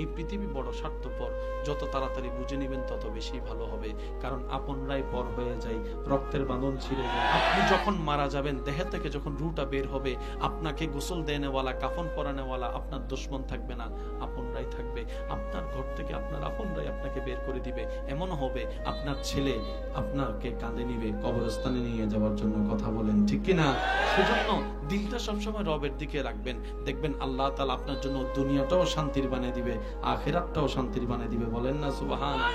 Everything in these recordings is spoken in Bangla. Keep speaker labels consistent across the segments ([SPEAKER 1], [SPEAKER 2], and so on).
[SPEAKER 1] এই পৃথিবী বড় স্বার্থপর, যত তাড়াতাড়ি বুঝে নেবেন তত বেশি ভালো হবে। কারণ আপনরাই পর হয়ে যায়, রক্তের বাঁধন ছিঁড়ে যায়। আপনি যখন মারা যাবেন, দেহ থেকে যখন রুহটা বের হবে, আপনাকে গোসল দেনেওয়ালা, কাফন পরানেওয়ালা আপনার দুশমন থাকবে না, আপনরাই থাকবে। আপনার ঘর থেকে আপনার আপনরাই আপনাকে বের করে দিবে। এমন হবে আপনার ছেলে আপনাকে কাঁধে নিবে কবরস্থানে নিয়ে যাওয়ার জন্য। কথা বলেন ঠিক কিনা? সেজন্য দিলটা সবসময় রবের দিকে রাখবেন, দেখবেন আল্লাহ তাআলা আপনার জন্য দুনিয়াটাও শান্তির বানিয়ে দিবে, আখিরাতটাও শান্তির বানিয়ে দিবে। বলেন না সুবহানাল্লাহ।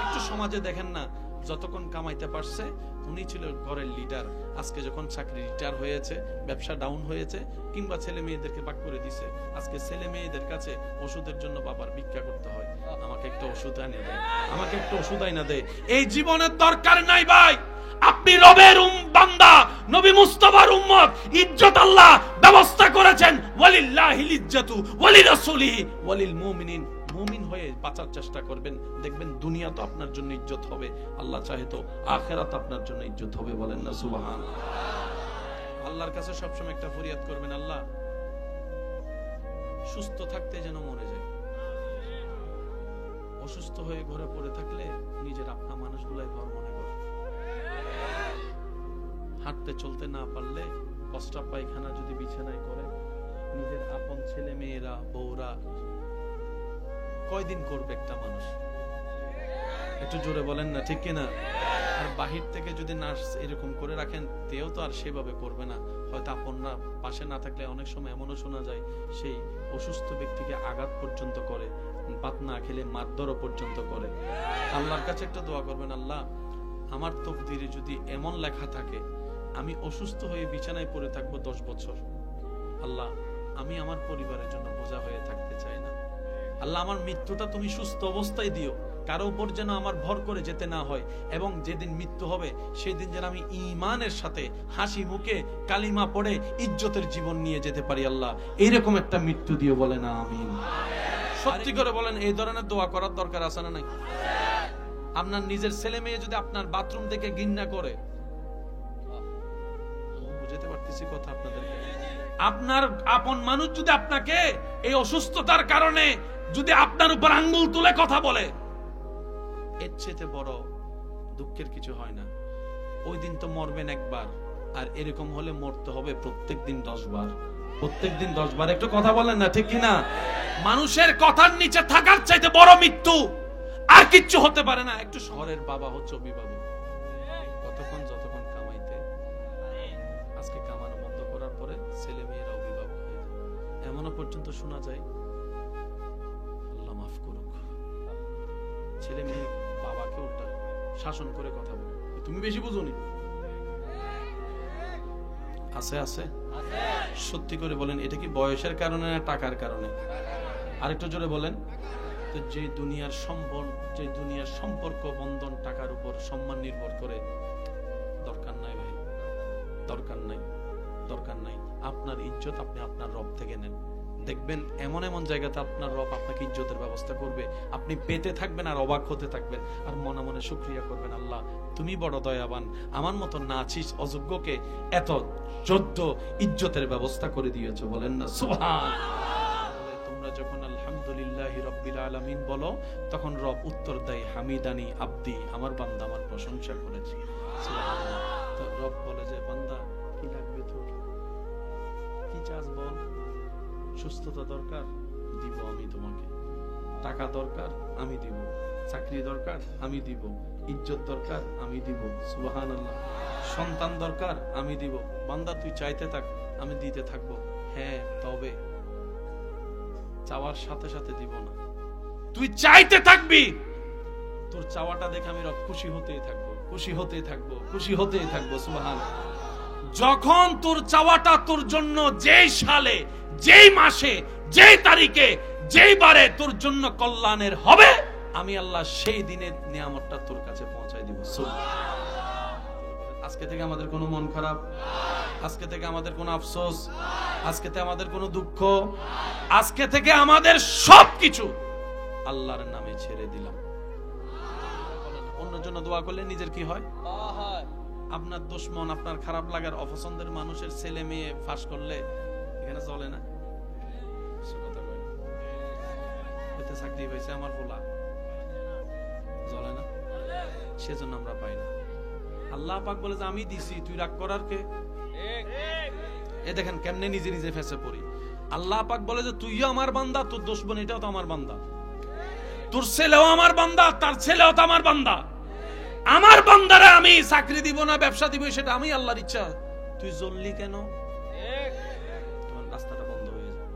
[SPEAKER 1] একটু সমাজে দেখেন না, যতক্ষণ কামাইতে পারছে উনি ছিল ঘরের লিডার, আজকে যখন চাকরি রিটায়ার হয়েছে, ব্যবসা ডাউন হয়েছে, কিংবা ছেলে মেয়েদেরকে ভাগ করে দিছে, আজকে ছেলে মেয়েদের কাছে ওষুধের জন্য বাবার ভিক্ষা করতে হয়, আমাকে একটা ওষুধ আনিয়ে দেয়, আমাকে একটা ওষুধ আইনা দেয়। এই জীবনের দরকার নাই ভাই। আপনি রবের বান্দা, নবী মুস্তাফার উম্মত, ইজ্জত আল্লাহ ব্যবস্থা করেছেন। ওয়ালিল্লাহিল ইজ্জাতু ওয়ালিরাসূলিহি ওয়ালিল মুমিনিন। মুমিন হয়ে বাঁচার চেষ্টা করবেন, দেখবেন দুনিয়া তো আপনার জন্য ইজ্জত হবে, আল্লাহ চাহে তো আখিরাত আপনার জন্য ইজ্জত হবে। বলেন না সুবহানাল্লাহ। আল্লাহর কাছে সবসময় একটা ফরিয়াদ করবেন, আল্লাহ সুস্থ থাকতে যেন মরে যায়। অসুস্থ হয়ে ঘরে পড়ে থাকলে নিজের আপনা মানুষগুলাই ঘর মনে করে। হাঁটতে চলতে না পারলে, প্রস্রাব পায়খানা যদি বিছানায় করে, নিজের আপন ছেলে মেয়েরা, বউরা কয়দিন করবে একটা মানুষ? একটু জোরে বলেন না ঠিক কিনা? আর বাহির থেকে যদি নার্স এরকম করে রাখেন, তেও তো আর সেভাবে করবে না। হয়তো আপনরা পাশে না থাকলে অনেক সময় এমনও শোনা যায় সেই অসুস্থ ব্যক্তিকে আঘাত পর্যন্ত করে, ভাত না খেলে মারধরও পর্যন্ত করে। আল্লাহর কাছে একটা দোয়া করবেন, আল্লাহ আমার তকদিরে যদি এমন লেখা থাকে আমি অসুস্থ হয়ে বিছানায় পড়ে থাকবো 10 বছর, আল্লাহ আমি আমার পরিবারের জন্য বোঝা হয়ে থাকতে চাই না। আল্লাহ আমার মৃত্যুটা তুমি সুস্থ অবস্থায় দিও, কারো উপর যেন আমার ভর করে যেতে না হয়, এবং যেদিন মৃত্যু হবে সেদিন যেন আমি ঈমানের সাথে হাসি মুখে কালিমা পড়ে ইজ্জতের জীবন নিয়ে যেতে পারি। আল্লাহ এইরকম একটা মৃত্যু দিও। বলে না আমিন। সত্যি করে বলেন, এই ধরনের দোয়া করার দরকার আছে না নাই? আপনার নিজের ছেলে মেয়ে যদি আপনার বাথরুম থেকে ঘৃণা করে, বুঝতে পারতেছি কথা আপনাদেরকে, আপনার আপন মানুষ যদি আপনাকে এই অসুস্থতার কারণে যদি আপনার উপর আঙ্গুল তুলে কথা বলে, এর চেয়ে বড় দুঃখের কিছু হয় না। ওই দিন তো মরবেন একবার, আর এরকম হলে মরতে হবে প্রত্যেকদিন 10 বার। প্রত্যেকদিন 10 বার। একটু কথা বলেন না ঠিক কিনা? মানুষের কথার নিচে থাকার চাইতে বড় মৃত্যু আর কিচ্ছু হতে পারে না। একটু শহরের বাবা হচ্ছে অভিভাবক, কতক্ষণ যতক্ষণ কামাইতে, আজকে কামানো বন্ধ করার পরে ছেলে মেয়েরা অভিভাবক হয়ে যায়। এমনও পর্যন্ত শোনা যায়, আল্লাহ মাফ করুক, ছেলে মেয়ে বাবাকে উল্টা শাসন করে কথা বলে, তুমি বেশি বুঝোনি। আছে আছে সত্যি করে বলেন, এটা কি বয়সের কারণে না টাকার কারণে? আরেকটু জোরে বলেন তো। যে দুনিয়ার সম্পর্ক বন্ধন টাকার উপর সম্মান নির্ভর করে, দরকার নাই ভাই, দরকার নাই, দরকার নাই। আপনার ইজ্জত আপনি আপনার রব থেকে নেন, দেখবেন এমন এমন জায়গাতে আপনার রব আপনাকে ইজ্জতের ব্যবস্থা করবে, আপনি পেতে থাকবেন আর অবাক হতে থাকবেন, আর মনে মনে শুকরিয়া করবেন, আল্লাহ তুমি বড় দয়াবান, আমার মতো নাচিস অযোগ্যকে এত যোগ্য ইজ্জতের ব্যবস্থা করে দিয়েছো। বলেন না সুবহানাল্লাহ। তোমরা যখন আলহামদুলিল্লাহি রাব্বিল আলামিন বলো, তখন রব উত্তর দেয়, হামিদানি আব্দি, আমার বান্দা আমার প্রশংসা করেছে। সুবহানাল্লাহ। তো রব বলে যে, বান্দা কি লাগবে তোর, কি চাস বল? সুস্থতা দরকার, দিব আমি তোমাকে। টাকা দরকার, আমি দিব। চাকরি দরকার, আমি দিব। ইজ্জত দরকার, আমি দিব। সুবহানাল্লাহ। সন্তান দরকার, আমি দিব। বান্দা তুই চাইতে থাক, আমি দিতে থাকবো। হ্যাঁ, তবে চাওয়ার সাথে সাথে দিব না, তুই চাইতে থাকবি, তোর চাওয়াটা দেখে আমি রব খুশি হতেই থাকবো, খুশি হতেই থাকবো, খুশি হতেই থাকবো। সুবহানাল্লাহ। যখন তোর চাওয়াটা তোর জন্য যেই সালে, যেই মাসে, যেই তারিখে, যেই বারে তোর জন্য কল্যাণের হবে, আমি আল্লাহ সেই দিনের নিয়ামতটা তোর কাছে পৌঁছায় দিব। আজকে থেকে আমাদের কোনো মন খারাপ, আজকে থেকে আমাদের কোনো আফসোস, আজকে থেকে আমাদের কোনো দুঃখ, আজকে থেকে আমাদের সবকিছু আল্লাহর নামে ছেড়ে দিলাম। অন্যের জন্য দোয়া করলে নিজের কি হয়? আপনার দুশমন, আপনার খারাপ লাগার অপছন্দের মানুষের ছেলে মেয়ে ফাঁস করলে এখানে চলে না। চাকরি পাইছে আমার পোলা, জ্বলে না? সেজন্য আমরা পাই না। আল্লাহ পাক বলে যে আমি দিছি, তুই রাগ করার কে? এ দেখেন কেমনে নিজে নিজে ফেসে পড়ি। আল্লাহ পাক বলে যে তুইও আমার বান্দা, তোর দোষ বোন এটাও তো আমার বান্দা, তোর ছেলেও আমার বান্দা, তার ছেলেও তো আমার বান্দা। আমার বান্দারে আমি চাকরি দিব না, ব্যবসা দিব, সেটা আমি আল্লাহর ইচ্ছা। তুই জ্বললি কেন? তোমার রাস্তাটা বন্ধ হয়ে যায়।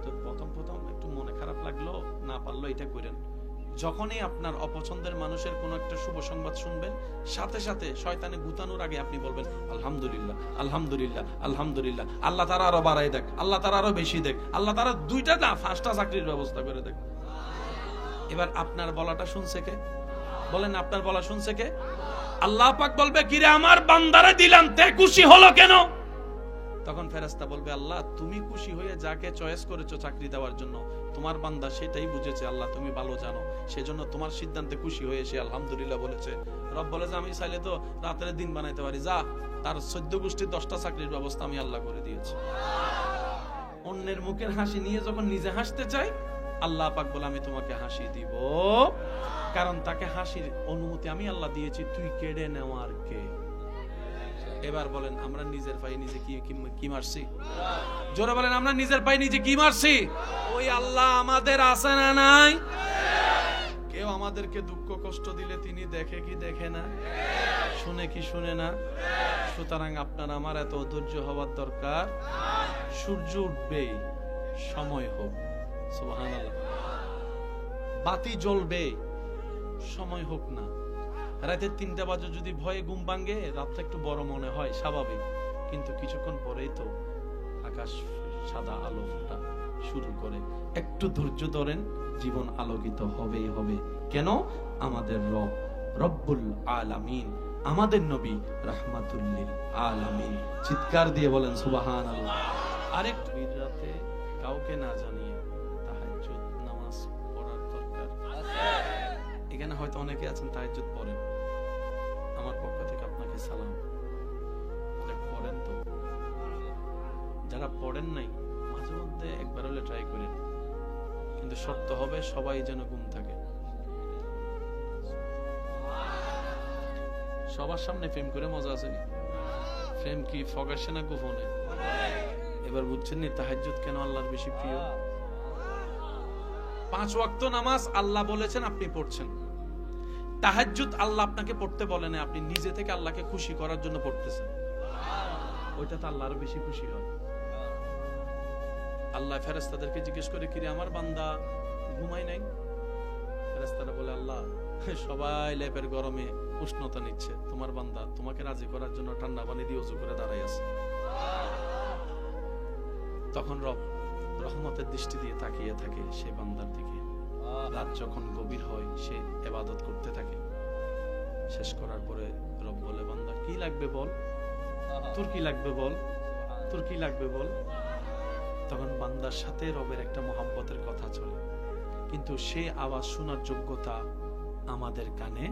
[SPEAKER 1] তো প্রথম একটু মনে খারাপ লাগলো, না পারলো এটা করেন। যখনই আপনার অপছন্দের মানুষের কোন একটা শুভ সংবাদ শুনবেন, সাথে সাথে শয়তানে গুতানোর আগে আপনি বলবেন আলহামদুলিল্লাহ, আলহামদুলিল্লাহ, আলহামদুলিল্লাহ। আল্লাহ তারা আরো বাড়াই দেখ, আল্লাহ তারা আরো বেশি দেখ, আল্লাহ তারা 2টা না 5টা চাকরির ব্যবস্থা করে দেখ। এবার আপনার বলাটা শুনছে কে? বলেন, আপনার বলা শুনছে কে? আল্লাহ পাক বলবে কিরে আমার বান্দারে দিলাম, তে খুশি হলো কেন? তখন ফেরেশতা বলবে আল্লাহ তুমি খুশি হয়ে যাকে চয়েস করেছো চাকরি দেওয়ার জন্য, তোমার বান্দা সেটাই বুঝেছে, আল্লাহ তুমি ভালো জানো, সেজন্য তোমার সিদ্ধান্তে খুশি হয়ে সে আলহামদুলিল্লাহ বলেছে। রব বলে যে আমি চাইলে তো রাতের দিন বানাইতে পারি, যা তার 14 গোষ্ঠীর 10টা চাকরির ব্যবস্থা আমি আল্লাহ করে দিয়েছি। অন্যের মুখের হাসি নিয়ে যখন নিজে হাসতে চাই, আল্লাহ পাক বলে আমি তোমাকে হাসি দিব, কারণ তাকে হাসির অনুমতি আমি আল্লাহ দিয়েছি, তুই কেড়ে নেওয়ার কে? এবার বলেন আমরা নিজের পায়ে নিজে কি মারছি? জোরে বলেন আমরা নিজের পায়ে নিজে কি মারছি? ওই আল্লাহ আমাদের আছে না নাই? কেউ আমাদেরকে দুঃখ কষ্ট দিলে তিনি দেখে কি দেখে না? শুনে কি শুনে না? সুতরাং আপনার আমার এত ধৈর্য হওয়ার দরকার। সূর্য উঠবে, সময় হোক, সুবহানাল্লাহ। বাতি জ্বলবে, সময় হোক না। রাতে 3টা বাজে যদি ভয়ে ঘুম ভাঙে, রাতটা একটু বড় মনে হয় স্বাভাবিক, কিন্তু কিছুক্ষণ পরেই তো আকাশ সাদা আলো ফোটা শুরু করে। একটু ধৈর্য ধরেন, জীবন আলোকিত হবেই হবে। কেন? আমাদের রব রব্বুল আলামিন, আমাদের নবী রাহমাতুল লিল আলামিন। চিৎকার দিয়ে বলেন সুবহানাল্লাহ। আরেকটু রাতে কাউকে না জানিয়ে তাহাজ্জুদ নামাজ পড়ার দরকার আছে। এখানে হয়তো অনেকে আছেন তাহাজ্জুদ পড়েন, আমার পক্ষ থেকে আপনাকে সালাম। পড়েন তো, যারা পড়েন নাই মাঝে মধ্যে একবার হলে ট্রাই করেন, কিন্তু শর্ত হবে সবাই যেন ঘুম থাকে। সবার সামনে প্রেম করে মজা আছে নি? প্রেম কি ফগাসে না গোপনে? এবার বুঝছেন নি তাহাজ্জুদ কেন আল্লাহর বেশি প্রিয়? 5 ওয়াক্ত নামাজ আল্লাহ বলেছেন, আপনি পড়ছেন। তাহাজ্জুদ আল্লাহ আপনাকে পড়তে বলেন, আপনি নিজে থেকে আল্লাহকে খুশি করার জন্য পড়তেছেন। ওইটা তো আল্লাহ আরো বেশি খুশি হয়। আল্লাহ ফেরেশতাদেরকে জিজ্ঞেস করে কিরে আমার বান্দা ঘুমায় নাই? ফেরেশতারা বলে আল্লাহ সবাই লেপের গরমে উষ্ণতা নিচ্ছে, তোমার বান্দা তোমাকে রাজি করার জন্য ঠান্ডা পানি দিয়ে ওযু করে দাঁড়ায় আছে। তখন রব রহমতের দৃষ্টি দিয়ে তাকিয়ে থাকে সে বান্দার দিকে। রাত যখন গভীর হয় সে ইবাদত করতে থাকে। শেষ করার পরে রব বলে বান্দা কি লাগবে বল, তোর কি লাগবে বল, তোর কি লাগবে বল। তখন বান্দার সাথে রবের একটা মহব্বতের কথা চলে, কিন্তু সে আওয়াজ শোনার যোগ্যতা আমাদের কানে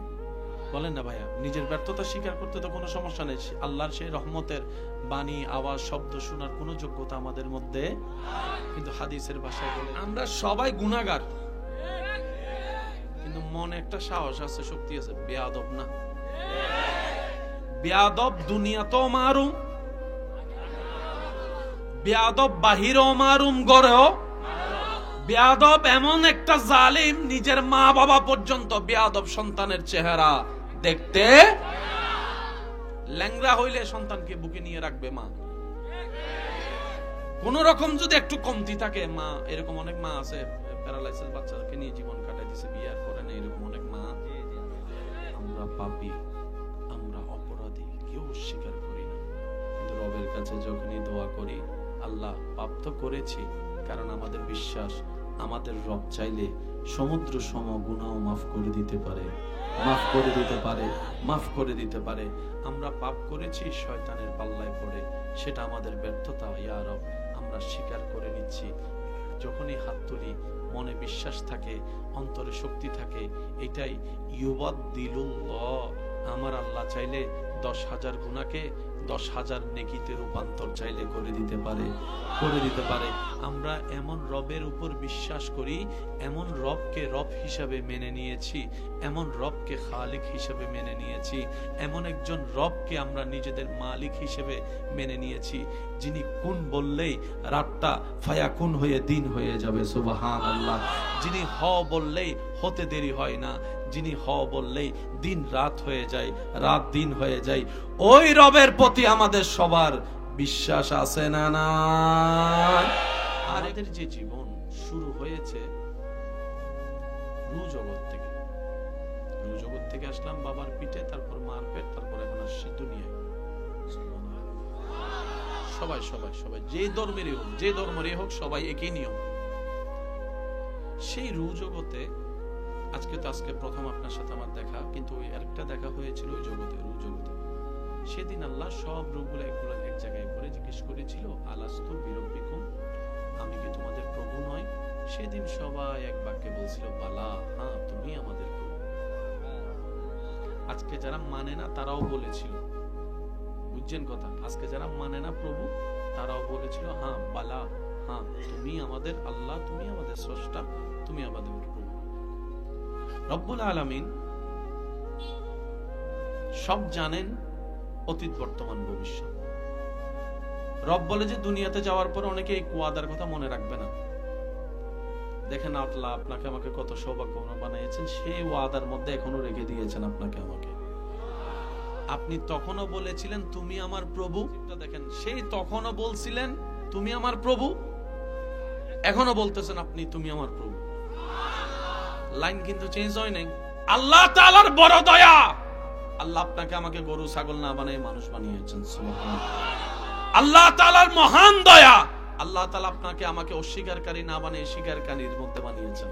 [SPEAKER 1] বলেন না ভাইয়া। নিজের ব্যর্থতা স্বীকার করতে তো কোনো সমস্যা নেই, আল্লাহর সেই রহমতের বাণী আওয়াজ শব্দ শোনার কোনো যোগ্যতা আমাদের মধ্যে। কিন্তু হাদিসের ভাষায় বলে আমরা সবাই গুনাহগার, কিন্তু মনে একটা সাহস আছে, শক্তি আছে। বেয়াদব না, বেয়াদব দুনিয়াতেও মারুম, বেয়াদব বাহিরেও মারুম, গড়েও বেয়াদব। এমন একটা জালিম নিজের মা বাবা পর্যন্ত বেয়াদব সন্তানের চেহারা দেখতে। ল্যাংড়া হইলে সন্তানকে বুকে নিয়ে রাখবে মা, কোন রকম যদি একটু কমতি থাকে মা। এরকম অনেক মা আছে প্যারালাইসিস বাচ্চাকে নিয়ে জীবন কাটাই দিছে, বিয়ার করে না, এরকম অনেক মা। আমরা পাপী, আমরা অপরাধী, কেউ স্বীকার করি না, কিন্তু রবের কাছে যখনই দোয়া করি আল্লাহ পাপ তো করেছি, কারণ আমাদের বিশ্বাস আমাদের রব চাইলে সমুদ্র সম গুনাহ মাফ করে দিতে পারে, মাফ করে দিতে পারে, মাফ করে দিতে পারে। আমরা পাপ করেছি শয়তানের পাল্লায় পড়ে, সেটা আমাদের ব্যর্থতা। ইয়া রব আমরা স্বীকার করে নিচ্ছি। যখনই হাত তুলি মনে বিশ্বাস থাকে, অন্তরে শক্তি থাকে, এটাই ইউবাদদিলুল্লাহ। আমার আল্লাহ চাইলে 10,000 গুনাহকে 10,000 নেকিতে রূপান্তর চাইলে করে দিতে পারে। আমরা এমন রবের উপর বিশ্বাস করি, এমন রবকে রব হিসাবে মেনে নিয়েছি, এমন রবকে খালিক হিসাবে মেনে নিয়েছি, এমন একজন রবকে আমরা নিজেদের মালিক হিসেবে মেনে নিয়েছি, যিনি কুন বললেই রাতটা ফায়াকুন হয়ে দিন হয়ে যাবে। সুবহানাল্লাহ। যিনি হ বললেই হতে দেরি হয় না, যিনি হ বললেই দিন রাত হয়ে যায়, রাত দিন হয়ে যায়। ওই রবের প্রতি আমাদের সবার বিশ্বাস আছে না? না। আমাদের যে জীবন শুরু হয়েছে রু জগৎ থেকে আসলাম বাবার পিঠে, তারপর মার পেট, তারপর এখন আসছি দুনিয়ায়। সবাই যে ধর্মেরই হোক সবাই একই নিয়ম। সেই রু জগতে আজকে প্রথম আপনার সাথে আমার দেখা, কিন্তু ওই আরেকটা দেখা হয়েছিল ওই জগতে, রু জগতে। সেদিন আল্লাহ সব রূপগুলো এক জায়গায় করে জিজ্ঞেস করেছিল, আলাস্তু বিরব্বিকুম, আমি কি তোমাদের প্রভু নয়? সেদিন সবাই এক বাক্যে বলছিল, বালা, হ্যাঁ তুমি আমাদের প্রভু। আজকে যারা মানে না তারাও বলেছিল, বুঝছেন কথা, আজকে যারা মানে না প্রভু তারাও বলেছিল, হ্যাঁ বালা, হ্যাঁ তুমি আমাদের আল্লাহ, তুমি আমাদের স্রষ্টা, তুমি আমাদের প্রভু। রব্বুল আলামিন সব জানেন, অতীত বর্তমান ভবিষ্যৎ। রব বলে যে দুনিয়াতে যাওয়ার পর অনেকে এই ওয়াদার কথা মনে রাখবে না। দেখেন আল্লাহ আপনাকে আমাকে কত সৌভাগ্যবান বানিয়েছেন, সেই ওয়াদার মধ্যে এখনো রেখে দিয়েছেন আপনাকে আমাকে। আপনি তখনও বলেছিলেন তুমি আমার প্রভু, দেখেন সেই তখনও বলছিলেন তুমি আমার প্রভু, এখনো বলতেছেন আপনি তুমি আমার প্রভু। লাইন কিন্তু চেঞ্জ হয় নাই। আল্লাহ তাআলার বড় দয়া, আল্লাহ আপনাকে আমাকে গরু ছাগল না বানিয়ে মানুষ বানিয়েছেন। সুবহানাল্লাহ। আল্লাহ তাআলার মহান দয়া, আল্লাহ তাআলা আপনাকে আমাকে অস্বীকারী না বানিয়ে স্বীকারকারীর মধ্যে বানিয়েছেন।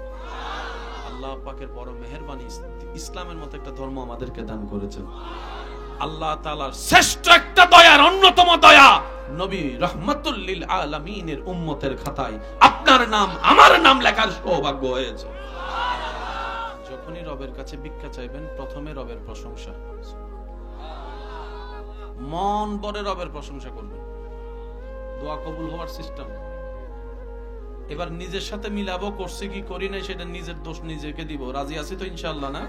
[SPEAKER 1] আল্লাহ পাকের বড় মেহেরবানি, ইসলামের মতো একটা ধর্ম আমাদেরকে দান করেছেন। আল্লাহ তাআলার শ্রেষ্ঠ একটা দয়ার অন্যতম দয়া, নবী রাহমাতুল লিল আলামিনের উম্মতের খাতায় আপনার নাম আমার নাম লেখার সৌভাগ্য হয়েছে। যখনই রবের কাছে ভিক্ষা চাইবেন, প্রথমে রবের প্রশংসা, মন ভরে রবের প্রশংসা করবেন। দোয়া কবুল হওয়ার সিস্টেম। এবার নিজের সাথে মিলাবো, করছি কি করি নাই সেটা নিজের দোষ নিজেকে দিব। রাজি আছি তো ইনশাআল্লাহ? না।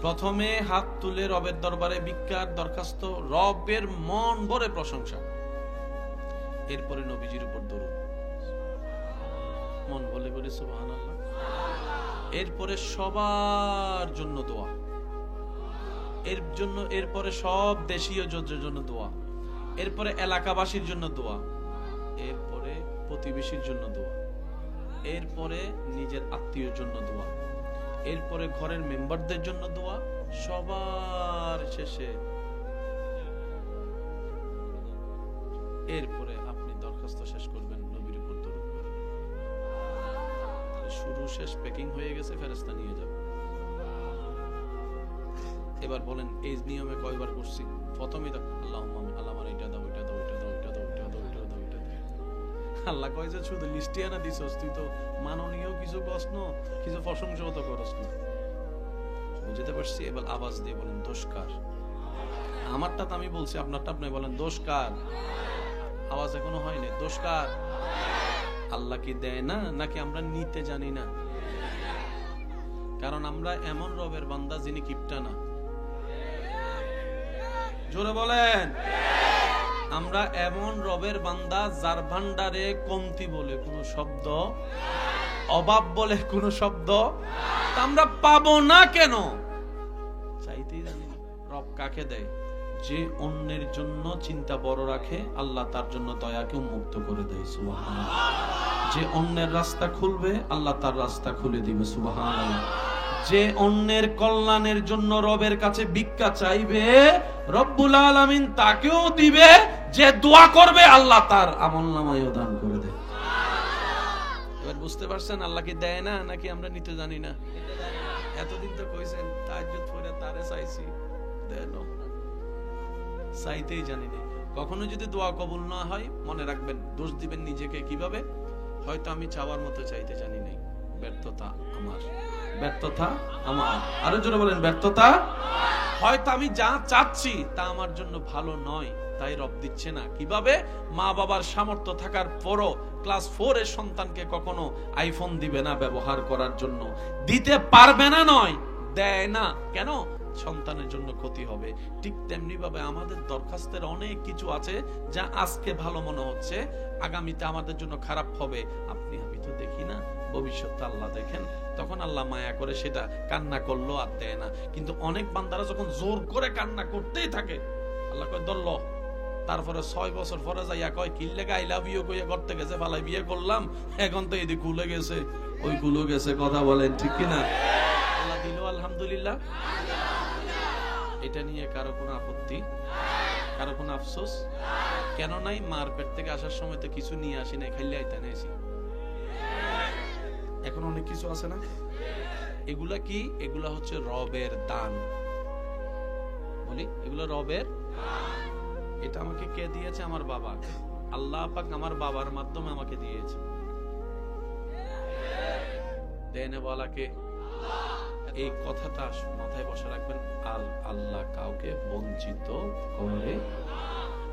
[SPEAKER 1] প্রথমে হাত তুলে রবের দরবারে ভিক্ষার দরখাস্ত, রবের মন ভরে প্রশংসা, এরপরে নবীজির উপর দরুদ, মন বলে বলে সুবহানাল্লাহ। এরপরে সবার জন্য দোয়া, এরপরে সব দেশীয় জন্য দোয়া, এরপরে এলাকাবাসীর জন্য দোয়া, এরপরে প্রতিবেশীর জন্য দোয়া, এরপরে নিজের আত্মীয়র জন্য দোয়া, এরপরে ঘরের মেম্বারদের জন্য দোয়া, সবার শেষে এরপরে আপনি দরখাস্ত শেষ করবেন, নবীর উপর দরুদ পড়বেন। শুরু শেষ প্যাকিং হয়ে গেছে, ফেরেশতা নিয়ে যাবে। এবার বলেন এই নিয়মে কয়বার করছি? প্রথমেই তো আল্লাহুম্মা আল্লাহ আমার এটা দাও, এটা দাও, এটা দাও, এটা দাও, এটা দাও, এটা দাও, এটা দাও। আল্লাহ কয় যে শুধু লিস্টে আনা দিছস, তুই তো মাননীয় কিছু প্রশ্ন, কিছু প্রশংসাও তো করস না। বুঝতে পারছি? এবার আওয়াজ দিয়ে বলেন দোষ কার? আমারটা তো আমি বলছি, আপনারটা আপনি বলেন দোষ কার? আওয়াজ এখনো হয়নি। দোষ কার? আল্লাহ কি দেয় না, নাকি আমরা নিতে জানি না? কারণ আমরা এমন রবের বান্দা যিনি কিপটা না। জোরে বলেন। আমরা এমন রবের বান্দা যার ভান্ডারে কমতি বলে কোনো শব্দ, অভাব বলে কোনো শব্দ আমরা পাবো না। কেন? চাইতেই জানি না। রব কাকে দেয়? যে অন্যের জন্য চিন্তা বড় রাখে, আল্লাহ তার জন্য দয়াকে উন্মুক্ত করে দেয়। সুবহানাল্লাহ। যে অন্যের রাস্তা খুলবে, আল্লাহ তার রাস্তা খুলে দিবে। সুবহানাল্লাহ। যে অন্যের কল্যাণের জন্য রবের কাছে ভিক্ষা চাইবে, রব্বুল আলামিন তাকেও দিবে। যে দোয়া করবে, আল্লাহ তার আমলনামায়ও দান করে দেয়। এবার বুঝতে পারছেন আল্লাহ কি দেয় না, নাকি আমরা নিতে জানি না? এতদিন তো কইছেন তাহাজ্জুদ পড়ে তারে চাইছি, দেন চাইতেই জানি না। কখনো যদি দোয়া কবুল না হয়, মনে রাখবেন দোষ দিবেন নিজেকে। কিভাবে? হয়তো আমি চাওয়ার মতো চাইতে জানি নাই, ব্যর্থতা আমার, ব্যর্থতা আমার। আরো জোরে বলেন ব্যর্থতা। হয়তো আমি যা চাচ্ছি তা আমার জন্য ভালো নয়, তাই রব দিচ্ছে না। কিভাবে? মা বাবার সামর্থ্য থাকার পরও ক্লাস 4 এর সন্তানকে কখনো আইফোন দিবে না ব্যবহার করার জন্য, দিতে পারবে না নয়, দেয় না। কেন? সন্তানের জন্য ক্ষতি হবে। ঠিক তেমনি ভাবে আমাদের দরখাস্তের অনেক কিছু আছে যা আজকে ভালো মনে হচ্ছে, আগামীতে আমাদের জন্য খারাপ হবে। আপনি আমি তো দেখি না, ভবিষ্যৎ আল্লাহ দেখেন। তখন আল্লাহ মায়া করে সেটা কান্না করলো আর দেয় না। কিন্তু অনেক বান্দারা যখন জোর করে কান্না করতেই থাকে, আল্লাহ কয় ধরল। তারপরে 6 বছর পরে যাইয়া কয় কি লেগে আই লাভ ইউ কইয়া করতে গেছে, ফালাই বিয়ে করলাম, এখন তো এদিকে খুলে গেছে, ওই গুলো গেছে। কথা বলেন ঠিক কিনা? আল্লাহ দিল আলহামদুলিল্লাহ। এটা নিয়ে কারো কোনো আপত্তি, কারো কোনো আফসোস কেন নাই? মার পেট থেকে আসার সময় তো কিছু নিয়ে আসি নাই, খাইলে আইতে নিয়েছি। এখন অনেক কিছু আছে না? এগুলা কি? এগুলা হচ্ছে রবের দান। বলি এগুলো রবের। এটা আমাকে কে দিয়েছে? আমার বাবা। আল্লাহ পাক আমার বাবার মাধ্যমে আমাকে দিয়েছে। দেনে বলা কে? এই কথাটা মাথায় বসে রাখবেন। আল্লাহ কাউকে বঞ্চিত করে।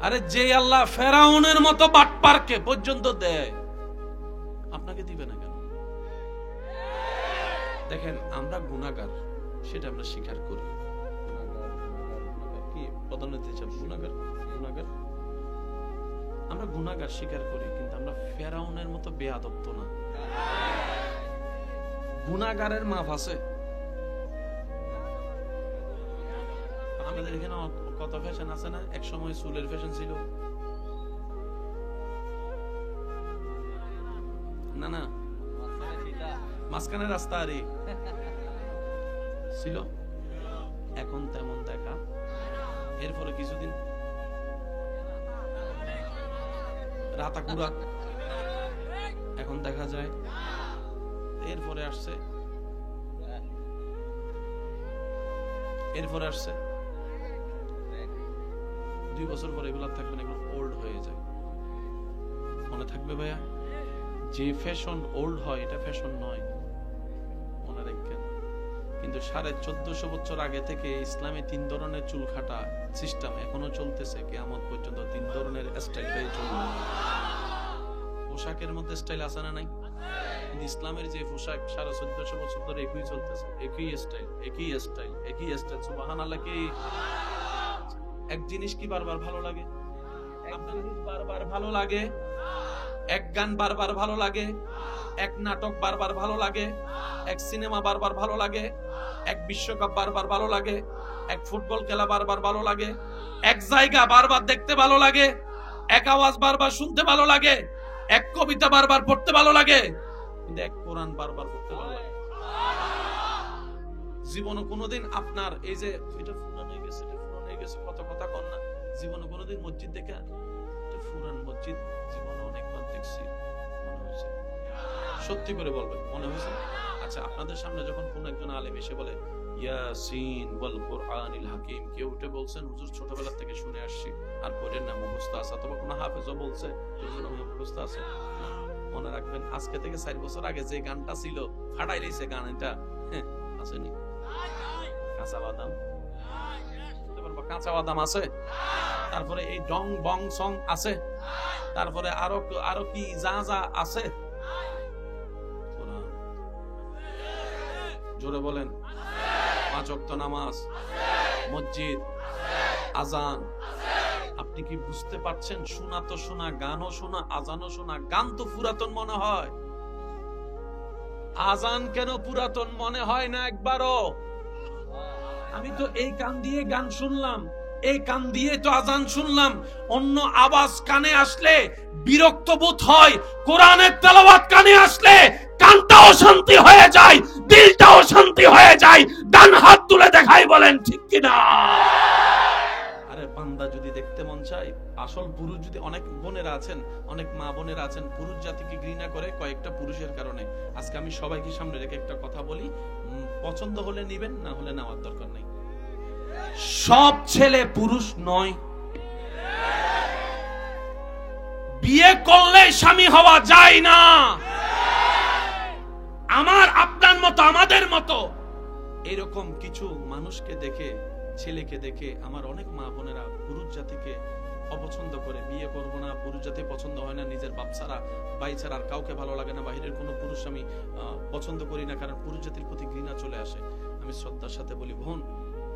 [SPEAKER 1] আরে যে আল্লাহ ফেরাউনের মতো বাটপারকে পর্যন্ত দেয়, আপনাকে দিবে না কেন? দেখেন আমরা গুনাহগার, সেটা আমরা স্বীকার করি। কি প্রধানমন্ত্রী সাহেব গুনাহগার? গুনাহগার আমরা গুনাহগার স্বীকার করি, কিন্তু আমরা ফেরাউনের মতো বেয়াদব তো না। গুনাহগারের মাপ আছে। আমাদের এখানে কত ফ্যাশন আছে না? এক সময় চুলের ফ্যাশন ছিল না? না, মাঝখানে রাস্তা আরে ছিল, এখন তেমন দেখা। এরপরে কিছুদিন রাতাকুড়া এখন দেখা যায়। এরপরে আসছে 2 বছর পরে এগুলা থাকবে না, এগুলো ওল্ড হয়ে যায়। মনে থাকবে ভাইয়া, যে ফ্যাশন ওল্ড হয় এটা ফ্যাশন নয়, মনে রাখবেন। কিন্তু 1450 বছর আগে থেকে ইসলামে 3 ধরনের চুল কাটা সিস্টেম এখনো চলতেছে। কিয়ামত পর্যন্ত 3 ধরনের স্টাইল হয়ে চলবে। পোশাকের মধ্যে স্টাইল আছে না নাই? কিন্তু ইসলামের যে পোশাক 1450 বছর ধরে একই চলতেছে, একই স্টাইল, একই স্টাইল, একই স্টাইল। সুবহানাল্লাহ। কি এক জিনিস কি বারবার ভালো লাগে? এক জিনিস বারবার ভালো লাগে, এক গান বারবার ভালো লাগে, এক নাটক বারবার ভালো লাগে, এক সিনেমা বারবার ভালো লাগে, এক বিশ্বকাপ বারবার ভালো লাগে, এক ফুটবল খেলা বারবার ভালো লাগে, এক জায়গা বারবার দেখতে ভালো লাগে, এক আওয়াজ বারবার শুনতে ভালো লাগে, এক কবিতা বারবার পড়তে ভালো লাগে, কিন্তু এক কোরআন বারবার পড়তে ভালো লাগে। জীবনে কোনোদিন আপনার এই যে এটা ফুরান হয়ে গেছে, এটা ফুরান হয়ে গেছে, কত কথা কন না, জীবনে কোনোদিন মসজিদ দেখে এটা ফুরান মসজিদ জীবনে অনেকবার দেখছি মনে হয়েছে? সত্যি করে বলবেন মনে হয়েছে? আচ্ছা, আপনাদের সামনে যখন কোন একজন আলেম এসে বলে ইয়াসিন ওয়াল কুরআনিল হাকিম, কেউ উঠে বলছেন হুজুর ছোটবেলা থেকে শুনে আসছি আর পড়েন না, মুখস্থ আছে, অথবা কোনো হাফেজও বলছে হুজুর মুখস্থ আছে। মনে রাখবেন, আজকে থেকে 4 বছর আগে যে গানটা ছিল ফাটাই দিয়েছে গান, এটা আসেনি। কাঁচা বাদাম, কাঁচা বাদাম আছে, তারপরে এই ডং বং সং আছে, তারপরে আরো কি যা যা আছে। জোরে বলেন। 5 ওয়াক্ত নামাজ, মসজিদ, আজান। আপনি কি বুঝতে পারছেন? শোনা তো শোনা, গানও শোনা, আজানও শোনা। গান তো পুরাতন মনে হয়, আজান কেন পুরাতন মনে হয় না একবারও? আমি তো এই কান দিয়ে গান শুনলাম, এই কান দিয়ে তো আজান শুনলাম। অন্য আওয়াজ কানে আসলে বিরক্ত বোধ হয়, কোরআনের তেলাওয়াত কানে আসলে কানটাও শান্তি হয়ে যায়, দিলটাও শান্তি হয়ে যায়। ডান হাত তুলে দেখাই, বলেন ঠিক কিনা? আরে বান্দা যদি দেখতে মন চায়, আসল পুরুষ যদি, অনেক বোনেরা আছেন, অনেক মা বোনেরা আছেন পুরুষ জাতিকে ঘৃণা করে কয়েকটা পুরুষের কারণে। আজকে আমি সবাইকে সামনে রেখে একটা কথা বলি, পছন্দ হলে নিবেন, না হলে নেওয়ার দরকার নেই। সব ছেলে পুরুষ নয়। বিয়ে করলে স্বামী হওয়া যায় না। আমার আপনার মতো, আমাদের মতো এরকম কিছু মানুষকে দেখে, ছেলেকে দেখে আমার অনেক মা বোনেরা পুরুষ জাতিকে অপছন্দ করে, বিয়ে করবো না, পুরুষ জাতি পছন্দ হয় না, নিজের বাপ ছাড়া ভাই ছাড়া আর কাউকে ভালো লাগে না, বাহিরের কোনো পুরুষ আমি পছন্দ করি না, কারণ পুরুষ জাতির প্রতি ঘৃণা চলে আসে। আমি শ্রদ্ধার সাথে বলি, বোন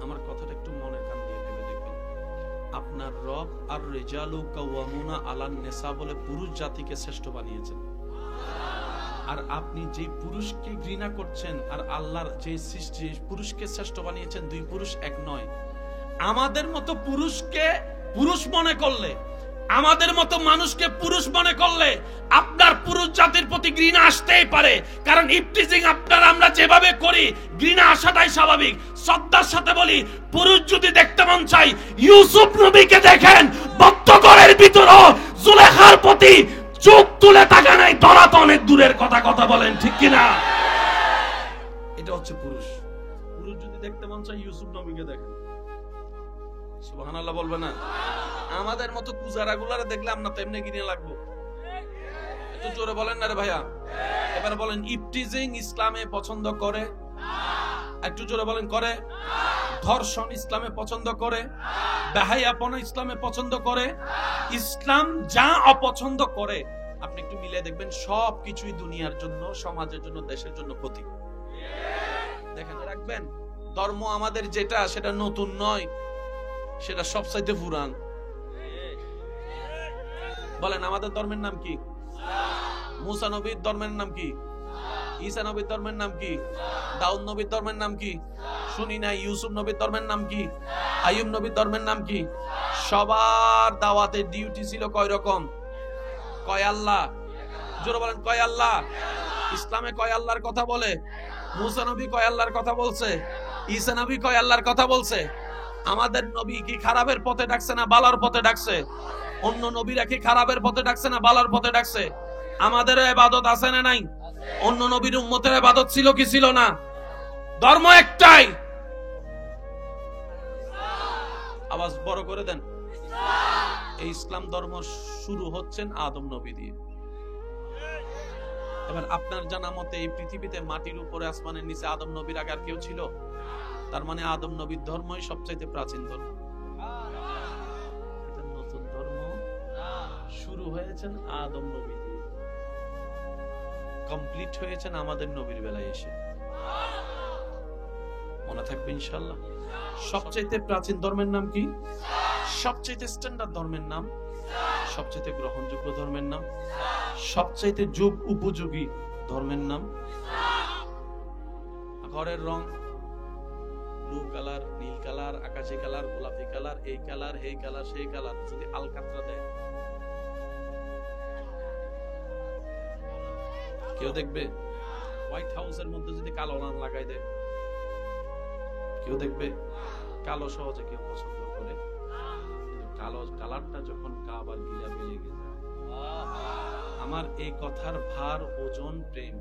[SPEAKER 1] আমার কথাটা একটু মনে কান দিয়ে ভেবে দেখবেন। আপনার রব আর রিজালু কাওয়ামুনা আলান নিসা বলে পুরুষ জাতিকে শ্রেষ্ঠ বানিয়েছেন। আর আপনি যে পুরুষকে ঘৃণা করছেন আর আল্লাহর যে সৃষ্টি পুরুষকে শ্রেষ্ঠ বানিয়েছেন, দুই পুরুষ এক নয়। আমাদের মতো পুরুষকে পুরুষ মনে করলে, আমাদের মতো মানুষকে পুরুষ মনে করলে আপনার পুরুষ জাতির প্রতি ঘৃণা আসতেই পারে, কারণ ইফটিজিং আপনারা আমরা যেভাবে করি ঘৃণা আসাটাই স্বাভাবিক। শ্রদ্ধার সাথে বলি, পুরুষ যদি দেখতে মন চাই, ইউসুফ নবীকে দেখেন, বদ্ধঘরের ভিতরও জুলেখার প্রতি চোখ তুলে তাকা নাই, ধরা তো অনেক দূরের কথা। কথা বলেন ঠিক কিনা? এটা হচ্ছে পুরুষ। পুরুষ যদি দেখতে মন চাই, ইউসুফ নবীকে দেখেন। সুবহানাল্লাহ বলবে না? আমাদের মতো কুজারাগুলারে দেখলে আমরা তো এমনি ঘৃণা লাগবো। একটু জোরে বলেন না রে ভাইয়া। এবার বলেন, ইফটিজিং ইসলামে পছন্দ করে? একটু জোরে বলেন, করে? ধর্ষণ ইসলামে পছন্দ করে? বেহায়াপনা ইসলামে পছন্দ করে? ইসলাম যা অপছন্দ করে আপনি একটু মিলে দেখবেন, সব কিছুই দুনিয়ার জন্য, সমাজের জন্য, দেশের জন্য ক্ষতি। দেখেন রাখবেন, ধর্ম আমাদের যেটা সেটা নতুন নয়, সেটা সবচাইতে পুরান। বলেন আমাদের ধর্মের নাম কি? মুসা নবীর ধর্মের নাম কি? ঈসা নবীর ধর্মের নাম কি? দাউদ নবীর ধর্মের নাম কি? শুনি না। ইউসুফ নবীর ধর্মের নাম কি? আইয়ুব নবীর ধর্মের নাম কি? সবার দাওয়াতের ডিউটি ছিল কয় রকম? কয় আল্লাহ। জোরে বলেন, কয় আল্লাহ। ইসলামে কয় আল্লাহর কথা বলে? মুসা নবী কয় আল্লাহর কথা বলছে? ঈসা নবী কয় আল্লাহর কথা বলছে? আমাদের নবী কি খারাপের পথে ডাকছে না ভালোর পথে ডাকছে? অন্য নবীরা কি খারাপের পথে ডাকছে না ভালোর পথে ডাকছে? আমাদেরও ইবাদত আছে না নাই? অন্য নবীর উম্মতের ইবাদত ছিল কি ছিল না? ধর্ম একটাই। আওয়াজ বড় করে দেন। এই ইসলাম ধর্ম শুরু হচ্ছেন আদম নবী দিয়ে। এবার আপনার জানা মতে এই পৃথিবীতে মাটির উপরে আসমানের নিচে আদম নবীর আগে আর কেউ ছিল? তার মানে আদম নবীর ধর্মই সবচাইতে প্রাচীন ধর্ম। এটা নতুন ধর্ম শুরু হয়েছেন আদম নবী দিয়ে, কমপ্লিট হয়েছেন আমাদের নবীর বেলায় এসে। মনে থাকবে ইনশাআল্লাহ। সবচাইতে প্রাচীন ধর্মের নাম কি? সবচাইতে স্ট্যান্ডার্ড ধর্মের নাম, সবচাইতে গ্রহণযোগ্য ধর্মের নাম, সবচাইতে যুগ উপযোগী ধর্মের নাম। ঘরের রং ব্লু কালার, নীল কালার, আকাশি কালার, গোলাপি কালার, এই কালার, এই কালার, সেই কালার, যদি আলকাতরা দেয় কেউ দেখবে? হোয়াইট হাউসের মধ্যে যদি কালো রং লাগাই দেয় কেউ দেখবে? কালো সহজে কেউ পছন্দ করে, কালো কালারটা যখন কাবার গিলাপে লেগে যায়। আমার এই কথার ভার, ওজন, প্রেম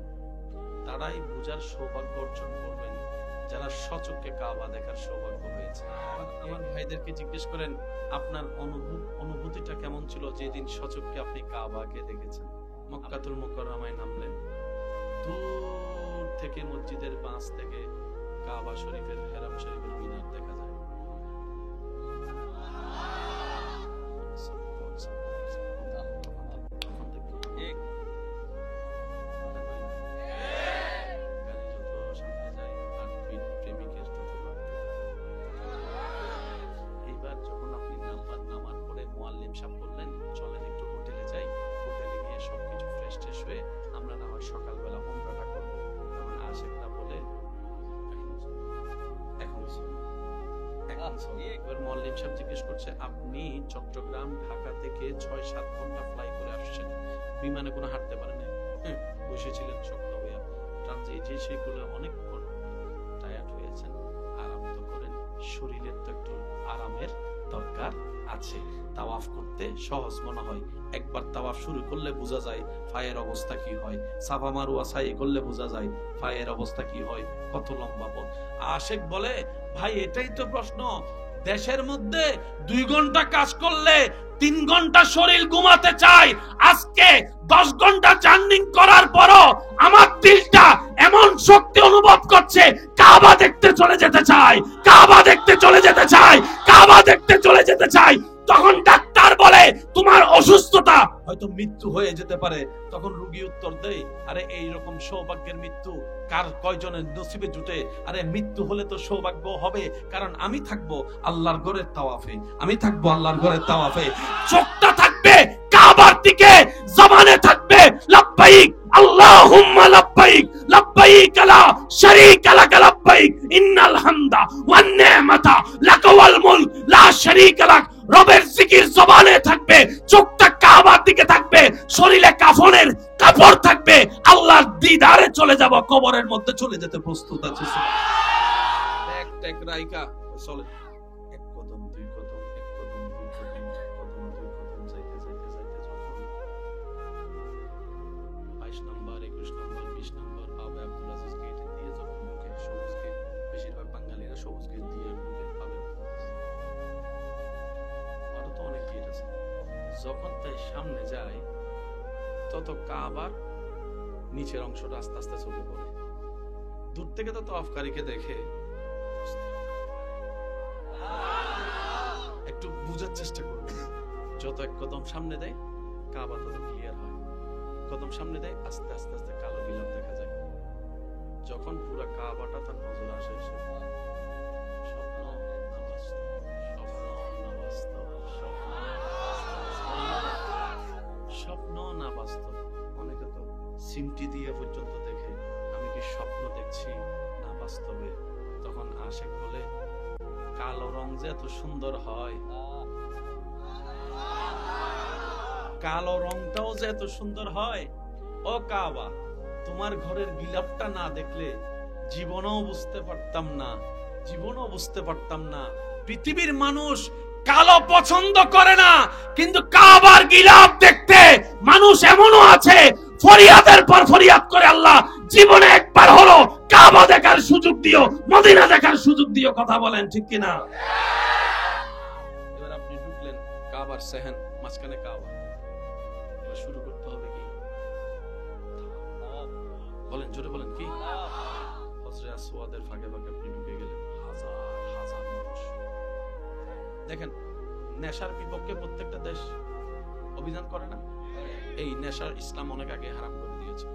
[SPEAKER 1] তারাই বুঝার সৌভাগ্য অর্জন করবেন যারা সচক্ষে কাবা দেখার সৌভাগ্য হয়েছে। আমার ভাইদেরকে জিজ্ঞেস করেন, আপনার অনুভূতিটা কেমন ছিল যেদিন সচক্ষে আপনি কাবাকে দেখেছেন? মক্কাতুল মুকাররমায় নামলেন, দূর থেকে মসজিদের পাশ থেকে কাবা শরীফের, হেরাম শরীফের মিনার দেখা যায়। আপনি চট্টগ্রাম ঢাকা থেকে 6-7 ঘন্টা ফ্লাই করে আসছেন, বিমানে কোনো হাঁটতে পারেন, বসেছিলেন শক্ত হইয়া, ট্রানজিটে সেগুলো অনেকক্ষণ টায়ার্ড হয়েছেন, আরাম তো করেন, শরীরের তো একটু আরামের দরকার আছে। তাওয়াফ করতে সহজ মনে হয়, একবার তাওয়াফ শুরু করলে বোঝা যায় পায়ের অবস্থা কি হয়, সাফা মারওয়া সাই করলে বোঝা যায় পায়ের অবস্থা কি হয়, কত লম্বা পথ। আশেক বলে, ভাই এটাই তো প্রশ্ন, দেশের মধ্যে 2 ঘন্টা কাজ করলে 3 ঘন্টা শরীর ঘুমাতে চায়, আজকে 10 ঘন্টা জার্নি করার পরও আমার দিলটা এমন শক্তি অনুভব করছে, কাবা দেখতে চলে যেতে চায়, কাবা দেখতে চলে যেতে চায়, কাবা দেখতে চলে যেতে চায়। তখন ডাক্তার পারে তোমার অসুস্থতা হয়তো মৃত্যু হয়ে যেতে পারে। তখন রোগী উত্তর দেয়, আরে এইরকম সৌভাগ্যের মৃত্যু কার কয়জনের নসিবে জুটে? আরে মৃত্যু হলে তো সৌভাগ্য হবে, কারণ আমি থাকবো আল্লাহর ঘরের তাওয়াফে, আমি থাকবো আল্লাহর ঘরের তাওয়াফে। চোখটা থাকবে কাবার দিকে, জবানে থাকবে লাব্বাইক আল্লাহুম্মা লাব্বাইক, লাব্বাইক লা শারীকা লাক লাব্বাইক, ইন্নাল হামদা ওয়ান নি'মাতা লাকা ওয়াল মুলক লা শারীকা লাক। রবের জিকির জবানে থাকবে, চোখটা কাবার দিকে থাকবে, শরীরে কাফনের কাপড় থাকবে, আল্লাহর দিদারে চলে যাব, কবরের মধ্যে চলে যেতে প্রস্তুত আছে। এক টেক রাইকা চলে, এক কদম দুই কদম, এক কদম দুই কদম, এক কদম দুই কদম, যাইতে যাইতে যাইতে যখন 22 নম্বর 21 নম্বর 20 নম্বর বাবা আব্দুল আজিজ গেট দিয়ে যখন ঢুকে, সবুজ গেট, বেশিরভাগ বাঙালিরা সবুজ গেট দিয়ে ঢুকে, পাবে আরো তো অনেক গেট আছে। যখন তাই সামনে যায় তত কাবার নিচের অংশটা আস্তে আস্তে চোখে পড়ে। দূর থেকে তো তাওয়াফকারীকে দেখে একটু বুঝার চেষ্টা করবে। যত এক কদম সামনে দেয় কাবা তত ক্লিয়ার হয়, কদম সামনে দেয় আস্তে আস্তে আস্তে কালো গিলাপ দেখা যায়। যখন পুরো কাবাটা তার নজর আসে, স্বপ্ন না বাস্তব, স্বপ্ন না বাস্তব, স্বপ্ন না বাস্তব। অনেকে তো সিমটি দিয়ে পর্যন্ত দেখে আমি কি স্বপ্ন দেখছি না বাস্তবে। তখন আশেক বলে, কালো রং যে এত সুন্দর হয়, কালো রংটাও যে এত সুন্দর হয়, ও কাবা তোমার ঘরের গিলাপটা না দেখলে জীবনেও বুঝতে পারতাম না, জীবনও বুঝতে পারতাম না। পৃথিবীর মানুষ কালো পছন্দ করে না, কিন্তু কাবার গিলাপ দেখতে মানুষ এমনও আছে ফরিয়াদের পর ফরিয়াদ করে, আল্লাহ জীবনে একবার হলো কাবা দেখার সুযোগ দিও, মদিনা দেখার সুযোগ দিও। কথা বলেন ঠিক কিনা? এবার আপনি ঢুকলেন কাবার সেহেন, মাঝখানে কাবা, এবার শুরু করতে হবে কি? বলেন, জোরে বলেন কি? হজরে আসওয়াদের ফাঁকে ফাঁকে আপনি ঢুকে গেলেন, হাজার হাজার মানুষ। দেখেন, নেশার বিপক্ষে প্রত্যেকটা দেশ অভিযান করে না? এই নেশার ইসলাম অনেক আগে হারাম করে দিয়েছে।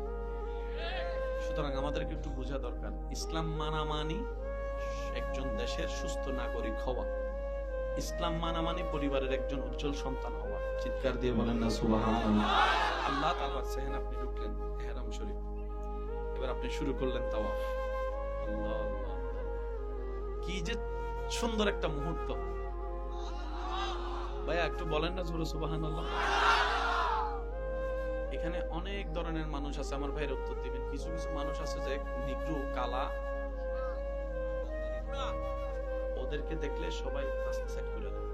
[SPEAKER 1] সুতরাং আমাদেরকে একটু বোঝা দরকার, ইসলাম মানামানি একজন দেশের সুস্থ নাগরিক হওয়া, ইসলাম মানামানি পরিবারের একজন উজ্জ্বল সন্তান হওয়া। চিৎকার দিয়ে বলেন না সুবহানাল্লাহ। আল্লাহ তাআলার সেহেন আপনি ঢুকলেন, ইহরাম শরীফ, এবার আপনি শুরু করলেন তাওয়াফ। আল্লাহ আল্লাহ, কি যে সুন্দর একটা মুহূর্ত। ভাইয়া একটু বলেন না জোরে সুবহানাল্লাহ। এখানে অনেক ধরনের মানুষ আছে, আমার ভাইয়ের উত্তর দিবেন। কিছু কিছু মানুষ আছে যে নিগ্রো কালা, ওদেরকে দেখলে সবাই রাস্তা সাইড করে দেয়।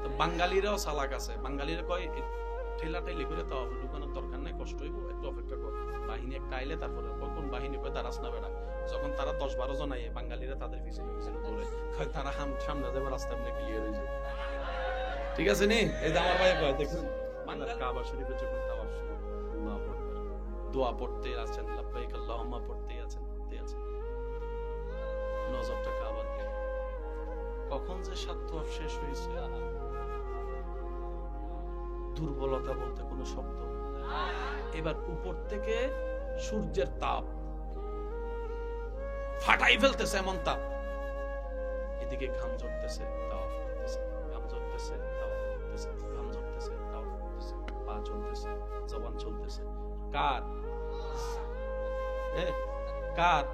[SPEAKER 1] তো বাঙালিরাও চালাক আছে, বাঙালিরা কয় ঠেলা ঠেলি করে তো ঢুকানোর দরকার নাই, কষ্ট হইব, একটু অপেক্ষা কর, বাহিনী একটা আইলে তারপরে। কোন বাহিনী কয় দাঁড়াস না বেড়া। যখন তারা 10-12 জন আইয়ে, বাঙালিরা তাদের পিছনে পিছনে দৌড়ে, কয় তারা সামনে যাবে, রাস্তা এমনি ক্লিয়ার হয়ে যাবে। ঠিক আছে নি? এই যে আমার ভাই কয়, দেখুন কাবা শরীফে যখন তাওয়াফ শুরু, আল্লাহু আকবার, দোয়া পড়তে আছেন, লাব্বাইক আল্লাহুম্মা পড়তে আছেন, নজরটা কাবার দিকে। কখন যে সাত তাওয়াফ শেষ হয়েছে, দুর্বলতা বলতে কোনো শব্দ। এবার উপর থেকে সূর্যের তাপ ফাটাই ফেলতেছে, এমন তাপ। এদিকে ঘাম ঝরতেছে, তাওয়াফ করতেছে, ঘাম ঝরতেছে, তাওয়াফ করতেছে, ঘাম ঝরতেছে, তাওয়াফ করতেছে, পা চলতেছে, জবান চলতেছে। কার? কার?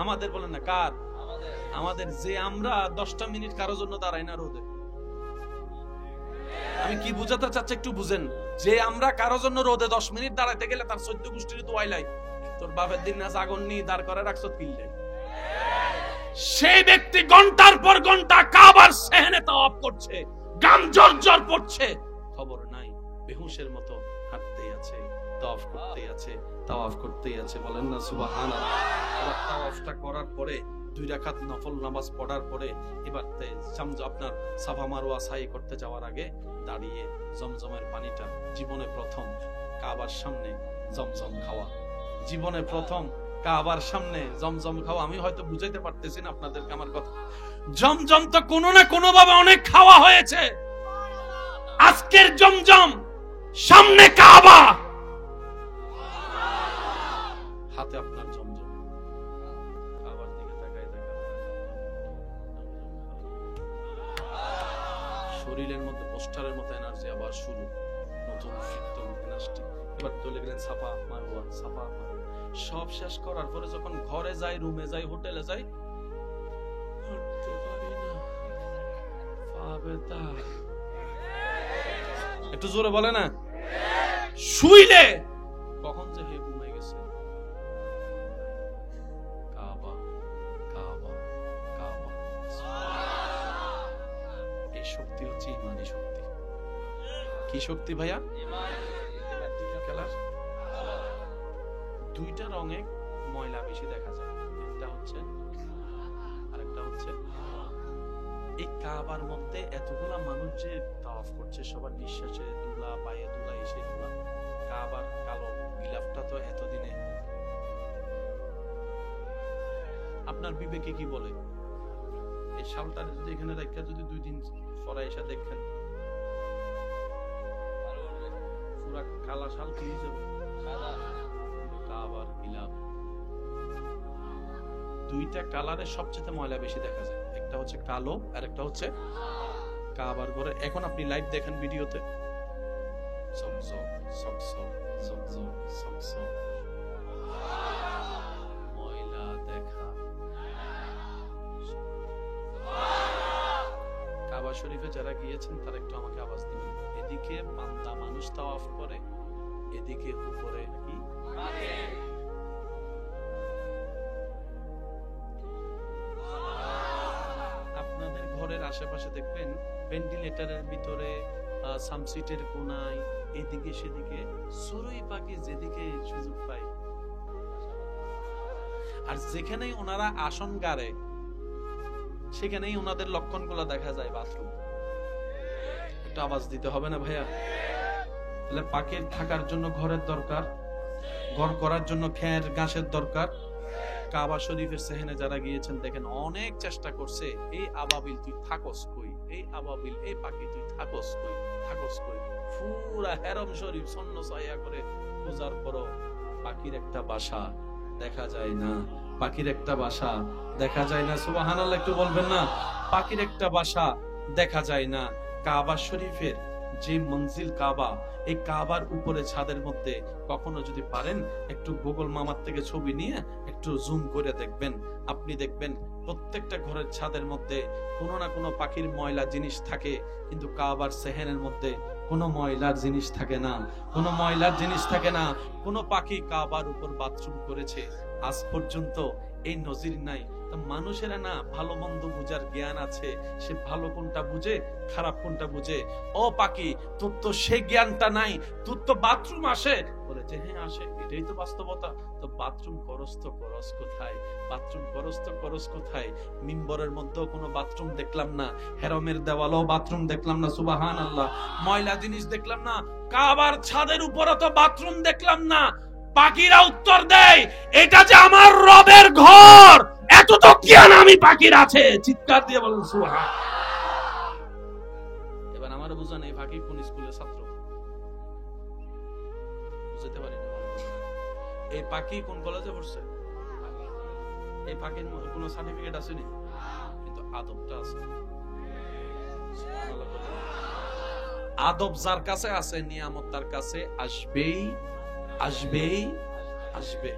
[SPEAKER 1] আমাদের বলেন না, কার? আমাদের। যে আমরা 10টা মিনিট কারোর জন্য দাঁড়াই না রোদে। আমি কি বুঝাতে চাচ্ছি একটু বুঝেন। যে আমরা কারোর জন্য রোদে 10 মিনিট দাঁড়াইতে গেলে তার 14 গোষ্ঠীর দোয়াই লাই, তোর বাপের দিন না জাগন নি দাঁড় করে রাখছ কিল্লাই। সেই ব্যক্তি ঘন্টার পর ঘন্টা কাবার সেহেনে তাওয়াফ করছে, গাম জর্জর পড়ছে, খবর নাই, বেহুশের মতো হাঁটতেই আছে, তাওয়াফ করতেই আছে, তাওয়াফ করতেই আছে। বলেন না সুবহানাল্লাহ। আবার তাওয়াফটা করার পরে 2 রাকাত নফল নামাজ পড়ার পরে এবার আপনার সাফা মারওয়া সাই করতে যাওয়ার আগে দাঁড়িয়ে জমজমের পানিটা, জীবনে প্রথম কাবার সামনে জমজম খাওয়া, জীবনে প্রথম কাবার সামনে জমজম খাওয়া। আমি হয়তো বুঝাইতে পারতেছি না আপনাদেরকে আমার কথা। জমজম তো কোনো না কোনো ভাবে অনেক খাওয়া হয়েছে, আজকের জমজম, সামনে কাবা, হাতে আপনার জমজম। কাবার দিকে তাকায় শরীরের মধ্যে পোস্টারের মতো এনার্জি আবার শুরু, নতুন একদম এনার্জি। এবার চলে গেলেন সাফা মারওয়া, সাফা মারওয়া। সব শেষ করার পরে যখন ঘরে যাই, রুমে যাই, হোটেলে যাই, হাঁটতে পারি না, পা ব্যথা। একটু জোরে বলে না, শুইলে কখন যে হে ঘুমে গেছে। কাবা কাবা কাবা, এই শক্তি হচ্ছে ইমানি শক্তি। কি শক্তি ভাইয়া? দুইটা রঙে ময়লা বেশি দেখা যায়, একটা হচ্ছে আরেকটা হচ্ছে। এই কাবার মধ্যে এতগুলা মানুষ যে তাওয়াফ করছে, সবার নিঃশ্বাসে দুলা, পায়ে দুলা, এসে দুলা। কাবার কালো গিলাফটা তো এতদিনে, আপনার বিবেকে কি বলে? এই শালটা যদি এখানে রাখা, যদি 2 দিন পরে এসে দেখেন পুরা কালা শাল কি যাবে। কাবার গিলাফ দুইটা কালারের সবচেয়ে ময়লা বেশি দেখা যায়, একটা হচ্ছে কালো আর একটা হচ্ছে কাবার ঘরে। এখন আপনি লাইভ দেখেন ভিডিওতে, ঝকঝক ঝকঝক ঝকঝক ঝকঝক, ময়লা দেখা। কাবা শরীফে যারা গিয়েছেন তারা একটু আমাকে আওয়াজ দিবেন। এদিকে বান্দা মানুষ তাওয়াফ করে, এদিকে উপরে কি আপনাদের ঘরের আশেপাশে দেখবেন ভেন্টিলেটরের ভিতরে, সামসিটের কোনায়, এদিকে সেদিকে চড়ুই পাখি যেদিকে সুযোগ পায়। আর যেখানেই ওনারা আসন গাড়ে সেখানেই ওনাদের লক্ষণগুলো দেখা যায়। বাথরুম, একটা আওয়াজ দিতে হবে না ভাইয়া? তাহলে পাখির থাকার জন্য ঘরের দরকার, ঘর করার জন্য খের ঘাসের দরকার। কাবা শরীফের সেহেনে যারা গিয়েছেন দেখেন অনেক চেষ্টা করছে, এই আবাবিল তুই থাকস কই, এই আবাবিল, এই পাখি তুই থাকস কই, থাকস কই। পুরা হেরম শরীফ সন্ন ছায়া করে পূজার পরও পাখির একটা বাসা দেখা যায় না, পাখির একটা বাসা দেখা যায় না। সুবহানাল্লাহ একটু বলবেন না? পাখির একটা বাসা দেখা যায় না। কাবা শরীফের যে মঞ্জিল কাবা, এই কাবার উপরে ছাদের মধ্যে কখনো যদি পারেন একটু গুগল মামার থেকে ছবি নিয়ে একটু জুম করে দেখবেন, আপনি দেখবেন প্রত্যেকটা ঘরের ছাদের মধ্যে কোনো না কোনো পাখির ময়লা জিনিস থাকে, কিন্তু কাবার সেহেনের মধ্যে কোনো ময়লার জিনিস থাকে না, কোনো ময়লার জিনিস থাকে না। কোনো পাখি কাবার উপর বাথরুম করেছে আজ পর্যন্ত এই নজির নাই। মানুষেরা না ভালো মন্দ বুঝার জ্ঞান আছে, সে ভালো কোনটা বুঝে, খারাপ কোনটা বুঝে। ও পাখি, তোর তো সেই জ্ঞানটা নাই, তোর তো বাথরুম আসে বলেছে, হ্যাঁ আসে, এটাই তো বাস্তবতা। তো বাথরুম করস তো করস কোথায়? বাথরুম করস তো করস কোথায়? মিম্বরের মধ্যেও কোনো বাথরুম দেখলাম না, হেরমের দেওয়ালও বাথরুম দেখলাম না। সুবহানাল্লাহ, ময়লা জিনিস দেখলাম না। কাবার ছাদের উপরে তো বাথরুম দেখলাম না। পাখিরা উত্তর দেয়, এটা যে আমার রবের ঘর, এত তো জ্ঞান আমি পাখির আছে। চিৎকার দিয়ে বলেন সুবহান। এবার আমার বুঝান, এই পাখি কোন স্কুলের ছাত্র? বুঝতে পারি না। এই পাখি কোন কলেজে পড়ছে? এই পাখির কোন সার্টিফিকেট আছে নি, কিন্তু আদবটা আছে। আদব যার কাছে আছে, নিয়ামত তার কাছে আসবেই আসবেই আসবে।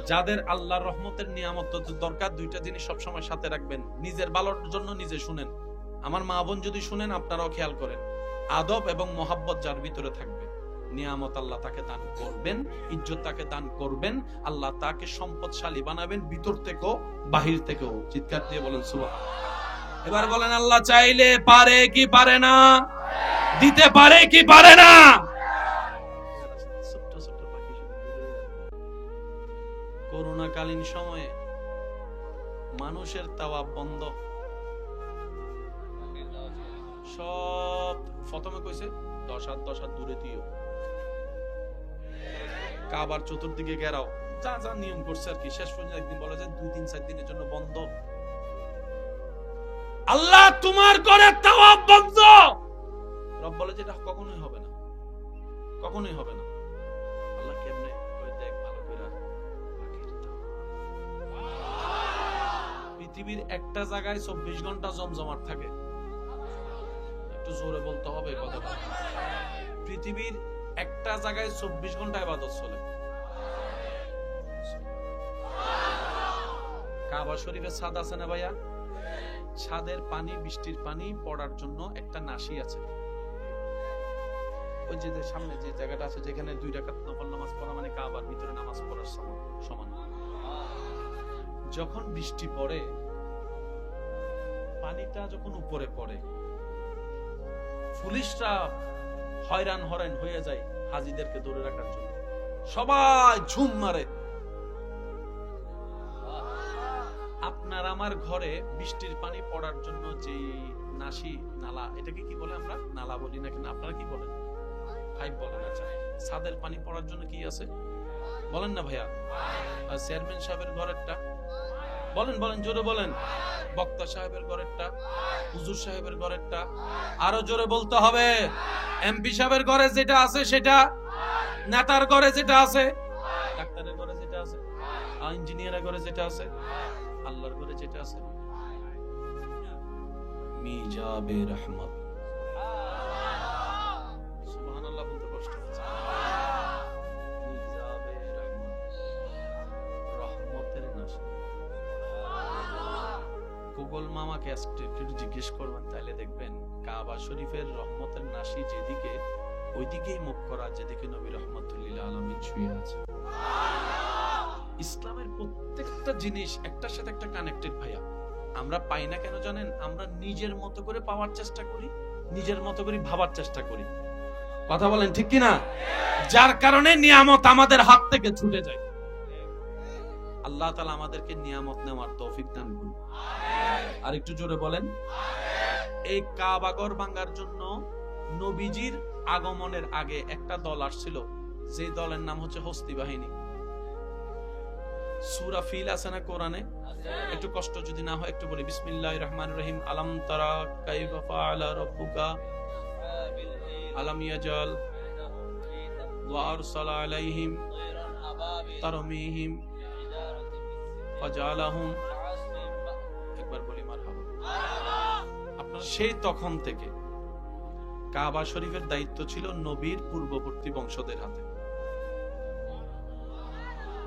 [SPEAKER 1] যাদের আল্লাহর রহমতের নিয়ামত দরকার, দুইটা জিনিস সবসময় সাথে রাখবেন, নিজের ভালোর জন্য নিজে শুনেন। আমার মা বোন যদি শুনেন, আপনারাও খেয়াল করেন, আদব এবং মোহাব্বত যার ভিতরে থাকবে, নিয়ামত আল্লাহ তাকে দান করবেন, ইজ্জত তাকে দান করবেন, আল্লাহ তাকে সম্পদশালী বানাবেন, ভিতর থেকেও বাহির থেকেও। চিৎকার দিয়ে বলেন সুবহানাল্লাহ। এবার বলেন, আল্লাহ চাইলে পারে কি পারে না? দিতে পারে কি পারে না? করোনাকালীন সময়ে মানুষের তাওয়াফ বন্ধ, সব প্রথমে কইছে 10 হাত দূরে দিও, কাবার চতুর্দিকে ঘেরাও, যা যা নিয়ম করছে আর কি। শেষ পর্যন্ত একদিন বলা যায় 2-3-4 দিনের জন্য বন্ধ। আল্লাহ তোমার ঘরে তাওয়াফ বন্ধ, রব বলে যে এটা কখনোই হবে না, কখনোই হবে না। আল্লাহ কেমনে দেখ ভালো করে, পৃথিবীর একটা জায়গায় 24 ঘন্টা জমজমাট থাকে। একটু জোরে বলতে হবে কথাটা। পৃথিবীর একটা জায়গায় 24 ঘন্টা ইবাদত চলে। কাবা শরীফের ছাদ আছে না ভাইয়া? ছাদের পানি, বৃষ্টির পানি পড়ার জন্য একটা নাসি আছে। ওই যে সামনে যে জায়গাটা আছে যেখানে 2 রাকাত নফল নামাজ পড়া মানে কাবার ভিতরে নামাজ পড়ার সমান। যখন বৃষ্টি পড়ে, পানিটা যখন উপরে পড়ে, পুলিশরা হয়রান হরেন হয়ে যায় হাজিদেরকে ধরে রাখার জন্য। সবাই ঝুম মারে। আপনার আমার ঘরে বৃষ্টির পানি পড়ার জন্য যে নাসি, নালা, এটাকে কি বলে? আমরা নালা বলি না কেন? আপনারা কি বলেন? পাইপ বলেন। আচ্ছা, ছাদের পানি পড়ার জন্য কি আছে বলেন না ভাইয়া? আর চেয়ারম্যান সাহেবের ঘরেরটা বলেন, বলেন, জোরে বলেন। বক্তা সাহেবের ঘরেরটা, হুজুর সাহেবের ঘরেরটা, আরো জোরে বলতে হবে। এমপি সাহেবের ঘরে যেটা আছে সেটা, নেতার ঘরে যেটা আছে, ডাক্তারের ঘরে যেটা আছে, ইঞ্জিনিয়ারের ঘরে যেটা আছে, আল্লাহর ঘরে যেটা আছে, মিজাবে রহমত। সুবহানাল্লাহ বলতে কষ্ট হচ্ছে। মিজাবে রহমত, রহমতের নাশি। গুগল মামাকে একটু জিজ্ঞেস করবেন, তাহলে দেখবেন কাবা শরীফের রহমতের নাশি যেদিকে, ওইদিকেই মুখ করা যেদিকে নবী রহমতুল্লিল আলামিন শুয়ে আছে। ইসলামের প্রত্যেকটা জিনিস একটার সাথে একটা কানেক্টেড ভাইয়া। আমরা পাই না কেন জানেন? আমরা নিজের মতো করে পাওয়ার চেষ্টা করি, নিজের মতো করে ভাবার চেষ্টা করি। কথা বলেন ঠিক কিনা? যার কারণে নিয়ামত আমাদের হাত থেকে ছুটে যায়। আল্লাহ তাআলা আমাদেরকে নিয়ামত নেওয়ার তৌফিক দান করুন। আর একটু জোরে বলেন। এই কাবাগর ভাঙার জন্য নবীজির আগমনের আগে একটা দল আসছিল, যে দলের নাম হচ্ছে হস্তি বাহিনী। সূরা ফিল আছে না কোরআনে? একটু কষ্ট যদি না হয় একটু বলি। বিসমিল্লাহির রহমানির রহিম। আলাম তারা কাইফা ফাআলা রাব্বুকা আলাম ইয়াজাল ওয়া আরসালা আলাইহিম তারমিহিম ফাজালাহুম। একবার বলি মারহাবা। আপনার সেই তখন থেকে কাবা শরীফের দায়িত্ব ছিল নবীর পূর্ববর্তী বংশদের হাতে।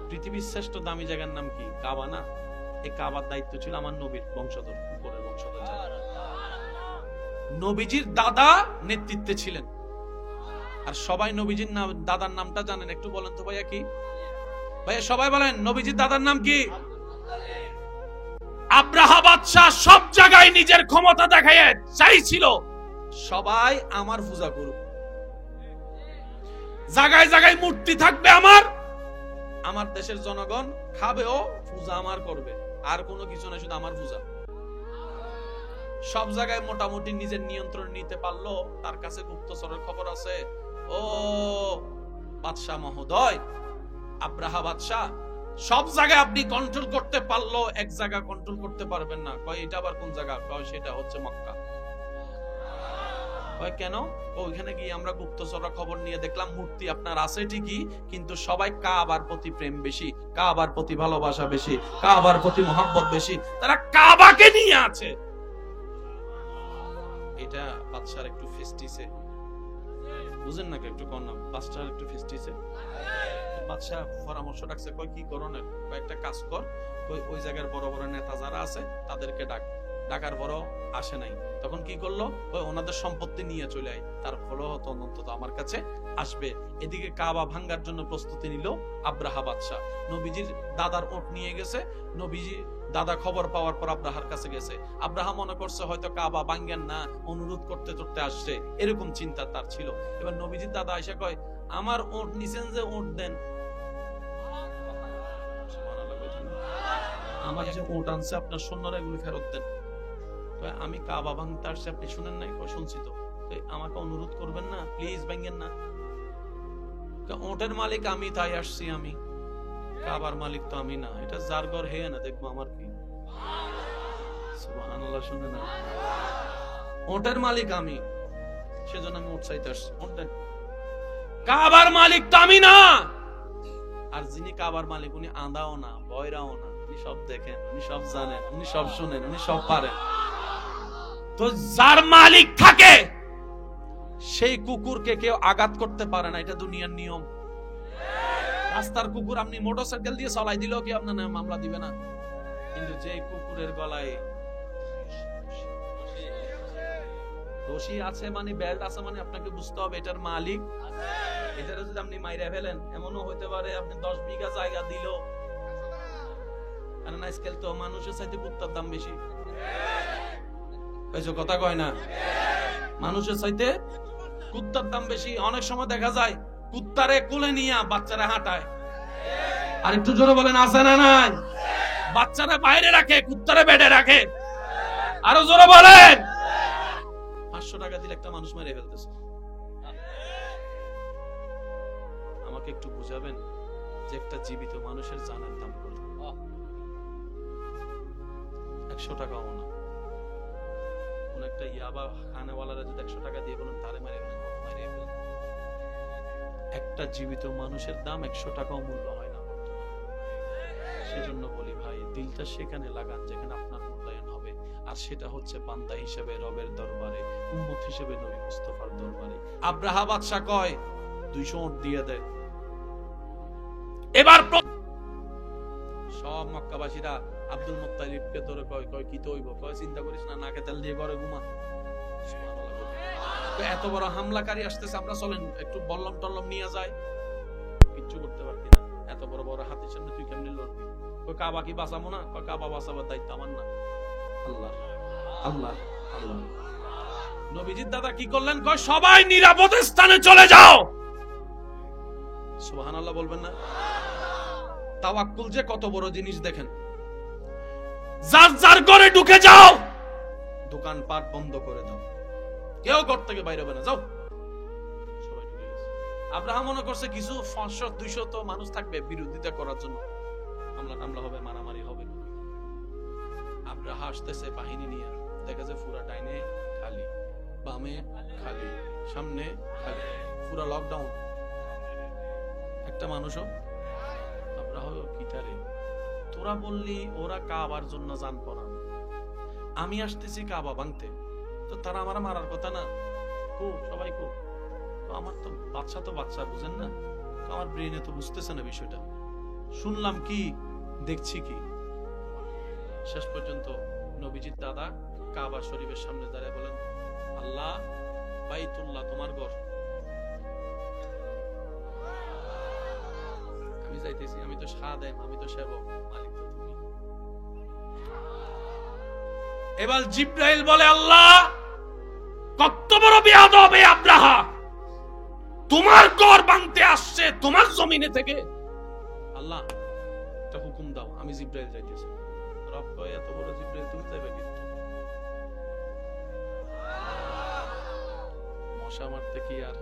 [SPEAKER 1] পৃথিবীর শ্রেষ্ঠ দামি জায়গার নাম কি? কাবা না? এই কাবার দায়িত্ব ছিল আমার নবীর বংশধর, উপরের বংশধর। নবীজির দাদা নেতৃত্বে ছিলেন। আর সবাই নবীজির দাদার নামটা জানেন? একটু বলেন তো ভাইয়া। কি ভাইয়া? সবাই বলেন নবীজির দাদার নাম কি? আব্রাহা বাদশাহ সব জায়গায় নিজের ক্ষমতা দেখায় চাইছিল সবাই আমার পূজা করুক, জায়গায় জায়গায় মূর্তি থাকবে আমার, আমার দেশের জনগণ খাবেও, পূজা আমার করবে, আর কোনো কিছু না, শুধু আমার পূজা। সব জায়গায় মোটামুটি নিজের নিয়ন্ত্রণ নিতে পারলো। তার কাছে গুপ্তচরের খবর আছে, ও বাদশাহ মহোদয়, আব্রাহা বাদশাহ সব জায়গায় আপনি কন্ট্রোল করতে পারলো, এক জায়গা কন্ট্রোল করতে পারবেন না। কয় এটা আবার কোন জায়গা? কয় সেটা হচ্ছে মক্কা। কয় কেন? ওইখানে গিয়ে আমরা গুপ্তচররা খবর নিয়ে দেখলাম মূর্তি আপনার আছে ঠিকই, কিন্তু সবাই কাবার প্রতি প্রেম বেশি, কাবার প্রতি ভালোবাসা বেশি, কাবার প্রতি মহব্বত বেশি, তারা কাবাকে নিয়ে আছে। এটা বাদশার একটু ফেস্টিসে, বুঝেন না? একটু কর না, বাদশার একটু ফেস্টিসে। বাদশাহ পরামর্শ ডাকছে, কয় কি করো না, কয়েকটা কাজ কর, ওই জায়গার বড় বড় নেতা যারা আছে তাদেরকে ডাক। ডাকার বড় আসে নাই, তখন কি করলো, ওই ওনাদের সম্পত্তি নিয়ে চলে আয়, তার ফলে হতো অন্তত আমার কাছে আসবে। এদিকে কাবা ভাঙ্গার জন্য প্রস্তুতি নিল আব্রাহা বাদশাহ। নবীজির দাদার ওট নিয়ে গেছে, নবীজি দাদা খবর পাওয়ার পর আব্রাহার কাছে গেছে। আব্রাহা মনে করছে হয়তো কাবা ভাঙ্গেন না, অনুরোধ করতে করতে আসছে, এরকম চিন্তা তার ছিল। এবার নবীজির দাদা আইসা কয়, আমার ওট নিছেন যে, ওট দেন, আমার যে ওট আনছে আপনার সৈন্যরা এগুলো ফেরত দেন। আমি কাবা ভাঙতে আসছি, আপনি শুনেন নাই? শুনছি তো, আমাকে অনুরোধ করবেন না প্লিজ, ভাঙেন না। ওটের মালিক আমি, তাই আসছি আমি, কাবার মালিক তো আমি না। এটা যার ঘর হে না, দেখবো আমার কি। সুবহানাল্লাহ, শুনে না? ওটের মালিক আমি, সেজন্য আমি উৎসাহিত আসছি। কাবার মালিক তো আমি না, আর যিনি কাবার মালিক উনি আঁধাও না, বয়রাও না, উনি সব দেখেন, উনি সব জানেন, উনি সব শুনেন, উনি সব পারেন। তো যার মালিক থাকে সেই কুকুরকে কেউ আঘাত করতে পারে না, এটা দুনিয়ার নিয়ম। রাস্তার কুকুর আপনি মোটরসাইকেল দিয়ে চালাই দিলেও কি আপনার মামলা দিবে না, কিন্তু যে কুকুরের গলায় রশি আছে মানে বেল্ট আছে মানে আপনাকে বুঝতে হবে এটার মালিক। এটারে যদি আপনি মাইরা ফেলেন, এমনও হইতে পারে আপনি 10 বিঘা জায়গা দিল, কারণ আজকাল তো মানুষের চাইতে কুত্তার দাম বেশি। কথা কয় না, মানুষের চাইতে কুত্তার দাম বেশি। অনেক সময় দেখা যায় কুত্তারে কোলে নিয়ে বাচ্চারা হাঁটায়। আর একটু জোরে বলেন আছে না নাই? বাচ্চারা বাইরে রাখে, কুত্তারে বেডে রাখে। আরো জোরে বলেন। 500 টাকা দিলে একটা মানুষ মেরে ফেলতেছে। আমাকে একটু বুঝাবেন যে একটা জীবিত মানুষের জানের দাম কত? 100 টাকাও না। কোন একটা ইয়াবা খানেওয়ালারা যদি 100 টাকা দিয়ে বলেন তারে মেরে ফেলেন, মারিয়ে ফেলেন। একটা জীবিত মানুষের দাম 100 টাকাও মূল্য হয় না বর্তমানে। সেজন্য বলি ভাই, দিলটা সেখানে লাগান যেখানে আপনার মূল্যায়ন হবে, আর সেটা হচ্ছে বান্দা হিসেবে রবের দরবারে, উম্মত হিসেবে নবী মুস্তাফার দরবারে। আব্রাহা বাদশা কয় 200 উট দিয়ে দেয়। এবার সব মক্কাবাসীরা আব্দুল মুত্তালিবকে ধরে কয় কি তো হইব? কয় চিন্তা করিস না, নাকে তেল দিয়ে ঘরে ঘুমা। এত বড় হামলাকারী আসতেছে, আমরা চলেন একটু বল্লম টল্লম নিয়ে যায়, কিচ্ছু করতে পারবি না। এত বড় বড় হাতির সামনে তুই কেমনে লড়বি? কই কাবা কি বাঁচাবো না? কই কাবা বাঁচাবার দায়িত্ব আমার না। আল্লাহ আল্লাহ আল্লাহ। নবীজির দাদা কি করলেন? কয় সবাই নিরাপদ স্থানে চলে যাও। সুবহানাল্লাহ বলবেন না? তাওয়াক্কুল যে কত বড় জিনিস দেখেন। যার যার ঘরে ঢুকে যাও, দোকানপাট বন্ধ করে দাও, কেউ ঘর থেকে বাইরে হবে না, যাও। সবাই ঢুকে গেছে। আব্রাহাম মনে করছে কিছু 500-200 তো মানুষ থাকবে বিরোধিতা করার জন্য, হামলা টামলা হবে, মারামারি হবে। আব্রাহা আসতেছে বাহিনী নিয়ে, দেখে যে পুরা ডাইনে খালি, বামে খালি, সামনে খালি, পুরা লকডাউন। একটা মানুষও আব্রাহা কিটারে, তোরা বললি ওরা কাবার জন্য জান পড়ান, আমি আসতেছি কাবা ভাঙতে, তো তারা আমার মারার কথা না? কো সবাই কো, আমার তো বাচ্চা বুঝেন না, আমার ব্রেনে তো বুঝতেছে না বিষয়টা। শুনলাম কি, দেখছি কি। শেষ পর্যন্ত নবীজির দাদা কাবা শরীফের সামনে দাঁড়িয়ে বলেন, আল্লাহ বাইতুল্লাহ তোমার ঘর, আমি যাইতেছি, আমি তো খাদেম, আমি তো সেবক, মালিক তো তুমি। এবার জিবরাইল বলে, আল্লাহ কত বড় বেয়াদব এই আব্রাহা, তোমার ঘর ভাঙতে আসছে তোমার জমিনে থেকে। আল্লাহ একটা হুকুম দাও, আমি জিবরাইল যাইতেছি। রব কয়, এত বড় জিবরাইল তুমি যাবে কিন্তু? মশা মারতে কি আর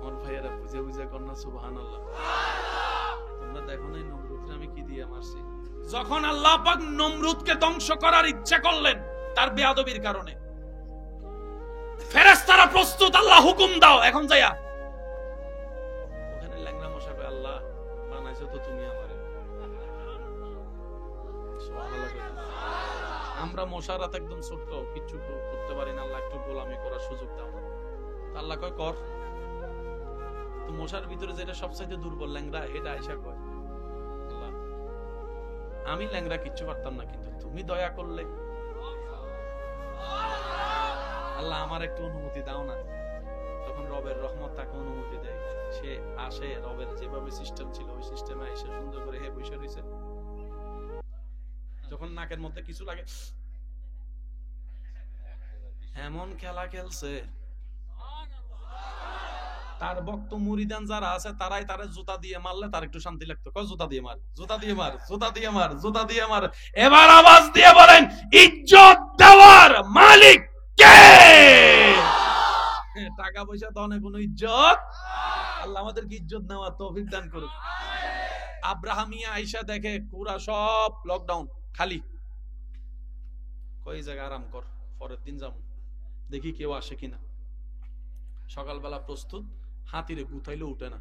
[SPEAKER 1] আমার ভাইয়েরা বুঝে বুঝে কন্যা সুবহানাল্লাহ। তোমরা দেখো নাই নমরুদকে আমি কি দিয়ে মারছি? যখন আল্লাহ পাক নমরুদকে ধ্বংস করার ইচ্ছা করলেন তার বেয়াদবির কারণে, ফেরেশতারা প্রস্তুত, আল্লাহ হুকুম দাও, এখন যাইয়া। ওখানে ল্যাংড়া মশা কয়, আল্লাহ বানাইছো তো তুমি আমারে। আমরা মশার রাত একদম ছোট্ট, কিচ্ছু করতে পারি না, আল্লাহ একটু গোলামি করার সুযোগ দাও না। আল্লাহ কয় কর। তো মশার ভিতরে যেটা সবচাইতে দুর্বল ল্যাংড়া, এটা আয়েশা কয়, আল্লাহ আমি ল্যাংড়া কিচ্ছু পারতাম না, কিন্তু তুমি দয়া করলে আল্লাহ আমার একটু অনুমতি দাও না। তখন রবের রহমত তাকে অনুমতি দেয়, সে আসে, রবের যেভাবে সিস্টেম ছিল ওই সিস্টেমে এসে সুন্দর করে হে বসে রয়েছে। যখন নাকের মধ্যে কিছু লাগে, এমন খেলা খেলছে, তার ভক্ত মুরিদান যারা আছে তারাই তারা জুতা দিয়ে মারলে তার একটু শান্তি লাগতো। কয় জুতা দিয়ে মার, জুতা দিয়ে মার, জুতা দিয়ে মার, জুতা দিয়ে মার। এবার আওয়াজ দিয়ে বলেন, ইজ্জত দেওয়ার মালিক কে? টাকা পয়সা তো অনেক, কোনো ইজ্জত। আল্লাহ আমাদেরকে ইজ্জত নেওয়ার তৌফিক দান করুন। আব্রাহামিয়া আয়েশা দেখে পুরা সব লকডাউন খালি, কই জায়গা আরাম কর, পরের দিন যাবো। দেখি কেউ আসে কিনা। সকালবেলা প্রস্তুত, হাতিরে গুতাইলেও উঠে না।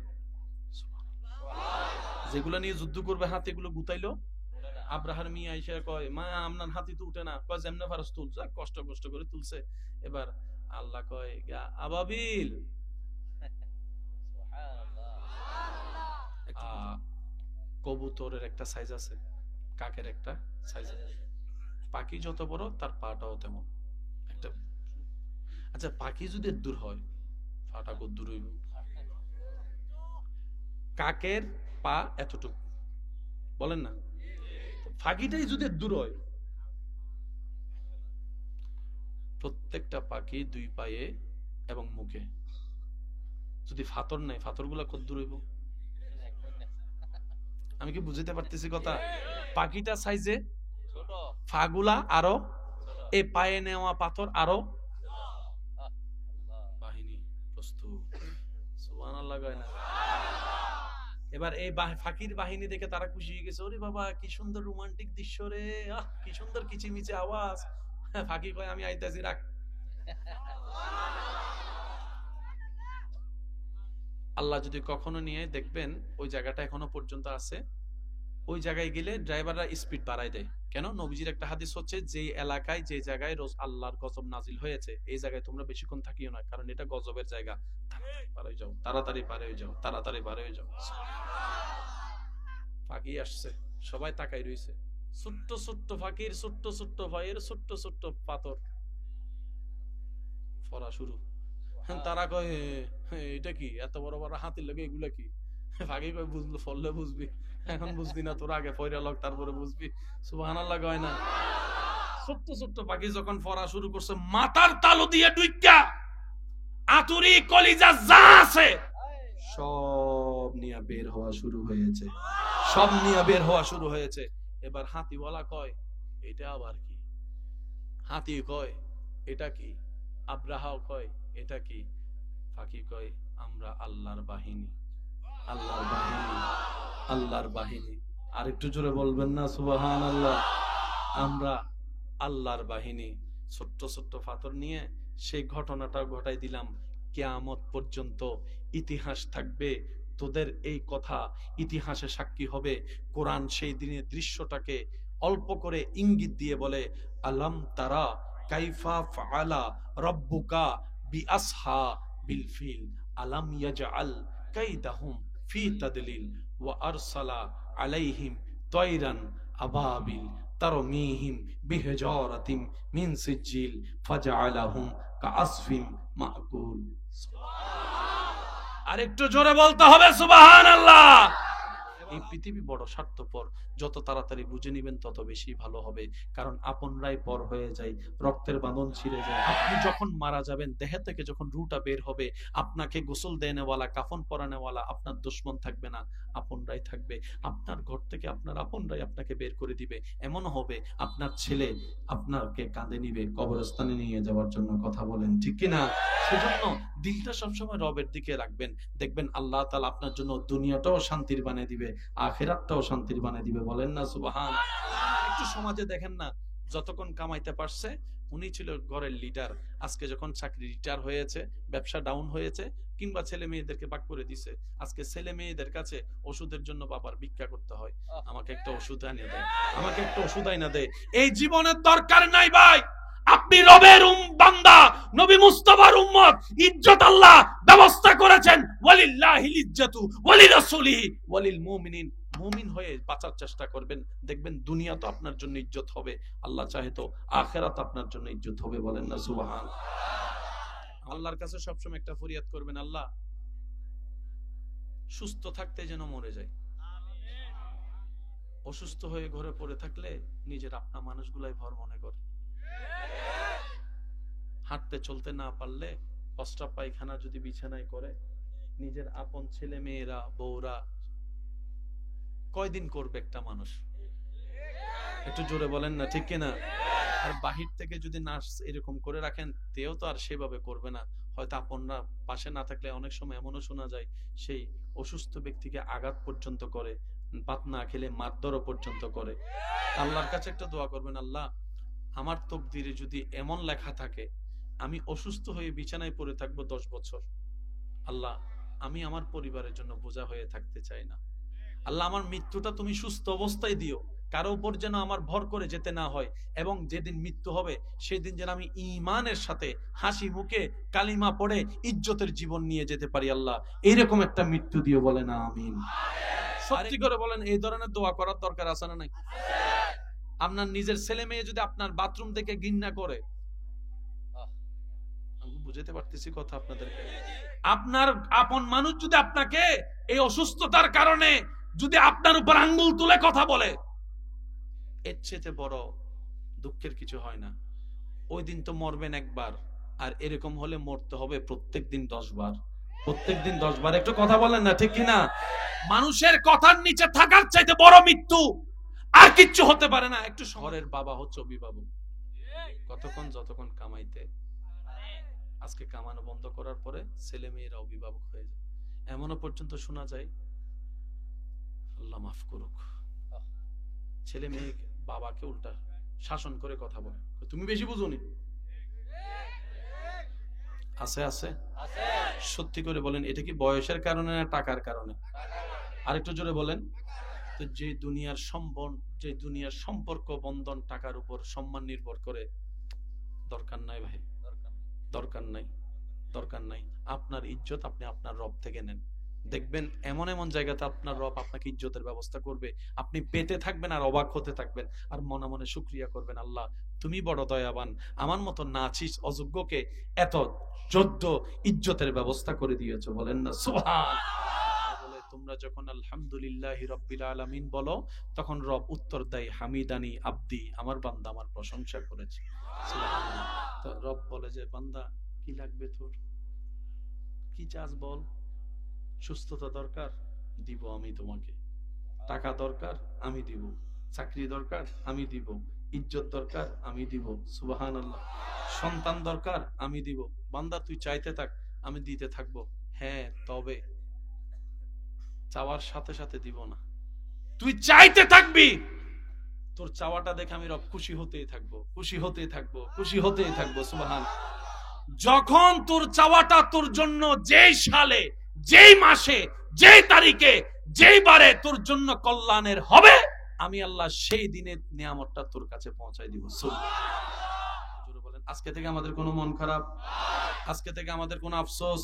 [SPEAKER 1] যেগুলো নিয়ে যুদ্ধ করবে হাতি, এগুলো গুতাইলো আব্রাহার মিয়া আইসা কয়, মা আপনার হাতি তো উঠে না। কয় যেমনে ফারস তুল, কষ্ট কষ্ট করে তুলছে। এবার আল্লাহ কয়, আবাবিল, কবুতরের একটা সাইজ আছে, কাকের একটা সাইজ আছে। পাখি যত বড় তার পাটাও তেমন একটা। আচ্ছা, পাখি যদি দূর হয়, পাটা কত দূর হইব? কাকের পা এতটুকু, বলেন না? পাখিটাই যদি দূর হয়, প্রত্যেকটা পাখি দুই পায়ে এবং মুখে যদি ফাতর নেয়, ফাতর গুলা কত দূর হইব? আমি কি বুঝতে পারতেছি কথা? পাখিটা সাইজে, ফাগুলা আরো, এই পায়ে নেওয়া পাথর আরো। বাহিনী প্রস্তুত, সুবহানাল্লাহ কয় না? এবার এই ফাকির বাহিনী দেখে তারা খুশি হয়ে গেছে, ওরে বাবা কি সুন্দর রোমান্টিক দৃশ্য রে, কি সুন্দর কিচিমিচি আওয়াজ। ফাঁকি কয়, আমি আইতাছি, রাখ। আল্লাহ যদি কখনো নিয়ে দেখবেন ওই জায়গাটা এখনো পর্যন্ত আছে, ওই জায়গায় গেলে ড্রাইভাররা স্পিড বাড়ায় দেয়। কেন? নবীজির একটা হাদিস হচ্ছে, যে এলাকায় যে জায়গায় রোজ আল্লাহর গজব নাজিল হয়েছে, এই জায়গায় তোমরা বেশিক্ষণ থাকিও না, কারণ এটা গজবের জায়গা। পার হয়ে যাও, তাড়াতাড়ি পার হয়ে যাও, তাড়াতাড়ি পার হয়ে যাও। ফাঁকি আসছে, সবাই তাকাই রইছে। ছোট্ট ছোট্ট ফাঁকির, ছোট্ট ছোট্ট ভাইয়ের, ছোট্ট ছোট্ট পাথর ফরা শুরু। তারা কয়, এটা কি এত বড় বড় হাতির লাগে, এগুলা কি? ফাঁকি কয়, বুঝলো ফললে বুঝবি, এখন বুঝবি না, তোর আগে ফয়রা লগ, তারপরে বুঝবি। সুবহানাল্লাহ কয় না? ছোট্ট ছোট্ট পাখি যখন ফরা শুরু করছে, মাথার তালু দিয়ে ডুইকা আতুরি কলিজা যা আছে সব নিয়ে বের হওয়া শুরু হয়েছে, সব নিয়ে বের হওয়া শুরু হয়েছে। এবার হাতিওয়ালা কয়, এটা আবার কি? হাতি কয়, এটা কি? আব্রাহাও কয়, এটা কি? ফাঁকি কয়, আমরা আল্লাহর বাহিনী, আল্লাহর বাহিনী, আল্লাহর বাহিনী। আর একটু জোরে বলবেন না সুবহানাল্লাহ? আমরা আল্লাহর বাহিনী। ছোট্ট ছোট্ট পাথর নিয়ে সেই ঘটনাটা ঘটাই দিলাম। কিয়ামত পর্যন্ত ইতিহাস থাকবে, তোদের এই কথা ইতিহাসে সাক্ষী হবে। কোরআন সেই দিনের দৃশ্যটাকে অল্প করে ইঙ্গিত দিয়ে বলে, আলাম তারা কাইফা ফাআলা রাব্বুকা বিআসহাবিল ফিল আলাম ইয়াজআল কাইদাহুম ফি তাদলিল ওয়া আরসালা আলাইহিম তায়রান আবাবিল তারমিহিম বিহিজারাতিম মিন সিজিল ফাজআলাহুম কাআসফিন মাকুল। আর একটু জোরে বলতে হবে সুবহানাল্লাহ। এই পৃথিবী বড় স্বার্থপর, যত তাড়াতাড়ি বুঝে নিবেন তত বেশি ভালো হবে। কারণ আপনরাই পর হয়ে যায়, রক্তের বাঁধন ছিঁড়ে যায়। আপনি যখন মারা যাবেন, দেহে থেকে যখন রুটা বের হবে, আপনাকে গোসল দেনেওয়ালা, কাফন পরানেওয়ালা আপনার দুশমন থাকবে না, আপনরাই থাকবে। আপনার ঘর থেকে আপনার আপনরাই আপনাকে বের করে দিবে। এমন হবে আপনার ছেলে আপনাকে কাঁধে নিবে কবরস্থানে নিয়ে যাওয়ার জন্য। কথা বলেন ঠিক কিনা? সেজন্য দিলটা সবসময় রবের দিকে রাখবেন, দেখবেন আল্লাহ তাআলা আপনার জন্য দুনিয়াটাও শান্তির বানিয়ে দিবে, আখিরাতটাও শান্তির বানিয়ে দিবে। বলেন না সুবহানাল্লাহ? একটু সমাজে দেখেন না, যতক্ষণ কামাইতে পারছে উনি ছিল ঘরের লিডার, আজকে যখন চাকরি রিটায়ার হয়েছে, ব্যবসা ডাউন হয়েছে, কিংবা ছেলে মেয়েদেরকে বাক করে দিছে, আজকে ছেলে মেয়েদের কাছে ওষুধের জন্য বাবার ভিক্ষা করতে হয়। আমাকে একটা ওষুধ আনিয়ে দেয়, আমাকে একটা ওষুধ আইনা দেয়। এই জীবনের দরকার নাই ভাই। আপনি রবের বান্দা, নবী মুস্তাফার উম্মত, ইজ্জত আল্লাহ ব্যবস্থা করেছেন। ওয়ালিল্লাহিল ইজ্জাতু ওয়ালিরাসূলিহি ওয়ালিল মুমিনিন। মুমিন হয়ে বাঁচার চেষ্টা করবেন, দেখবেন দুনিয়া তো আপনার জন্য ইজ্জত হবে, আল্লাহ চাহে তো আখিরাত আপনার জন্য ইজ্জত হবে। বলেন না সুবহানাল্লাহ? আল্লাহর কাছে সবসময় একটা ফরিয়াদ করবেন, আল্লাহ সুস্থ থাকতে যেন মরে যায়। অসুস্থ হয়ে ঘরে পড়ে থাকলে নিজের আপনা মানুষগুলাই ভর মনে করে। হাঁটতে চলতে না পারলে, প্রস্রাব পায়খানা যদি বিছানায় করে, নিজের আপন ছেলে মেয়েরা, বউরা কয়দিন করবে একটা মানুষ? একটু জোরে বলেন না ঠিক কিনা? আর বাহির থেকে যদি নার্স এরকম করে রাখেন, তেও তো আর সেভাবে করবে না। হয়তো আপনরা পাশে না থাকলে অনেক সময় এমনও শোনা যায়, সেই অসুস্থ ব্যক্তিকে আঘাত পর্যন্ত করে, ভাত না খেলে মারধরও পর্যন্ত করে। আল্লাহর কাছে একটা দোয়া করবেন, আল্লাহ আমার তকদিরে যদি এমন লেখা থাকে আমি অসুস্থ হয়ে বিছানায় পড়ে থাকবো 10 বছর, আল্লাহ আমি আমার পরিবারের জন্য বোঝা হয়ে থাকতে চাই না। আল্লাহ আমার মৃত্যুটা তুমি সুস্থ অবস্থায় দিও, কারো উপর যেন আমার ভর করে যেতে না হয়, এবং যেদিন মৃত্যু হবে সেদিন যেন আমি ঈমানের সাথে হাসি মুখে কালিমা পড়ে ইজ্জতের জীবন নিয়ে যেতে পারি। আল্লাহ এইরকম একটা মৃত্যু দিও, বলে না আমিন। সত্যি করে বলেন, এই ধরনের দোয়া করার দরকার আছে না নাই? আপনার নিজের ছেলে মেয়ে যদি আপনার বাথরুম থেকে ঘৃণা করে, আমি বুঝাতে পারতেছি কথা আপনাদেরকে, আপনার আপন মানুষ যদি আপনাকে এই অসুস্থতার কারণে যদি আপনার উপর আঙ্গুল তুলে কথা বলে, এর চেয়ে বড় দুঃখের কিছু হয় না। ওই দিন তো মরবেন একবার, আর এরকম হলে মরতে হবে প্রত্যেক দিন 10 বার, প্রত্যেক দিন 10 বার। একটু কথা বলেন না, ঠিক কিনা? মানুষের কথার নিচে থাকার চাইতে বড় মৃত্যু আর কিচ্ছু হতে পারে না। একটু শহরের বাবা হচ্ছে অভিভাবক, কতক্ষণ যতক্ষণ কামাইতে, আজকে কামানো বন্ধ করার পরে ছেলে মেয়েরা অভিভাবক হয়ে যায়। এমনও পর্যন্ত শোনা যায়, আল্লাহ মাফ করুক, ছেলে মেয়ে বাবাকে উল্টা শাসন করে কথা বলে, তুমি বেশি বুঝোনি। আছে আছে সত্যি করে বলেন, এটা কি বয়সের কারণে না টাকার কারণে? আরেকটু জোরে বলেন। তো যে দুনিয়ার সম্পর্ক বন্ধন টাকার উপর সম্মান নির্ভর করে, দরকার নাই ভাই, দরকার নাই, দরকার নাই। আপনার ইজ্জত আপনি আপনার রব থেকে নেন, দেখবেন এমন এমন জায়গাতে আপনার রব আপনাকে ইজ্জতের ব্যবস্থা করবে, আপনি পেতে থাকবেন আর অবাক হতে থাকবেন, আর মনে মনে শুকরিয়া করবেন, আল্লাহ তুমি বড় দয়াবান, আমার মতো নাচিস অযোগ্যকে এত যোগ্য ইজ্জতের ব্যবস্থা করে দিয়েছো। বলেন না সুবহান। বলে তোমরা যখন আলহামদুলিল্লাহি রাব্বিল আলামিন বলো, তখন রব উত্তর দেয় হামিদানি আব্দি, আমার বান্দা আমার প্রশংসা করেছে। সুবহানাল্লাহ। তো রব বলে যে বান্দা কি লাগবে তোর, কি চাস বল, সুস্থতা দরকার দিব আমি তোমাকে, টাকা দরকার আমি দিব, চাকরি দরকার আমি দিব, ইজ্জত দরকার আমি দিব, সুবহানাল্লাহ, সন্তান দরকার আমি দিব। বান্দা তুই চাইতে থাক, আমি দিতে থাকবো। হ্যাঁ, তবে চাওয়ার সাথে সাথে দিব না, তুই চাইতে থাকবি, তোর চাওয়াটা দেখে আমি রব খুশি হতেই থাকবো, খুশি হতেই থাকবো, খুশি হতেই থাকবো। সুবহানাল্লাহ। যখন তোর চাওয়াটা তোর জন্য যেই সালে, যেই মাসে, যেই তারিখে, যেই বারে তোর জন্য কল্যাণের হবে, আমি আল্লাহ সেই দিনের নিয়ামতটা তোর কাছে পৌঁছাই দিব। বলেন, আজকে থেকে আমাদের কোনো মন খারাপ, আজকে থেকে আমাদের কোনো আফসোস,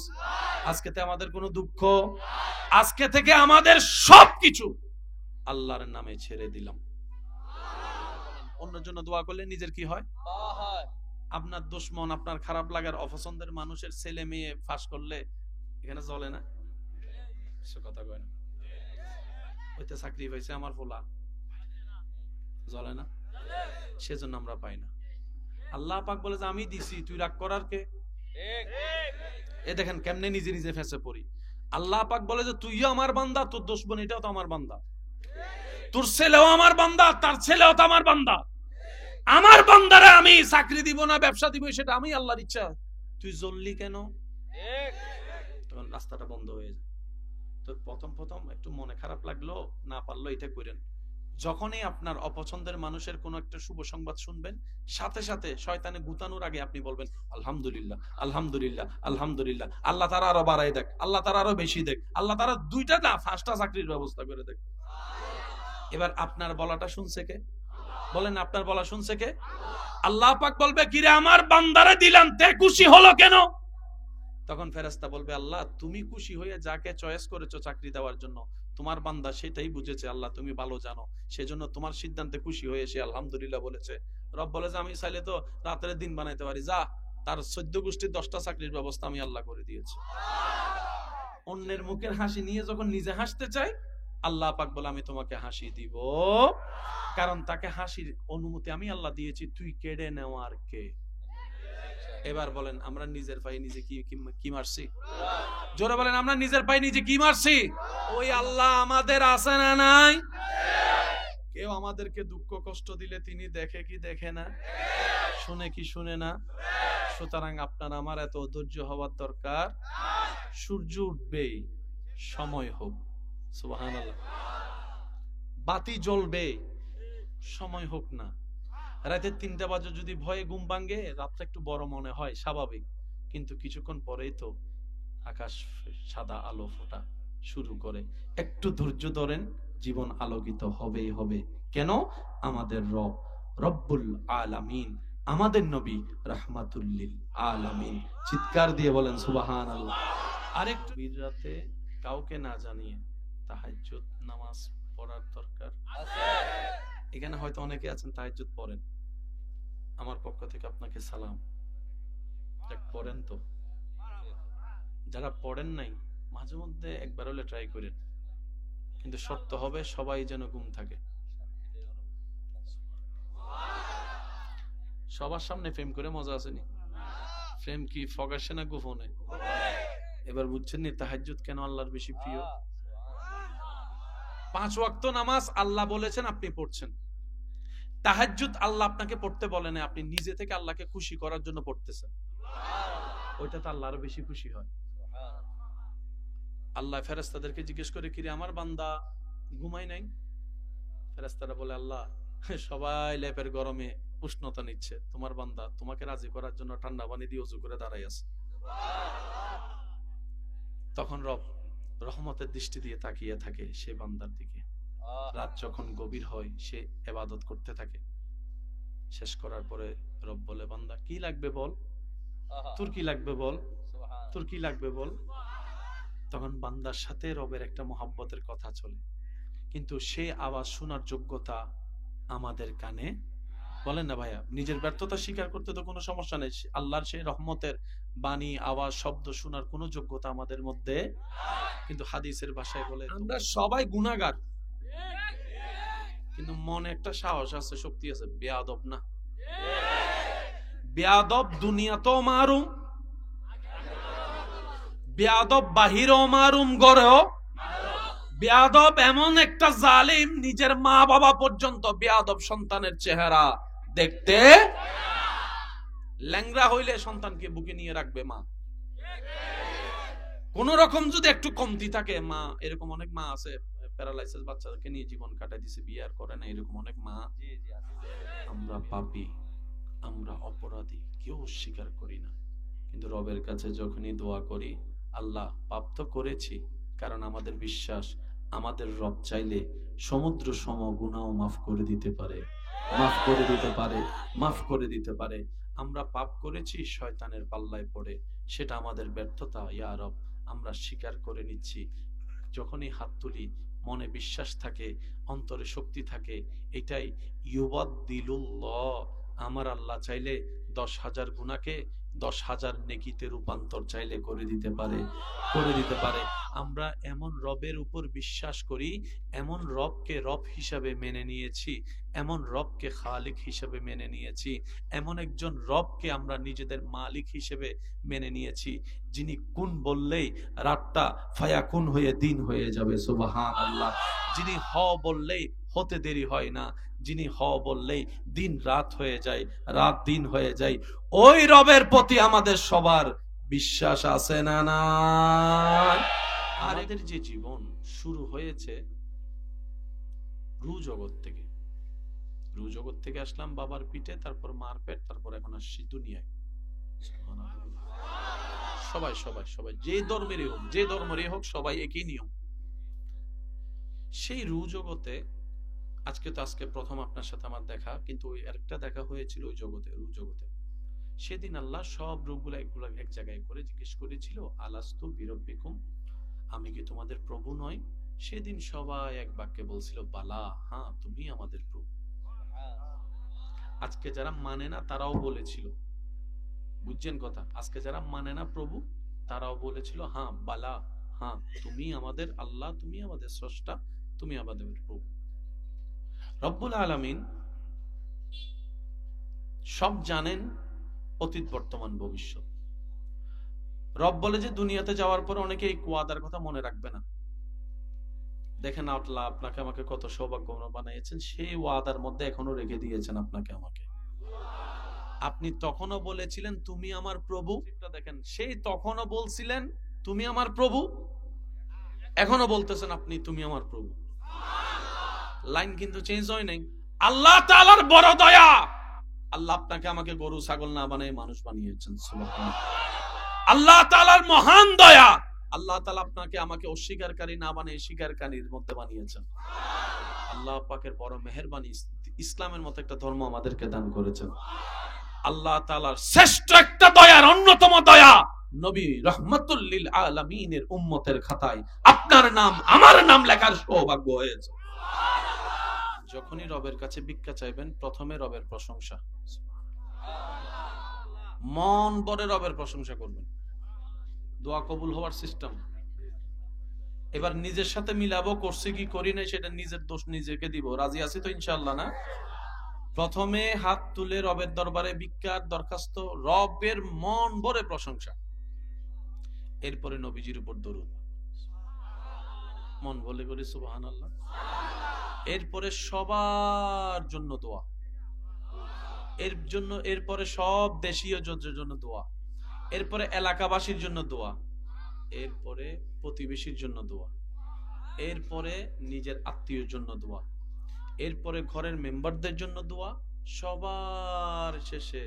[SPEAKER 1] আজকে থেকে আমাদের কোনো দুঃখ, আজকে থেকে আমাদের সবকিছু আল্লাহর নামে ছেড়ে দিলাম। অন্যের জন্য দোয়া করলে নিজের কি হয়? আপনার দুশমন, আপনার খারাপ লাগার অপছন্দের মানুষের ছেলে মেয়ে ফাঁস করলে এখানে জ্বলে না? সে কথা কয় না, ওইটা চাকরি পাইছে আমার পোলা, জ্বলে না? সেজন্য আমরা পাই না। আল্লাহ পাক বলে যে আমি দিছি, তুই রাগ করার কে? এ দেখেন কেমনে নিজে নিজে ফেঁসে পড়ি। আল্লাহ পাক বলে যে তুইও আমার বান্দা, তোর দুশমন এটাও তো আমার বান্দা, তোর ছেলেও আমার বান্দা, তার ছেলেও তো আমার বান্দা। আমার বান্দারে আমি চাকরি দিব না ব্যবসা দিব, সেটা আমি আল্লাহর ইচ্ছা, তুই জ্বললি কেন? তখন রাস্তাটা বন্ধ হয়ে যায়। তো প্রথম প্রথম একটু মনে খারাপ লাগলো, না পারলো এটা করেন। যখনই আপনার অপছন্দের মানুষের কোন একটা শুভ সংবাদ শুনবেন, সাথে সাথে শয়তানে গুতানোর আগে আপনি বলবেন আলহামদুলিল্লাহ, আলহামদুলিল্লাহ, আলহামদুলিল্লাহ, আল্লাহ তারা আরো বাড়াই দেখ, আল্লাহ তারা আরো বেশি দেখ, আল্লাহ তারা 2টা না 5টা চাকরির ব্যবস্থা করে দেখ। এবার আপনার বলাটা শুনছে কে? বলেন, আপনার বলা শুনছে কে? আল্লাহ পাক বলবে কিরে আমার বান্দারে দিলাম, তে খুশি হলো কেন? তখন ফেরেশতা বলবে আল্লাহ তুমি খুশি হয়ে যাকে চয়েস করেছো চাকরি দেওয়ার জন্য, তোমার বান্দা সেটাই বুঝেছে, আল্লাহ তুমি ভালো জানো, সেজন্য তোমার সিদ্ধান্তে খুশি হয়ে সে আলহামদুলিল্লাহ বলেছে। রব বলে যে আমি চাইলে তো রাতের দিন বানাইতে পারি, যা তার 14 গোষ্ঠীর 10টা চাকরির ব্যবস্থা আমি আল্লাহ করে দিয়েছি। অন্যের মুখের হাসি নিয়ে যখন নিজে হাসতে চাই, আল্লাহ পাক বলে আমি তোমাকে হাসি দিব, কারণ তাকে হাসির অনুমতি আমি আল্লাহ দিয়েছি, তুই কেড়ে নেওয়ার কে? এবার বলেন, আমরা নিজের পায়ে নিজে কি মারছি? জোরে বলেন, আমরা নিজের পায়ে নিজে কি মারছি? ওই আল্লাহ আমাদের আছে না নাই? কেউ আমাদেরকে দুঃখ কষ্ট দিলে তিনি দেখে কি দেখে না? শুনে কি শুনে না? সুতরাং আপনার আমার এত ধৈর্য হওয়ার দরকার। সূর্য উঠবেই, সময় হোক, সুবহানাল্লাহ, বাতি জ্বলবে, সময় হোক না, রাতে 3টা বাজে যদি ভয়ে ঘুম ভাঙে, রাতটা একটু বড় মনে হয়, স্বাভাবিক, কিন্তু কিছুক্ষণ পরেই তো আকাশ সাদা আলো ফোটা শুরু করে। একটু ধৈর্য ধরেন, জীবন আলোকিত হবেই হবে। কেন? আমাদের রব রব্বুল আলামিন, আমাদের নবী রাহমাতুল্লিল আলামিন। চিৎকার দিয়ে বলেন সুবহানাল্লাহ। আরেকটু রাতে কাউকে না জানিয়ে তাহাজ্জুদ নামাজ পড়ার দরকার আছে। এখানে হয়তো অনেকে আছেন তাহাজ্জুদ পড়েন, আমার পক্ষ থেকে আপনাকে সালাম। পড়েন তো, যারা পড়েন নাই মাঝে মধ্যে একবার হলে ট্রাই করেন, কিন্তু শর্ত হবে সবাই যেন ঘুম থাকে। সবার সামনে প্রেম করে মজা আসেনি? প্রেম কি ফগাসে না গোপনে? এবার বুঝছেন নি তাহাজ্জুদ কেন আল্লাহর বেশি প্রিয়? 5 ওয়াক্ত নামাজ আল্লাহ বলেছেন, আপনি পড়ছেন। তাহাজ্জুদ আল্লাহ আপনাকে পড়তে বলেন, আপনি নিজে থেকে আল্লাহকে খুশি করার জন্য পড়তেছেন। ওইটা তো আল্লাহ আরো বেশি খুশি হয়। আল্লাহ ফেরেশতাদেরকে জিজ্ঞেস করে, কিরে আমার বান্দা ঘুমায় নাই? ফেরেশতারা বলে, আল্লাহ সবাই লেপের গরমে উষ্ণতা নিচ্ছে, তোমার বান্দা তোমাকে রাজি করার জন্য ঠান্ডা পানি দিয়ে ওযু করে দাঁড়াই আছে। তখন রব রহমতের দৃষ্টি দিয়ে তাকিয়ে থাকে সে বান্দার দিকে। রাত যখন গভীর হয় সে ইবাদত করতে থাকে। শেষ করার পরে রব বলে, বান্দা কি লাগবে বল, তোর কি লাগবে বল, তোর কি লাগবে বল। তখন বান্দার সাথে রবের একটা মহব্বতের কথা চলে, কিন্তু সে আওয়াজ শোনার যোগ্যতা আমাদের কানে। বলেন না ভাইয়া, নিজের ব্যর্থতা স্বীকার করতে তো কোনো সমস্যা নেই, আল্লাহর সেই রহমতের বাণী আওয়াজ শব্দ শোনার কোনো যোগ্যতা আমাদের মধ্যে। কিন্তু হাদিসের ভাষায় বলে, আমরা সবাই গুনাহগার, কিন্তু মনে একটা সাহস আছে, শক্তি আছে, বেয়াদব না। বেয়াদব দুনিয়াতেও মারুম, বেয়াদব বাহিরেও মারুম, গড়েও বেয়াদব। এমন একটা জালিম, নিজের মা বাবা পর্যন্ত বেয়াদব সন্তানের চেহারা দেখতে। ল্যাংড়া হইলে সন্তানকে বুকে নিয়ে রাখবে মা, কোন রকম যদি একটু কমতি থাকে মা। এরকম অনেক মা আছে প্যারালাইসিস বাচ্চাকে নিয়ে জীবন কাটাই দিছে, বিয়ে আর করে না, এরকম অনেক মা। আমরা পাপী, আমরা অপরাধী, কেউ স্বীকার করি না, কিন্তু রবের কাছে যখনই দোয়া করি, আল্লাহ পাপ তো করেছি, কারণ আমাদের বিশ্বাস আমাদের রব চাইলে সমুদ্র সম গুনাহ মাফ করে দিতে পারে, মাফ করে দিতে পারে, মাফ করে দিতে পারে। আমরা পাপ করেছি শয়তানের পাল্লায় পড়ে, সেটা আমাদের ব্যর্থতা। ইয়া রব, আমরা স্বীকার করে নিচ্ছি। যখনই হাত তুলি মনে বিশ্বাস থাকে, অন্তরে শক্তি থাকে, এটাই ইউবাদদিলুল্লাহ। আমার আল্লাহ চাইলে 10,000 গুনাহকে 10,000 নেকিতে রূপান্তর চাইলে করে দিতে পারে, করে দিতে পারে। আমরা এমন রবের উপর বিশ্বাস করি, এমন রবকে রব হিসাবে মেনে নিয়েছি, এমন রবকে খালিক হিসাবে মেনে নিয়েছি, এমন একজন রবকে আমরা নিজেদের মালিক হিসেবে মেনে নিয়েছি, যিনি কুন বললেই রাতটা ফায়াকুন হয়ে দিন হয়ে যাবে। সুবহানাল্লাহ। যিনি হ বললেই হতে দেরি হয় না, যিনি হ বললেই দিন রাত হয়ে যায়, রাত দিন হয়ে যায়। ওই রবের প্রতি আমাদের সবার বিশ্বাস আছে না না? আমাদের যে জীবন শুরু হয়েছে রু জগৎ থেকে, রু জগৎ থেকে আসলাম বাবার পিঠে, তারপর মার পেট, তারপর এখন আসছি দুনিয়ায়। সবাই সবাই সবাই যে ধর্মেরই হোক, যে ধর্মেরই হোক, সবাই একই নিয়ম। সেই রু জগতে আজকে প্রথম আপনার সাথে আমার দেখা, কিন্তু ওই আরেকটা দেখা হয়েছিল ওই জগতে, রু জগতে। সেদিন আল্লাহ সব রূপগুলো এগুলো এক জায়গায় করে জিজ্ঞেস করেছিল, আলাস্তু বিরব্বিকুম, আমি কি তোমাদের প্রভু নয়? সেদিন সবাই এক বাক্যে বলছিল, বালা, হ্যাঁ তুমি আমাদের প্রভু। আজকে যারা মানে না তারাও বলেছিল, বুঝছেন কথা, আজকে যারা মানে না প্রভু তারাও বলেছিল, হ্যাঁ বালা, হ্যাঁ তুমি আমাদের আল্লাহ, তুমি আমাদের স্রষ্টা, তুমি আমাদের প্রভু। রব্বুল আলামিন সব জানেন, অতীত বর্তমান ভবিষ্যৎ। রব বলে যে দুনিয়াতে যাওয়ার পর অনেকে এই ওয়াদার কথা মনে রাখবে না। দেখেন আল্লাহ আপনাকে আমাকে কত সৌভাগ্যবান বানিয়েছেন, সেই ওয়াদার মধ্যে এখনো রেখে দিয়েছেন আপনাকে আমাকে। আপনি তখনও বলেছিলেন তুমি আমার প্রভু, দেখেন সেই তখনও বলছিলেন তুমি আমার প্রভু, এখনো বলতেছেন আপনি তুমি আমার প্রভু। লাইন কিন্তু চেঞ্জ হয় নাই। আল্লাহ তাআলার বড় দয়া, আল্লাহ আপনাকে আমাকে গরু ছাগল না বানিয়ে মানুষ বানিয়েছেন। সুবহানাল্লাহ। আল্লাহ তাআলার মহান দয়া, আল্লাহ তাআলা আপনাকে আমাকে অস্বীকারী না বানিয়ে স্বীকারকারীর মধ্যে বানিয়েছেন। আল্লাহ পাকের বড় মেহেরবানি, ইসলামের মতো একটা ধর্ম আমাদেরকে দান করেছেন। আল্লাহ তাআলার শ্রেষ্ঠ একটা দয়ার অন্যতম দয়া, নবী রাহমাতুল লিল আলামিনের উম্মতের খাতায় আপনার নাম আমার নাম লেখার সৌভাগ্য হয়েছে। যখনই রবের কাছে ভিক্ষা চাইবেন, প্রথমে রবের প্রশংসা, মন ভরে রবের প্রশংসা করবেন। দোয়া কবুল হওয়ার সিস্টেম। এবার নিজের সাথে মিলাবো, করছি কি করি নাই সেটা নিজের দোষ নিজেকে দিব। রাজি আছি তো ইনশাআল্লাহ? না, প্রথমে হাত তুলে রবের দরবারে ভিক্ষার দরখাস্ত, রবের মন ভরে প্রশংসা, এরপরে নবীজির উপর দরুদ, মন বলে করে সুবহানাল্লাহ। এরপরে সবার জন্য দোয়া, এরপরে সব দেশীয় জন্য দোয়া, এরপরে এলাকাবাসীর জন্য দোয়া, এরপরে প্রতিবেশীর জন্য দোয়া, এরপরে নিজের আত্মীয়ের জন্য দোয়া, এরপরে ঘরের মেম্বারদের জন্য দোয়া, সবার শেষে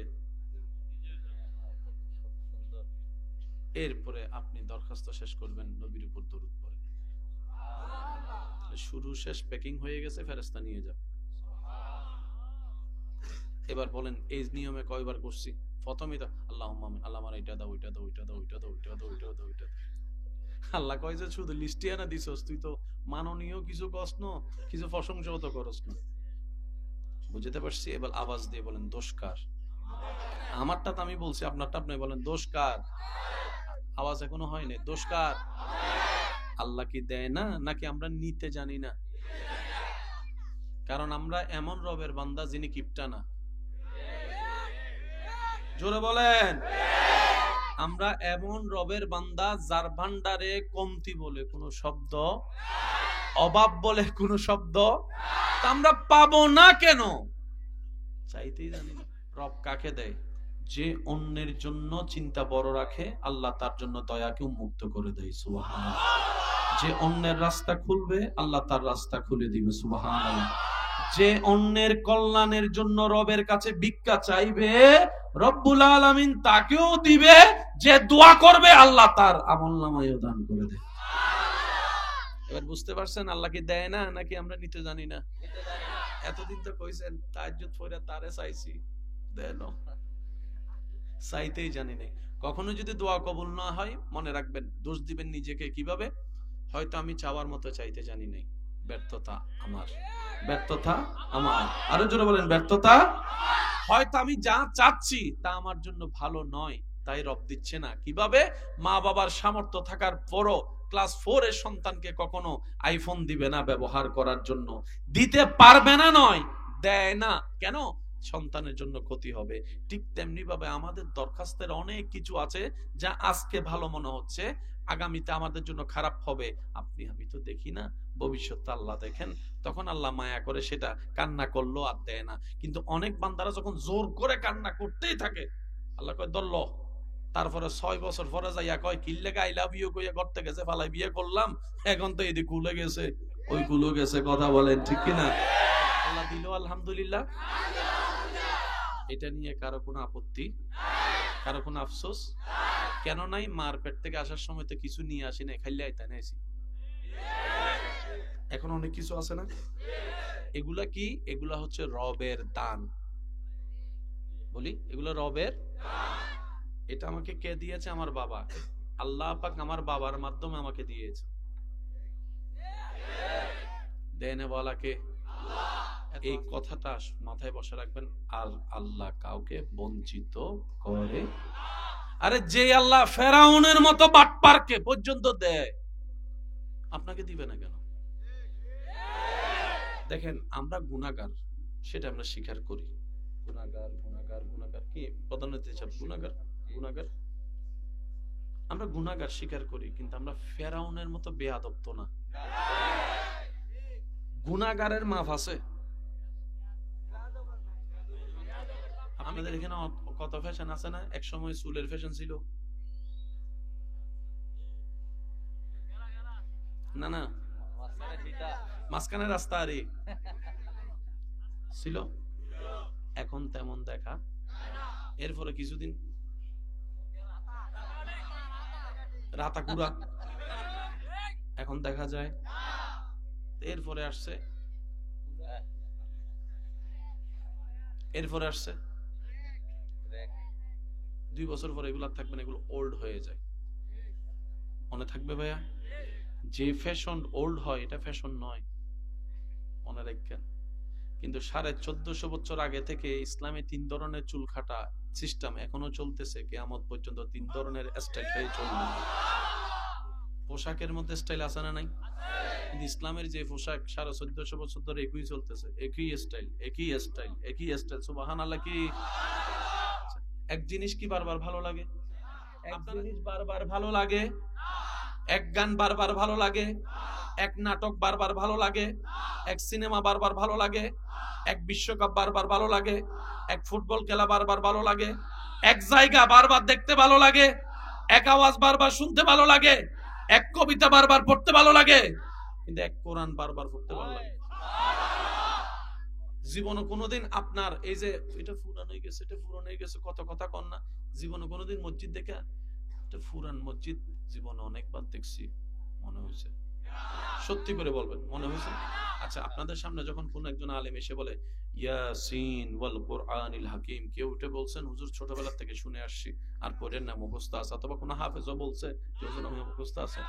[SPEAKER 1] এরপরে আপনি দরখাস্ত শেষ করবেন, নবীর উপর দরুদ পড়ে। শুরু শেষ প্যাকিং হয়ে গেছে, ফেরেশতা নিয়ে যাবে। এবার বলেন এই নিয়মে কয়বার করছি? প্রথমেই তো আল্লাহুম্মা আমিন, আল্লাহ আমার এটা দাও, ওইটা দাও, ওইটা দাও, ওইটা দাও, ওইটা দাও, ওইটা দাও, ওইটা দাও। আল্লাহ কয় যে শুধু লিস্টে আনা দিছস, তুই তো মাননীয় কিছু কস না, কিছু প্রশংসাও তো করস না। বুঝতে পারছি? এবার আওয়াজ দিয়ে বলেন দোষ কার? আমারটা তো আমি বলছি, আপনারটা আপনি বলেন দোষ কার? আওয়াজ এখনো হয়নি। দোষ কার? আল্লাহ কি দেয় না, নাকি আমরা নিতে জানি না? কারণ আমরা এমন রবের বান্দা যিনি কিপটা না। জোরে বলেন। আমরা এমন রবের বান্দা যার ভান্ডারে কমতি বলে কোনো শব্দ, অভাব বলে কোনো শব্দ আমরা পাবো না। কেন? চাইতেই জানি না। রব কাকে দেয়? যে অন্যের জন্য চিন্তা বড় রাখে, আল্লাহ তার জন্য দয়াকে উন্মুক্ত করে দেয়। সুবহানাল্লাহ। যে অন্যের রাস্তা খুলবে, আল্লাহ তার রাস্তা খুলে দিবে। সুবহানাল্লাহ। যে অন্যের কল্যাণের জন্য রবের কাছে ভিক্ষা চাইবে, রব্বুল আলামিন তাকেও দিবে। যে দোয়া করবে, আল্লাহ তার আমলনামায়ও দান করে দেয়। এবার বুঝতে পারছেন আল্লাহ কি দেয় না, নাকি আমরা নিতে জানি না? এতদিন তো কইছেন তাহাজ্জুদ পড়ে তারে চাইছি, দেন চাইতেই জানি না। কখনো যদি দোয়া কবুল না হয়, মনে রাখবেন দোষ দিবেন নিজেকে। কিভাবে? হয়তো আমি চাওয়ার মতো চাইতে জানি নাই, ব্যর্থতা আমার, ব্যর্থতা আমার। আরো জোরে বলেন ব্যর্থতা। হয়তো আমি যা চাচ্ছি তা আমার জন্য ভালো নয়, তাই রব দিচ্ছে না। কিভাবে? মা বাবার সামর্থ্য থাকার পরও ক্লাস 4 এর সন্তানকে কখনো আইফোন দিবে না ব্যবহার করার জন্য, দিতে পারবে না নয়, দেয় না। কেন? সন্তানের জন্য ক্ষতি হবে। ঠিক তেমনি ভাবে আমাদের দরখাস্তের অনেক কিছু আছে যা আজকে ভালো মনে হচ্ছে, আগামীতে আমাদের জন্য খারাপ হবে। আপনি আমি তো দেখি না, ভবিষ্যৎটা আল্লাহ দেখেন। তখন আল্লাহ মায়া করে সেটা কান্না করলো আর দেয় না। কিন্তু অনেক বান্দারা যখন জোর করে কান্না করতেই থাকে, আল্লাহ কয় দল্ল। তারপরে 6 বছর পরে যাইয়া কয় কিল্লেগা আই লাভ ইউ কইয়া করতে গেছে, ফালাই বিয়ে করলাম, এখন তো এদিকে কুলে গেছে, ওই কুলো গেছে। কথা বলেন ঠিক কিনা? আল্লাহ দিল আলহামদুলিল্লাহ। এটা নিয়ে কারো কোনো আপত্তি, কারো কোনো আফসোস কেন নাই? মার পেট থেকে আসার সময় তো কিছু নিয়ে আসি নাই, খাইলে আইতা নাইছি। এখন অনেক কিছু আছে না? এগুলা কি? এগুলা হচ্ছে রবের দান। বলি এগুলো রবের। এটা আমাকে কে দিয়েছে? আমার বাবা। আল্লাহ পাক আমার বাবার মাধ্যমে আমাকে দিয়েছে। দেনে বলা কে? এই কথাটা মাথায় বসে রাখবেন। আর আল্লাহ কাউকে বঞ্চিত করে। আরে যে আল্লাহ ফেরাউনের মতো বাটপারকে পর্যন্ত দেয়, আপনাকে দিবে না কেন? দেখেন আমরা গুনাহগার, সেটা আমরা স্বীকার করি। গুনাহগার গুনাহগার গুনাহগার কি প্রধানত হিসাব? গুনাহগার গুনাহগার। আমরা গুনাহগার স্বীকার করি, কিন্তু আমরা ফেরাউনের মতো বেয়াদব তো না। গুনাহগারের মাফ আছে। আপনাদের এখানে কত ফ্যাশন আছে না? এক সময় চুলের ফ্যাশন ছিল না? না, মাঝখানে রাস্তা আরে ছিল। এখন এখন তেমন দেখা। এরপরে কিছুদিন রাতাকুড়া এখন দেখা যায়। এরপরে আসছে 2 বছর পরে এগুলো থাকবে না, এগুলো ওল্ড হয়ে যায়। মনে থাকবে ভাইয়া, যে ফ্যাশন ওল্ড হয় এটা ফ্যাশন নয়, মনে রাখবেন। কিন্তু 1450 বছর আগে থেকে ইসলামে 3 ধরনের চুল কাটা সিস্টেম এখনো চলতেছে, কিয়ামত পর্যন্ত 3 ধরনের স্টাইল চলবে। পোশাকের মধ্যে স্টাইল আছে না নাই? কিন্তু ইসলামের যে পোশাক 1450 বছর ধরে একই চলতেছে, একই স্টাইল। সুবহানাল্লাহ। কি এক জিনিস কি বারবার ভালো লাগে? এক জিনিস বারবার ভালো লাগে, এক গান বারবার ভালো লাগে, এক নাটক বারবার ভালো লাগে, এক সিনেমা বারবার ভালো লাগে, এক বিশ্বকাপ বারবার ভালো লাগে, এক ফুটবল খেলা বারবার ভালো লাগে, এক জায়গা বারবার দেখতে ভালো লাগে, এক আওয়াজ বারবার শুনতে ভালো লাগে, এক কবিতা বারবার পড়তে ভালো লাগে, কিন্তু এক কোরআন বারবার পড়তে ভালো লাগে। জীবনে কোনোদিন আপনার এই যে এটা পুরান হয়ে গেছে কত কথা কন না, জীবনে কোনোদিন মসজিদ দেখে এটা পুরান মসজিদ জীবনে অনেকবার দেখছি মনে হয়েছে? সত্যি করে বলবেন, মনে হয়েছে? আচ্ছা, আপনাদের সামনে যখন কোন একজন আলেম এসে বলে ইয়াসিন ওয়াল কুরআনিল হাকিম, কেউ উঠে বলছেন হুজুর ছোটবেলা থেকে শুনে আসছি আর পড়েন না, মুখস্থ আছে, অথবা কোনো হাফেজও বলছে যে হুজুর আমি মুখস্থ আছে?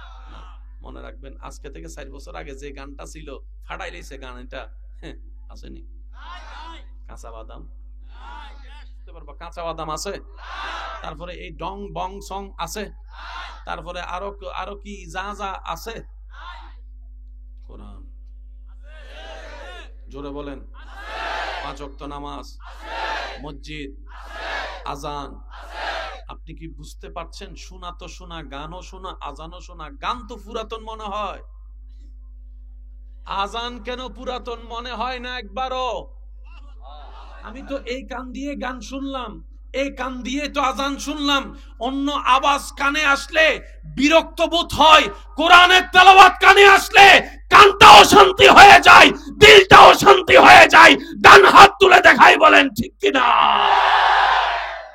[SPEAKER 1] মনে রাখবেন, আজকে থেকে 4 বছর আগে যে গানটা ছিল ফাটাই লাইছে গান, এটা আসেনি? কাঁচা বাদাম কাঁচা বাদাম আছে, তারপরে এই ডং বং সং আছে, তারপরে আরো কি যা যা আছে। কোরআন জোরে বলেন। 5 ওয়াক্ত নামাজ, মসজিদ, আজান। আপনি কি বুঝতে পারছেন? শোনা তো শোনা, গানও শোনা, আজানও শোনা। গান তো পুরাতন মনে হয়, আজান কেন পুরাতন মনে হয় না একবারও? আমি তো এই কান দিয়ে গান শুনলাম, এই কান দিয়ে তো আজান শুনলাম, অন্য আওয়াজ কানে আসলে বিরক্ত বোধ হয়। কোরআনের তেলাওয়াত কানে আসলে কানটাও শান্তি হয়ে যায়, দিলটাও শান্তি হয়ে যায়। ডান হাত তুলে দেখাই, বলেন ঠিক কিনা?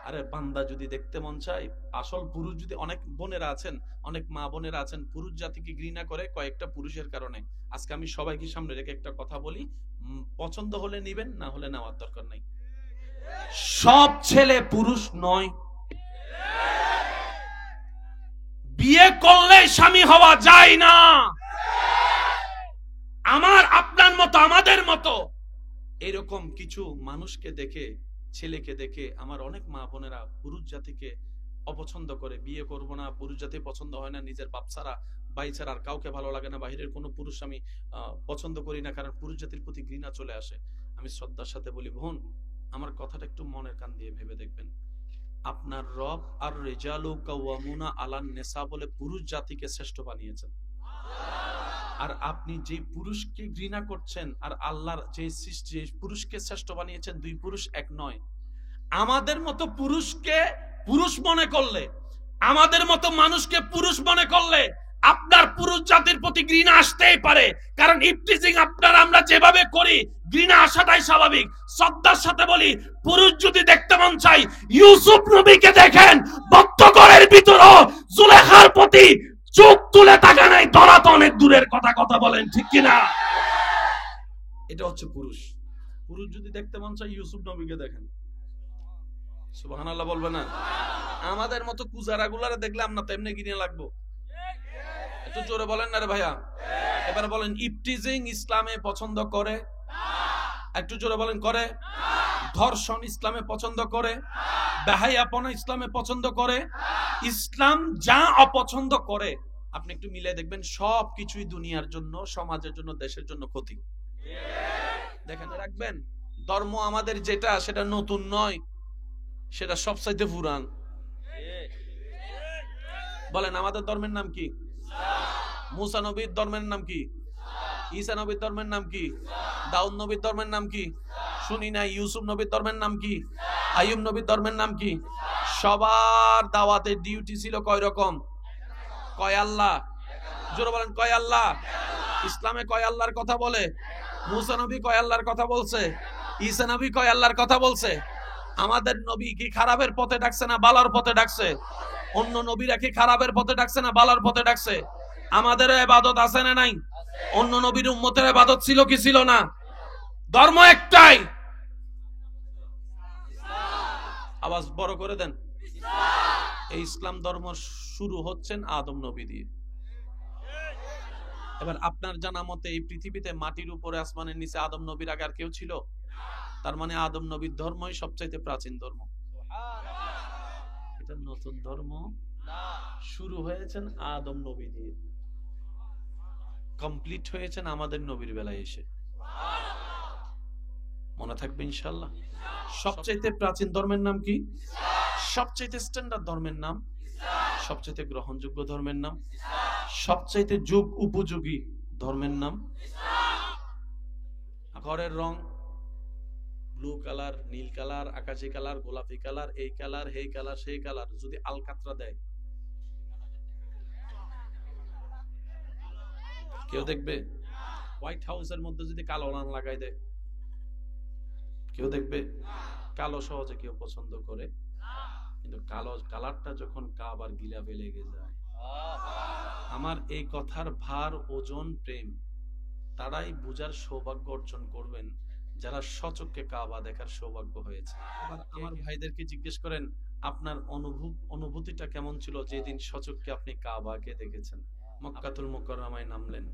[SPEAKER 1] আরে বান্দা যদি দেখতে মন চায়, আসল পুরুষ যদি, অনেক বোনেরা আছেন, অনেক মা বোনেরা আছেন পুরুষ জাতিকে ঘৃণা করে কয়েকটা পুরুষের কারণে। আজকে আমি সবাইকে সামনে রেখে একটা কথা বলি, পছন্দ হলে নিবেন, না হলে নেওয়ার দরকার নাই। সব ছেলে পুরুষ নয়। বিয়ে করলে স্বামী হওয়া যায় না। আমার আপনার মতো, আমাদের মতো এরকম কিছু মানুষকে দেখে, ছেলেকে দেখে আমার অনেক মা বোনেরা পুরুষ জাতিকে অপছন্দ করে, বিয়ে করবো না, পুরুষ জাতি পছন্দ হয় না, নিজের বাপ ছাড়া ভাই ছাড়া আর কাউকে ভালো লাগে না, বাহিরের কোনো পুরুষ আমি পছন্দ করি না, কারণ পুরুষ জাতির প্রতি ঘৃণা চলে আসে। আমি শ্রদ্ধার সাথে বলি, বোন আমার কথাটা একটু মনের কান দিয়ে ভেবে দেখবেন। আপনার রব আর রিজালু কাওয়ামুনা আলান নিসা বলে পুরুষ জাতিকে শ্রেষ্ঠ বানিয়েছেন। আর আপনি যে পুরুষকে ঘৃণা করছেন আর আল্লাহর যে পুরুষকে শ্রেষ্ঠ বানিয়েছেন, 2 পুরুষ এক নয়। আমাদের মতো পুরুষকে পুরুষ মনে করলে, আমাদের মতো মানুষকে পুরুষ মনে করলে আপনার পুরুষ জাতির প্রতি ঘৃণা আসতেই পারে, কারণ ইফটিজিং আপনারা আমরা যেভাবে করি, ঘৃণা আসাটাই স্বাভাবিক। শ্রদ্ধার সাথে বলি, পুরুষ যদি দেখতে মন চাই, ইউসুফ নবীকে দেখেন, বদ্ধঘরের ভিতরও জুলেখার প্রতি চোখ তুলে তাকা নাই, ধরা তো অনেক দূরের কথা। কথা বলেন ঠিক কিনা? এটা হচ্ছে পুরুষ। পুরুষ যদি দেখতে মন চাই, ইউসুফ নবীকে দেখেন। সুবহানাল্লাহ বলবে না? আমাদের মতো কুজারা গুলারে দেখলে আমরা তো এমনি ঘৃণা লাগবো। একটু জোরে বলেন না রে ভাইয়া। এবার বলেন, ইফটিজিং ইসলামে পছন্দ করে? একটু জোরে বলেন, করে? ধর্ষণ ইসলামে পছন্দ করে? বেহায়াপনা ইসলামে পছন্দ করে? ইসলাম যা অপছন্দ করে আপনি একটু মিলে দেখবেন, সব কিছুই দুনিয়ার জন্য, সমাজের জন্য, দেশের জন্য ক্ষতি। দেখেন রাখবেন, ধর্ম আমাদের যেটা, সেটা নতুন নয়, সেটা সবচাইতে পুরান। বলেন, আমাদের ধর্মের নাম কি? মুসা নবীর ধর্মের নাম কি? ঈসা নবীর ধর্মের নাম কি? দাউদ নবীর ধর্মের নাম কি? শুনি না। ইউসুফ নবীর ধর্মের নাম কি? আইয়ুব নবীর ধর্মের নাম কি? সবার দাওয়াতের ডিউটি ছিল কয় রকম? কয় আল্লাহ? জোরে বলেন, কয় আল্লাহ? ইসলামে কয় আল্লাহর কথা বলে? মুসা নবী কয় আল্লাহর কথা বলছে? ঈসা নবী কয় আল্লাহর কথা বলছে? আমাদের নবী কি খারাপের পথে ডাকছে না ভালোর পথে ডাকছে? অন্য নবীরা কি খারাপের পথে ডাকছে না ভালোর পথে ডাকছে? আমাদের ইবাদত আছে না নাই? অন্য নবীর উম্মতের ইবাদত ছিল কি ছিল না? ধর্ম একটাই, আওয়াজ বড় করে দেন। এই ইসলাম ধর্ম শুরু হচ্ছেন আদম নবী দিয়ে। এবার আপনার জানা মতে এই পৃথিবীতে মাটির উপরে আসমানের নিচে আদম নবীর আগে আর কেউ ছিল? তার মানে আদম নবীর ধর্মই সবচাইতে প্রাচীন ধর্ম। এটা নতুন ধর্ম শুরু হয়েছেন আদম নবী দিয়ে, কমপ্লিট হয়েছেন আমাদের নবীর বেলায় এসে। মনে থাকবে ইনশাআল্লাহ। সবচাইতে প্রাচীন ধর্মের নাম কি? সবচাইতে স্ট্যান্ডার্ড ধর্মের নাম, সবচাইতে গ্রহণযোগ্য ধর্মের নাম, সবচাইতে যুগ উপযোগী ধর্মের নাম। ঘরের রং ব্লু কালার, নীল কালার, আকাশি কালার, গোলাপি কালার, এই কালার, এই কালার, সেই কালার, যদি আলকাতরা দেয় কেউ দেখবে? হোয়াইট হাউসের মধ্যে যদি কালো রং লাগাই দেয় কেউ দেখবে? কালো সহজে কেউ পছন্দ করে, কিন্তু কালো কালারটা যখন কাবার গিলাফে লেগে যায়, আমার এই কথার ভার, ওজন, প্রেম তারাই বুঝার সৌভাগ্য অর্জন করবেন যারা সচক্ষে কাবা দেখার সৌভাগ্য হয়েছে। আমার ভাইদেরকে জিজ্ঞেস করেন আপনার অনুভূতিটা কেমন ছিল যেদিন সচক্ষে আপনি কাবাকে দেখেছেন? মক্কাতুল মুকাররমায় নামলেন,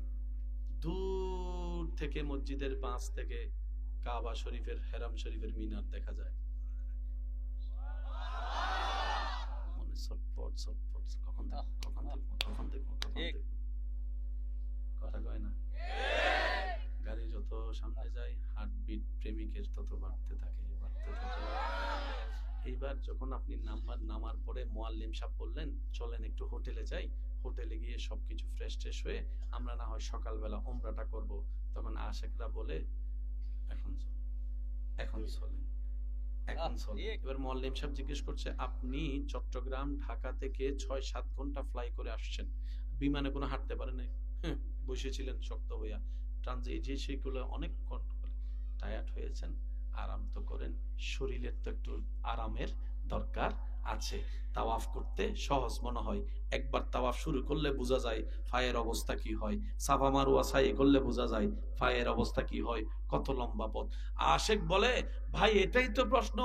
[SPEAKER 1] দূর থেকে মসজিদের পাঁচ থেকে কাবা শরীফের, হেরাম শরীফের মিনার দেখা যায়। মনে ছটফট ছটফট, কখন দেখব, কখন দেখব, কখন দেখব, কখন দেখব, কথা কয় না। গাড়ি যত সামনে যায় হার্টবিট প্রেমিকের তত বাড়তে থাকে, বাড়তে থাকে। এইবার যখন আপনি নামার পরে মুয়াল্লিম সাহেব বললেন চলেন একটু হোটেলে যাই, হোটেলে গিয়ে সবকিছু ফ্রেশ ট্রেশ হয়ে আমরা না হয় সকালবেলা উমরাটা করব, তখন আশেকরা বলে এখন চলেন, এখন চলেন, এখন চলেন। এবার মুয়াল্লিম সাহেব জিজ্ঞেস করছে আপনি চট্টগ্রাম ঢাকা থেকে 6-7 ঘন্টা ফ্লাই করে আসছেন, বিমানে কোনো হাঁটতে পারে নাই, বসেছিলেন শক্ত হইয়া, ট্রানজিট সেগুলো অনেক টায়ার্ড হয়েছেন, আরাম তো করেন, শরীরের তো একটু আরামের দরকার আছে। তাওয়াফ করতে সহজ মনে হয়, একবার তাওয়াফ শুরু করলে বোঝা যায় পায়ের অবস্থা কি হয়, সাফা মারওয়া সাই করলে বোঝা যায় পায়ের অবস্থা কি হয়, কত লম্বা পথ। আশেক বলে ভাই এটাই তো প্রশ্ন,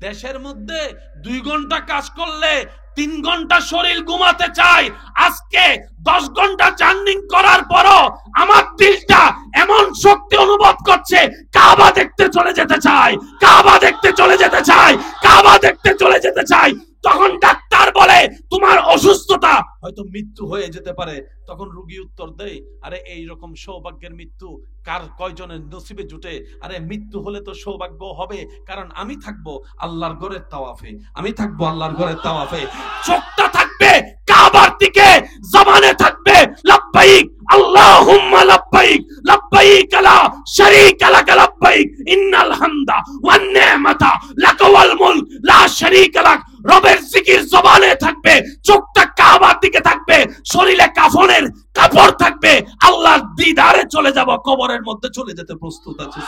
[SPEAKER 1] দেশের মধ্যে 2 ঘন্টা কাজ করলে 3 ঘন্টা শরীর ঘুমাতে চায়, আজকে 10 ঘন্টা জার্নি করার পরও আমার দিলটা এমন শক্তি অনুভব করছে কাবা দেখতে চলে যেতে চায়, কাবা দেখতে চলে যেতে চায়, কাবা দেখতে চলে যেতে চায়। তখন ডাক্তার বলে তোমার অসুস্থতা হয়তো মৃত্যু হয়ে যেতে পারে, তখন রোগী উত্তর দেয় আরে এই রকম সৌভাগ্যের মৃত্যু কার কয়জনের নসিবে জুটে? আরে মৃত্যু হলে তো সৌভাগ্য হবে, কারণ আমি থাকবো আল্লাহর ঘরের তাওয়াফে, আমি থাকবো আল্লাহর ঘরের তাওয়াফে, চোখটা থাকবে কাবার দিকে, জবানে থাকবে লাব্বাইক আল্লাহুম্মা লাব্বাইক, লাব্বাইক লা শারীকা লাক লাব্বাইক, ইন্নাল হামদা ওয়ান নি'মাতা লাক ওয়াল মুলক লা শারীকা লাক। রবের জিকির জবানে থাকবে, চোখটা কাবার দিকে থাকবে, শরীরে কাফনের কাপড় থাকবে, আল্লাহর দিদারে চলে যাব, কবরের মধ্যে চলে যেতে প্রস্তুত আছে।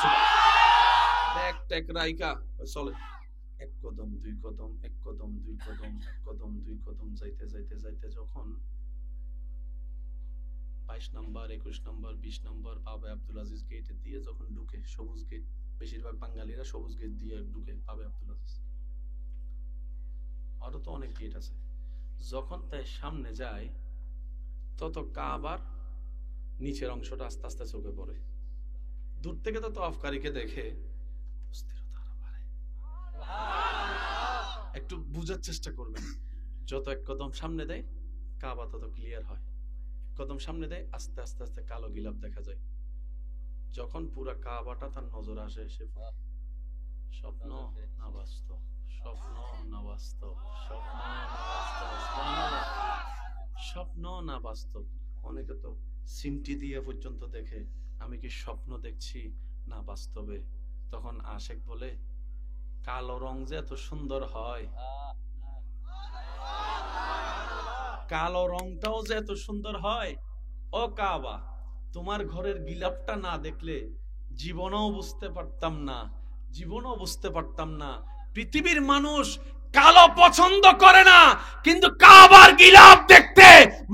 [SPEAKER 1] ব্যাগ ট্যাগ রাইকা চলে, এক কদম দুই কদম, এক কদম দুই কদম, এক কদম দুই কদম, যাইতে যাইতে যাইতে যখন 22 নম্বর 21 নম্বর 20 নম্বর বাবা আব্দুল আজিজ গেট দিয়ে যখন ঢুকে, সবুজ গেট, বেশিরভাগ বাঙালিরা সবুজ গেট দিয়ে ঢুকে বাবা আব্দুল আজিজ, আরো তো অনেক গেট আছে, যখন তাই সামনে যায় তত কাবার নিচের অংশটা আস্তে আস্তে চোখে পড়ে। দূর থেকে তো তাওয়াফকারীকে দেখে অস্থিরতা আরো বাড়ে। একটু বুঝার চেষ্টা করবেন, যত এক কদম সামনে দেয় কাবা তত ক্লিয়ার হয়, কদম সামনে দেয় আস্তে আস্তে আস্তে কালো গিলাফ দেখা যায়। যখন পুরা কাবাটা তার নজর আসে, সে স্বপ্ন না বাস্তব, স্বপ্ন না বাস্তব, স্বপ্ন না বাস্তব, স্বপ্ন না বাস্তব। অনেকে তো সিমটি দিয়ে পর্যন্ত দেখে আমি কি স্বপ্ন দেখছি না বাস্তবে। তখন আশেক বলে কালো রং যে এত সুন্দর হয়, কালো রংটাও যে এত সুন্দর হয়, ও কাবা তোমার ঘরের গিলাফটা না দেখলে জীবনেও বুঝতে পারতাম না জীবনও বুঝতে পারতাম না পৃথিবীর মানুষ কালো পছন্দ করে না, কিন্তু কাবার গিলাফ দেখতে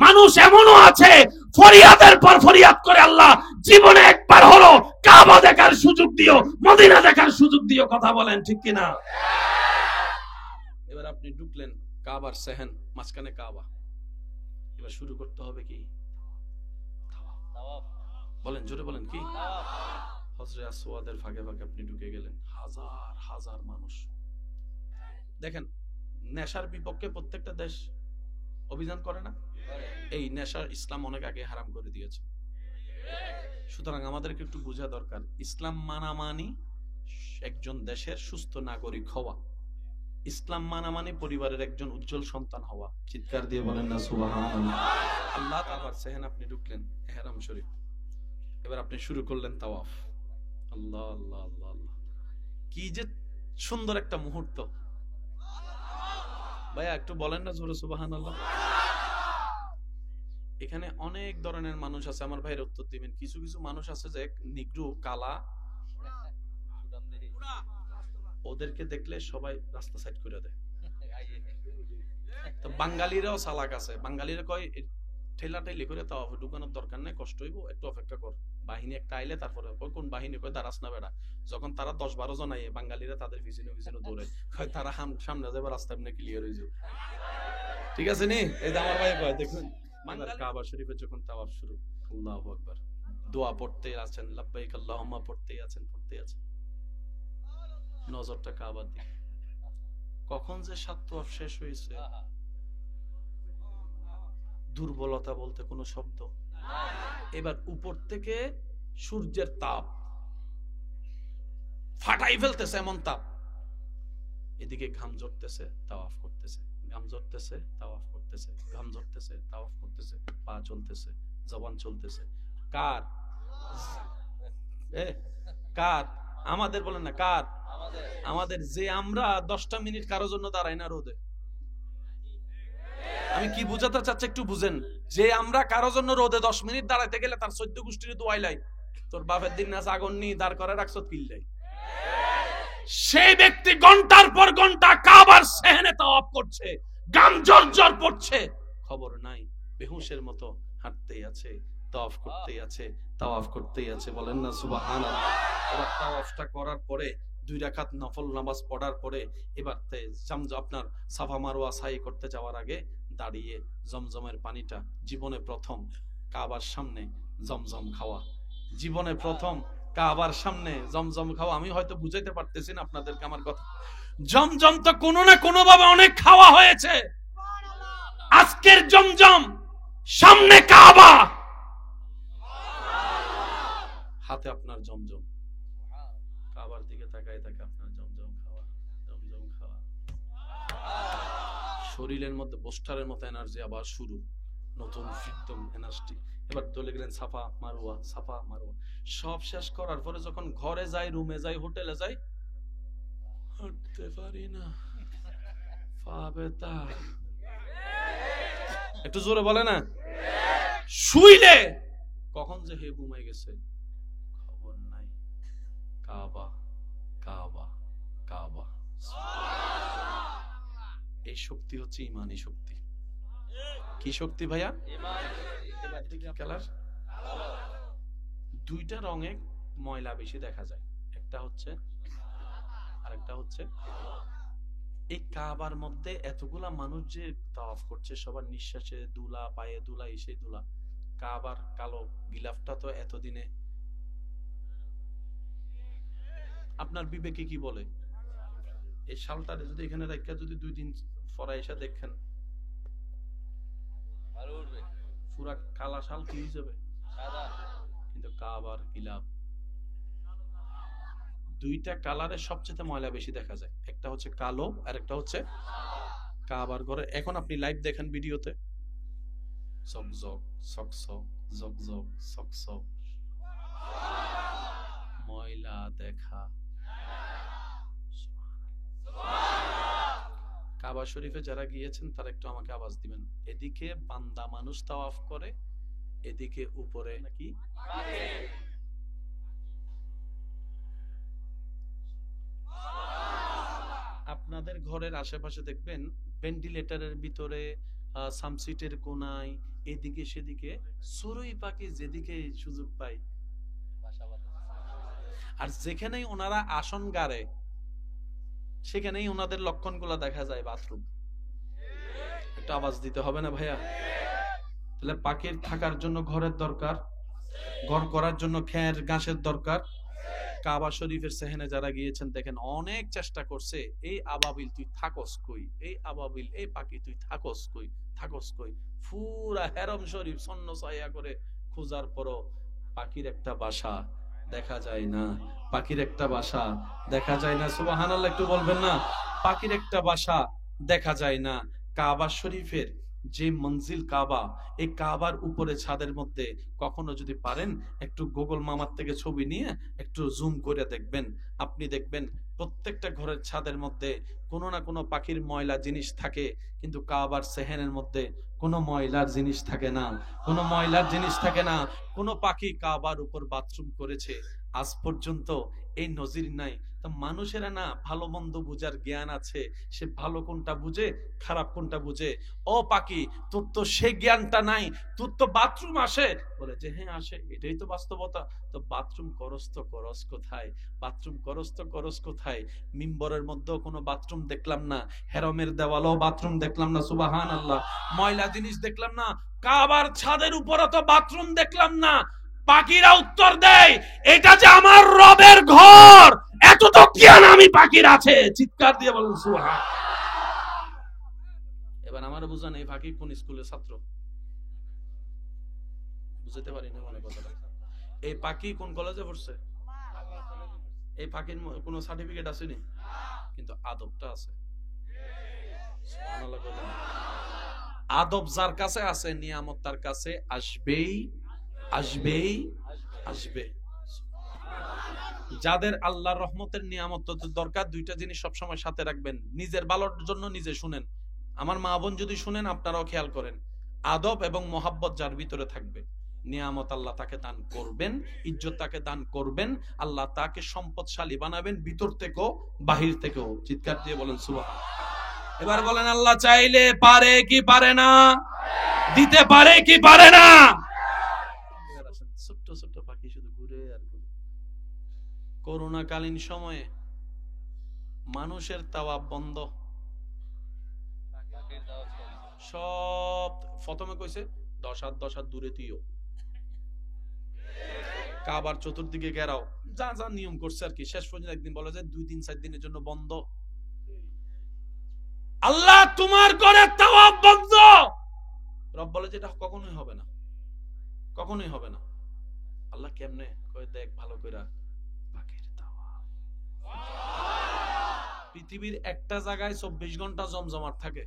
[SPEAKER 1] মানুষ এমনও আছে ফরিয়াদের পর ফরিয়াদ করে, আল্লাহ জীবনে একবার হলো কাবা দেখার সুযোগ দিও, মদিনা দেখার সুযোগ দিও। কথা বলেন ঠিক কিনা? এবার আপনি ঢুকলেন কাবার সেহেন, মাঝখানে কাবা। এবার শুরু করতে হবে কি? বলেন, জোরে বলেন, কি? হজরে আসওয়াদের ফাঁকে ফাঁকে আপনি ঢুকে গেলেন, হাজার হাজার মানুষ। দেখেন, নেশার বিপক্ষে প্রত্যেকটা দেশ অভিযান করে না? এই নেশার ইসলাম অনেক আগে হারাম করে দিয়েছে। সুতরাং আমাদেরকে একটু বোঝা দরকার, ইসলাম মানামানি একজন দেশের সুস্থ নাগরিক হওয়া, ইসলাম মানামানি পরিবারের একজন উজ্জ্বল সন্তান হওয়া। চিৎকার দিয়ে বলেন না সুবহানাল্লাহ। আল্লাহ তাআলার সেহেন আপনি ঢুকলেন, ইহরাম শরীফ। এবার আপনি শুরু করলেন তাওয়াফ। আল্লাহ আল্লাহ আল্লাহ আল্লাহ, কি যে সুন্দর একটা মুহূর্ত। ভাইয়া একটু বলেন না জোরে সুবহানাল্লাহ। এখানে অনেক ধরনের মানুষ আছে, আমার ভাইয়ের উত্তর দিবেন। কিছু কিছু মানুষ আছে যে নিগ্রো, কালা, ওদেরকে দেখলে সবাই রাস্তা সাইড করে দেয়। তো বাঙালিরাও চালাক আছে, বাঙালিরা কয় ঠেলা ঠেলি করে তাও ঢুকানোর দরকার নেই, কষ্ট হইব, একটু অপেক্ষা কর, বাহিনী একটা আইলে তারপরে। কোন বাহিনী? কয় দাঁড়াস না বেড়া। যখন তারা 10-12 জন আইয়ে, বাঙালিরা তাদের পিছনে পিছনে দৌড়ে, কয় তারা সামনে যাবে, রাস্তা এমনি ক্লিয়ার হয়ে যাবে। ঠিক আছে নি? এই যে আমার ভাই কয়, দেখুন কাবা শরীফে যখন তাওয়াফ শুরু, আল্লাহু আকবার, দোয়া পড়তে আছেন, লাব্বাইক আল্লাহুম্মা পড়তেই আছেন। নজরটা কাবার দিকে। কখন যে সাত তাওয়াফ শেষ হয়েছে, দুর্বলতা বলতে কোনো শব্দ। এবার উপর থেকে সূর্যের তাপ ফাটাই ফেলতেছে, এমন তাপ। এদিকে ঘাম ঝরতেছে, তাওয়াফ করতেছে, ঘাম ঝরতেছে, তাওয়াফ করতেছে, ঘাম ঝরতেছে, তাওয়াফ করতেছে, পা চলতেছে, জবান চলতেছে। কার? কার? আমাদের বলেন না, কার? আমাদের। যে আমরা 10টা মিনিট কারোর জন্য দাঁড়াই না রোদে। আমি কি বুঝাতে চাচ্ছি একটু বুঝেন। যে আমরা কারোর জন্য রোদে 10 মিনিট দাঁড়াইতে গেলে তার 14 গোষ্ঠীর দোয়াইলাই, তোর বাপের দিন না আগুন নি দাঁড় করে রাখছ কিল্লাই। সেই ব্যক্তি ঘন্টার পর ঘন্টা কাবার সেহেনে তাওয়াফ করছে, গাম জর্জর পড়ছে, খবর নাই, বেহুশের মতো হাঁটতেই আছে, তাওয়াফ করতেই আছে, তাওয়াফ করতেই আছে। বলেন না সুবহানাল্লাহ। এবার তাওয়াফটা করার পরে 2 রাকাত নফল নামাজ পড়ার পরে এবার আপনার সাফা মারওয়া সাই করতে যাওয়ার আগে দাঁড়িয়ে জমজমের পানিটা, জীবনে প্রথম কাবার সামনে জমজম খাওয়া, জীবনে প্রথম কাবার সামনে জমজম খাওয়া। আমি হয়তো বুঝাইতে পারতেছি না আপনাদেরকে আমার কথা। জমজম তো কোনো না কোনো ভাবে অনেক খাওয়া হয়েছে, আজকের জমজম সামনে কাবা, হাতে আপনার জমজম, কাবার দিকে তাকায় থাকে আপনার জমজম খাওয়া, জমজম খাওয়া। শরীরের মধ্যে পোস্টারের মতো এনার্জি আবার শুরু, নতুন ফিরতম এনার্জি। এবার চলে গেলেন সাফা মারওয়া, সাফা মারওয়া। সব শেষ করার পরে যখন ঘরে যাই, রুমে যাই, হোটেলে যাই, হাঁটতে পারি না, পা ব্যথা। একটু জোরে বলে না। শুইলে কখন যে হে ঘুমাই গেছে খবর নাই। কাবা কাবা কাবা। এই শক্তি হচ্ছে ইমানি শক্তি। কি শক্তি ভাইয়া? কালার। 2টা রঙে ময়লা বেশি দেখা যায়, একটা হচ্ছে আরেকটা হচ্ছে। এই কাবার মধ্যে এতগুলা মানুষ যে তাওয়াফ করছে, সবার নিঃশ্বাসে দুলা, পায়ে দুলা, এসে দুলা। কাবার কালো গিলাফটা তো এতদিনে, আপনার বিবেকে কি বলে? এই শালটা যদি এখানে রাখা যদি 2 দিন পরে এসে দেখেন, পুরা কালা শাল কি হিসেবে? কিন্তু কাবার গিলাফ 2টা কালারের সবচেয়ে ময়লা বেশি দেখা যায়, একটা হচ্ছে কালো আর একটা হচ্ছে কাবার ঘরে। এখন আপনি লাইভ দেখেন ভিডিওতে, ঝকঝক সকসক, ঝকঝক সকসক, ময়লা দেখা। কাবা শরীফে যারা গিয়েছেন তারা একটু আমাকে আওয়াজ দিবেন। এদিকে বান্দা মানুষ তাওয়াফ করে, এদিকে উপরে নাকি আপনাদের ঘরের আশেপাশে দেখবেন ভেন্টিলেটরের ভিতরে, সামসিটের কোনায়, এদিকে সেদিকে চড়ুই পাখি যেদিকে সুযোগ পায়, আর যেখানেই ওনারা আসন গাড়ে সেখানেই ওনাদের লক্ষণগুলো দেখা যায় বাথরুম। একটা আওয়াজ দিতে হবে না ভাইয়া? তাহলে পাখির থাকার জন্য ঘরের দরকার, ঘর করার জন্য খের ঘাসের দরকার। কাবা শরীফের সেহেনে যারা গিয়েছেন দেখেন অনেক চেষ্টা করছে, এই আবাবিল তুই থাকস কই, এই আবাবিল, এই পাখি তুই থাকস কই, থাকস কই। পুরা হেরম শরীফ সন্ন ছায়া করে খোঁজার পরও পাখির একটা বাসা দেখা যায় না, পাখির একটা বাসা দেখা যায় না। সুবহানাল্লাহ একটু বলবেন না? পাখির একটা বাসা দেখা যায় না। কাবা শরীফের যে মঞ্জিল কাবা, এই কাবার উপরে ছাদের মধ্যে কখনো যদি পারেন একটু গুগল মামার থেকে ছবি নিয়ে একটু জুম করে দেখবেন, আপনি দেখবেন প্রত্যেকটা ঘরের ছাদের মধ্যে কোনো না কোনো পাখির ময়লা জিনিস থাকে, কিন্তু কাবার সেহেনের মধ্যে কোনো ময়লার জিনিস থাকে না, কোনো ময়লার জিনিস থাকে না। কোনো পাখি কাবার উপর বাথরুম করেছে আজ পর্যন্ত এই নজির নাই। তা মানুষেরা না ভালো মন্দ বুঝার জ্ঞান আছে, সে ভালো কোনটা বুঝে খারাপ কোনটা বুঝে। ও পাখি, তোর তো সে জ্ঞানটা নাই, তোর তো বাথরুম আসে, বলে যে হ্যাঁ আসে, এটাই তো বাস্তবতা। তো বাথরুম করস তো করস কোথায়, বাথরুম করস তো করস কোথায়? মিম্বরের মধ্যেও কোনো বাথরুম দেখলাম না, হেরমের দেওয়ালও বাথরুম দেখলাম না, সুবহানাল্লাহ। ময়লা জিনিস দেখলাম না, কাবার ছাদের উপরও তো বাথরুম দেখলাম না। পাখিরা উত্তর দেয়, এটা যে আমার রবের ঘর, এত তো জ্ঞান আমি পাখির আছে। চিৎকার দিয়ে বলেন সুবহান। এবার আমার বুঝান, এই পাখি কোন স্কুলের ছাত্র? বুঝতে পারি না মনে কথাটা। এই পাখি কোন কলেজে পড়ছে? এই পাখির কোনো সার্টিফিকেট আসেনি, কিন্তু আদবটা আছে। সুবহানাল্লাহ বলেন। আদব যার কাছে আছে, নিয়ামত তার কাছে আসবেই, আসবেই, আসবে। যাদের আল্লাহর রহমতের নিয়ামত দরকার, দুইটা জিনিস সবসময় সাথে রাখবেন, নিজের ভালোর জন্য নিজে শুনেন। আমার মা বোন যদি শুনেন, আপনারাও খেয়াল করেন, আদব এবং মোহাব্বত যার ভিতরে থাকবে, নিয়ামত আল্লাহ তাকে দান করবেন, ইজ্জত তাকে দান করবেন, আল্লাহ তাকে সম্পদশালী বানাবেন, ভিতর থেকেও বাহির থেকেও। চিৎকার দিয়ে বলেন সুবহান। এবার বলেন, আল্লাহ চাইলে পারে কি পারে না? দিতে পারে কি পারে না? ছোট্ট ছোট্ট পাখি শুধু ঘুরে আর ঘুরে। করোনাকালীন সময়ে মানুষের তাওয়াব বন্ধ, সব প্রথমে কইছে 10 হাত 10 হাত দূরে তুইও, কাবার চতুর্দিকে ঘেরাও, যা যা নিয়ম করছে আর কি। শেষ পর্যন্ত একদিন বলে যে 2 দিন 4 দিনের জন্য বন্ধ। আল্লাহ তোমার ঘরে তাওয়াব বন্ধ। রব বলে যে এটা কখনোই হবে না, কখনোই হবে না। আল্লাহ কেমনে কয়, দেখ ভালো কইরা, পাখির তাওয়াব। পৃথিবীর একটা জায়গায় 24 ঘন্টা জমজমাট থাকে।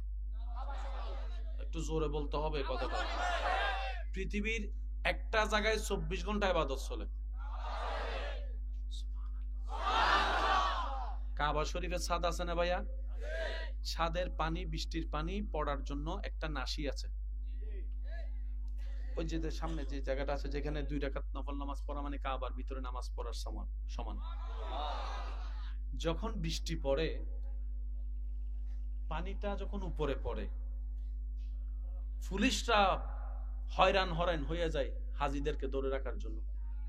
[SPEAKER 1] একটু জোরে বলতে হবে কথাটা। পৃথিবীর একটা জায়গায় 24 ঘন্টা ইবাদত চলে। কাবা শরীফের ছাদ আছে না ভাইয়া? ছাদের পানি, বৃষ্টির পানি পড়ার জন্য একটা নাসি আছে। ওই যে সামনে যে জায়গাটা আছে, যেখানে 2 রাকাত নফল নামাজ পড়া মানে কাবার ভিতরে নামাজ পড়ার সমান। যখন বৃষ্টি পড়ে, পানিটা যখন উপরে পড়ে, পুলিশরা হয়রান হরেন হয়ে যায় হাজিদেরকে ধরে রাখার জন্য,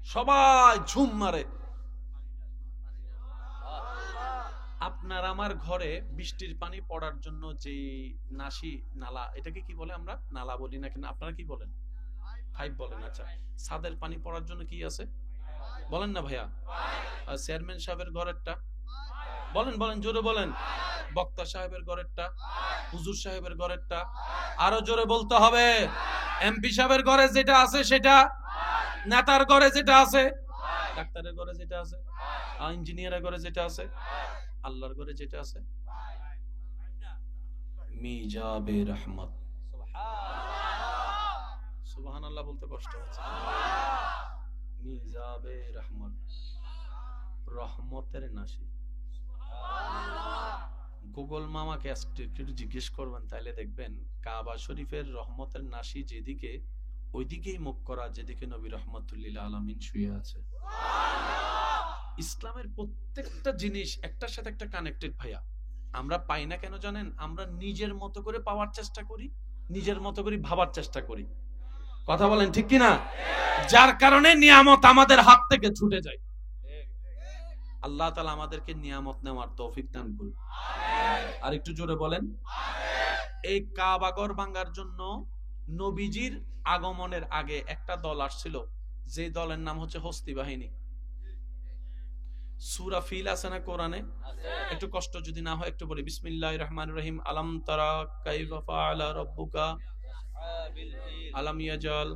[SPEAKER 1] সবাই ঝুম মারে। আপনার আমার ঘরে বৃষ্টির পানি পড়ার জন্য যে নাসি, নালা, এটাকে কি বলে? আমরা নালা বলি না, কিন্তু আপনারা কি বলেন? পাইপ বলেন। আচ্ছা, ছাদের পানি পড়ার জন্য কি আছে বলেন না ভাইয়া? চেয়ারম্যান সাহেবের ঘরেরটা বলেন, বলেন জোরে বলেন। বক্তা সাহেবের ঘরেরটা, হুজুর সাহেবের ঘরেরটা, আরো জোরে বলতে হবে। এমপি সাহেবের ঘরে যেটা আছে সেটা, নেতার ঘরে যেটা আছে, ডাক্তারের ঘরে যেটা আছে, ইঞ্জিনিয়ারের ঘরে যেটা আছে, আল্লাহর ঘরে যেটা আছে, মিজাবে রহমত। সুবহানাল্লাহ বলতে কষ্ট হচ্ছে। মিজাবে রহমত, রহমতের নাসি। গুগল মামাকে একটু জিজ্ঞেস করবেন, তাইলে দেখবেন কাবা শরীফের রহমতের নাসি যেদিকে, ওইদিকেই মুখ করা, যেদিকে নবী রহমতুল্লিল আলামিন শুয়ে আছে। ইসলামের প্রত্যেকটা জিনিস একটার সাথে একটা কানেক্টেড ভাইয়া। আমরা পাই না কেন জানেন? আমরা নিজের মতো করে পাওয়ার চেষ্টা করি, নিজের মতো করে ভাবার চেষ্টা করি। কথা বলেন ঠিক কিনা? যার কারণে নিয়ামত আমাদের হাত থেকে ছুটে যায়। আল্লাহ তাআলা আমাদেরকে নিয়ামত নেওয়ার তৌফিক দান করুন। আর একটু জোরে বলেন। এই কাবাগর ভাঙার জন্য নবীজির আগমনের আগে একটা দল আসছিল, যে দলের নাম হচ্ছে হস্তি বাহিনী। সূরা ফিল আছে না কোরআনে? একটু কষ্ট যদি না হয় একটু বলি, বিসমিল্লাহির রহমানির রহিম। আলাম তারা কাইফা ফাআলা রাব্বুকা আলাম ইয়াজাল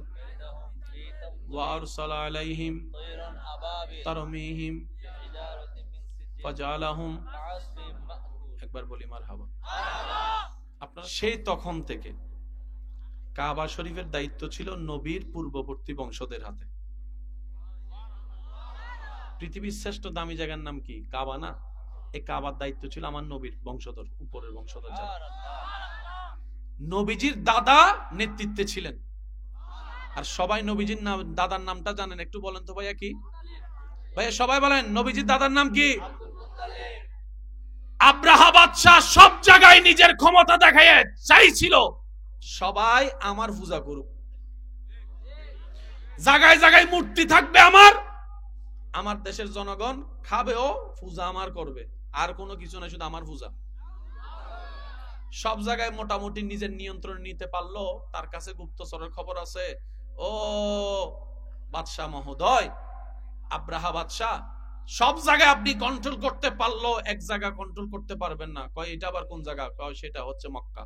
[SPEAKER 1] ওয়া আরসালা আলাইহিম তারমিহিম ফাজালাহুম। একবার বলি মারহাবা। আপনারা সেই তখন থেকে কাবা শরীফের দায়িত্ব ছিল নবীর পূর্ববর্তী বংশধরদের হাতে। পৃথিবীর শ্রেষ্ঠ দামি জায়গার নাম কি? কাবা না? এই কাবার দায়িত্ব ছিল আমার নবীর বংশধর, উপরের বংশধর যারা। নবীজির দাদা নেতৃত্বে ছিলেন। আর সবাই নবীজির দাদার নামটা জানেন? একটু বলেন তো ভাইয়া, কি ভাইয়া সবাই বলেন নবীজির দাদার নাম কি? আব্রাহা বাদশাহ সব জায়গায় নিজের ক্ষমতা দেখায় চাইছিল সবাই আমার পূজা করুক, জায়গায় জায়গায় মূর্তি থাকবে আমার, আমার দেশের জনগণ খাবেও, পূজা আমার করবে, আর কোনো কিছু না, শুধু আমার পূজা। সব জায়গায় মোটামুটি নিজের নিয়ন্ত্রণ নিতে পারলো। তার কাছে গুপ্তচরের খবর আছে, ও বাদশাহ মহোদয়, আব্রাহা বাদশাহ সব জায়গায় আপনি কন্ট্রোল করতে পারলো, এক জায়গা কন্ট্রোল করতে পারবেন না। কয় এটা আবার কোন জায়গা? কয় সেটা হচ্ছে মক্কা।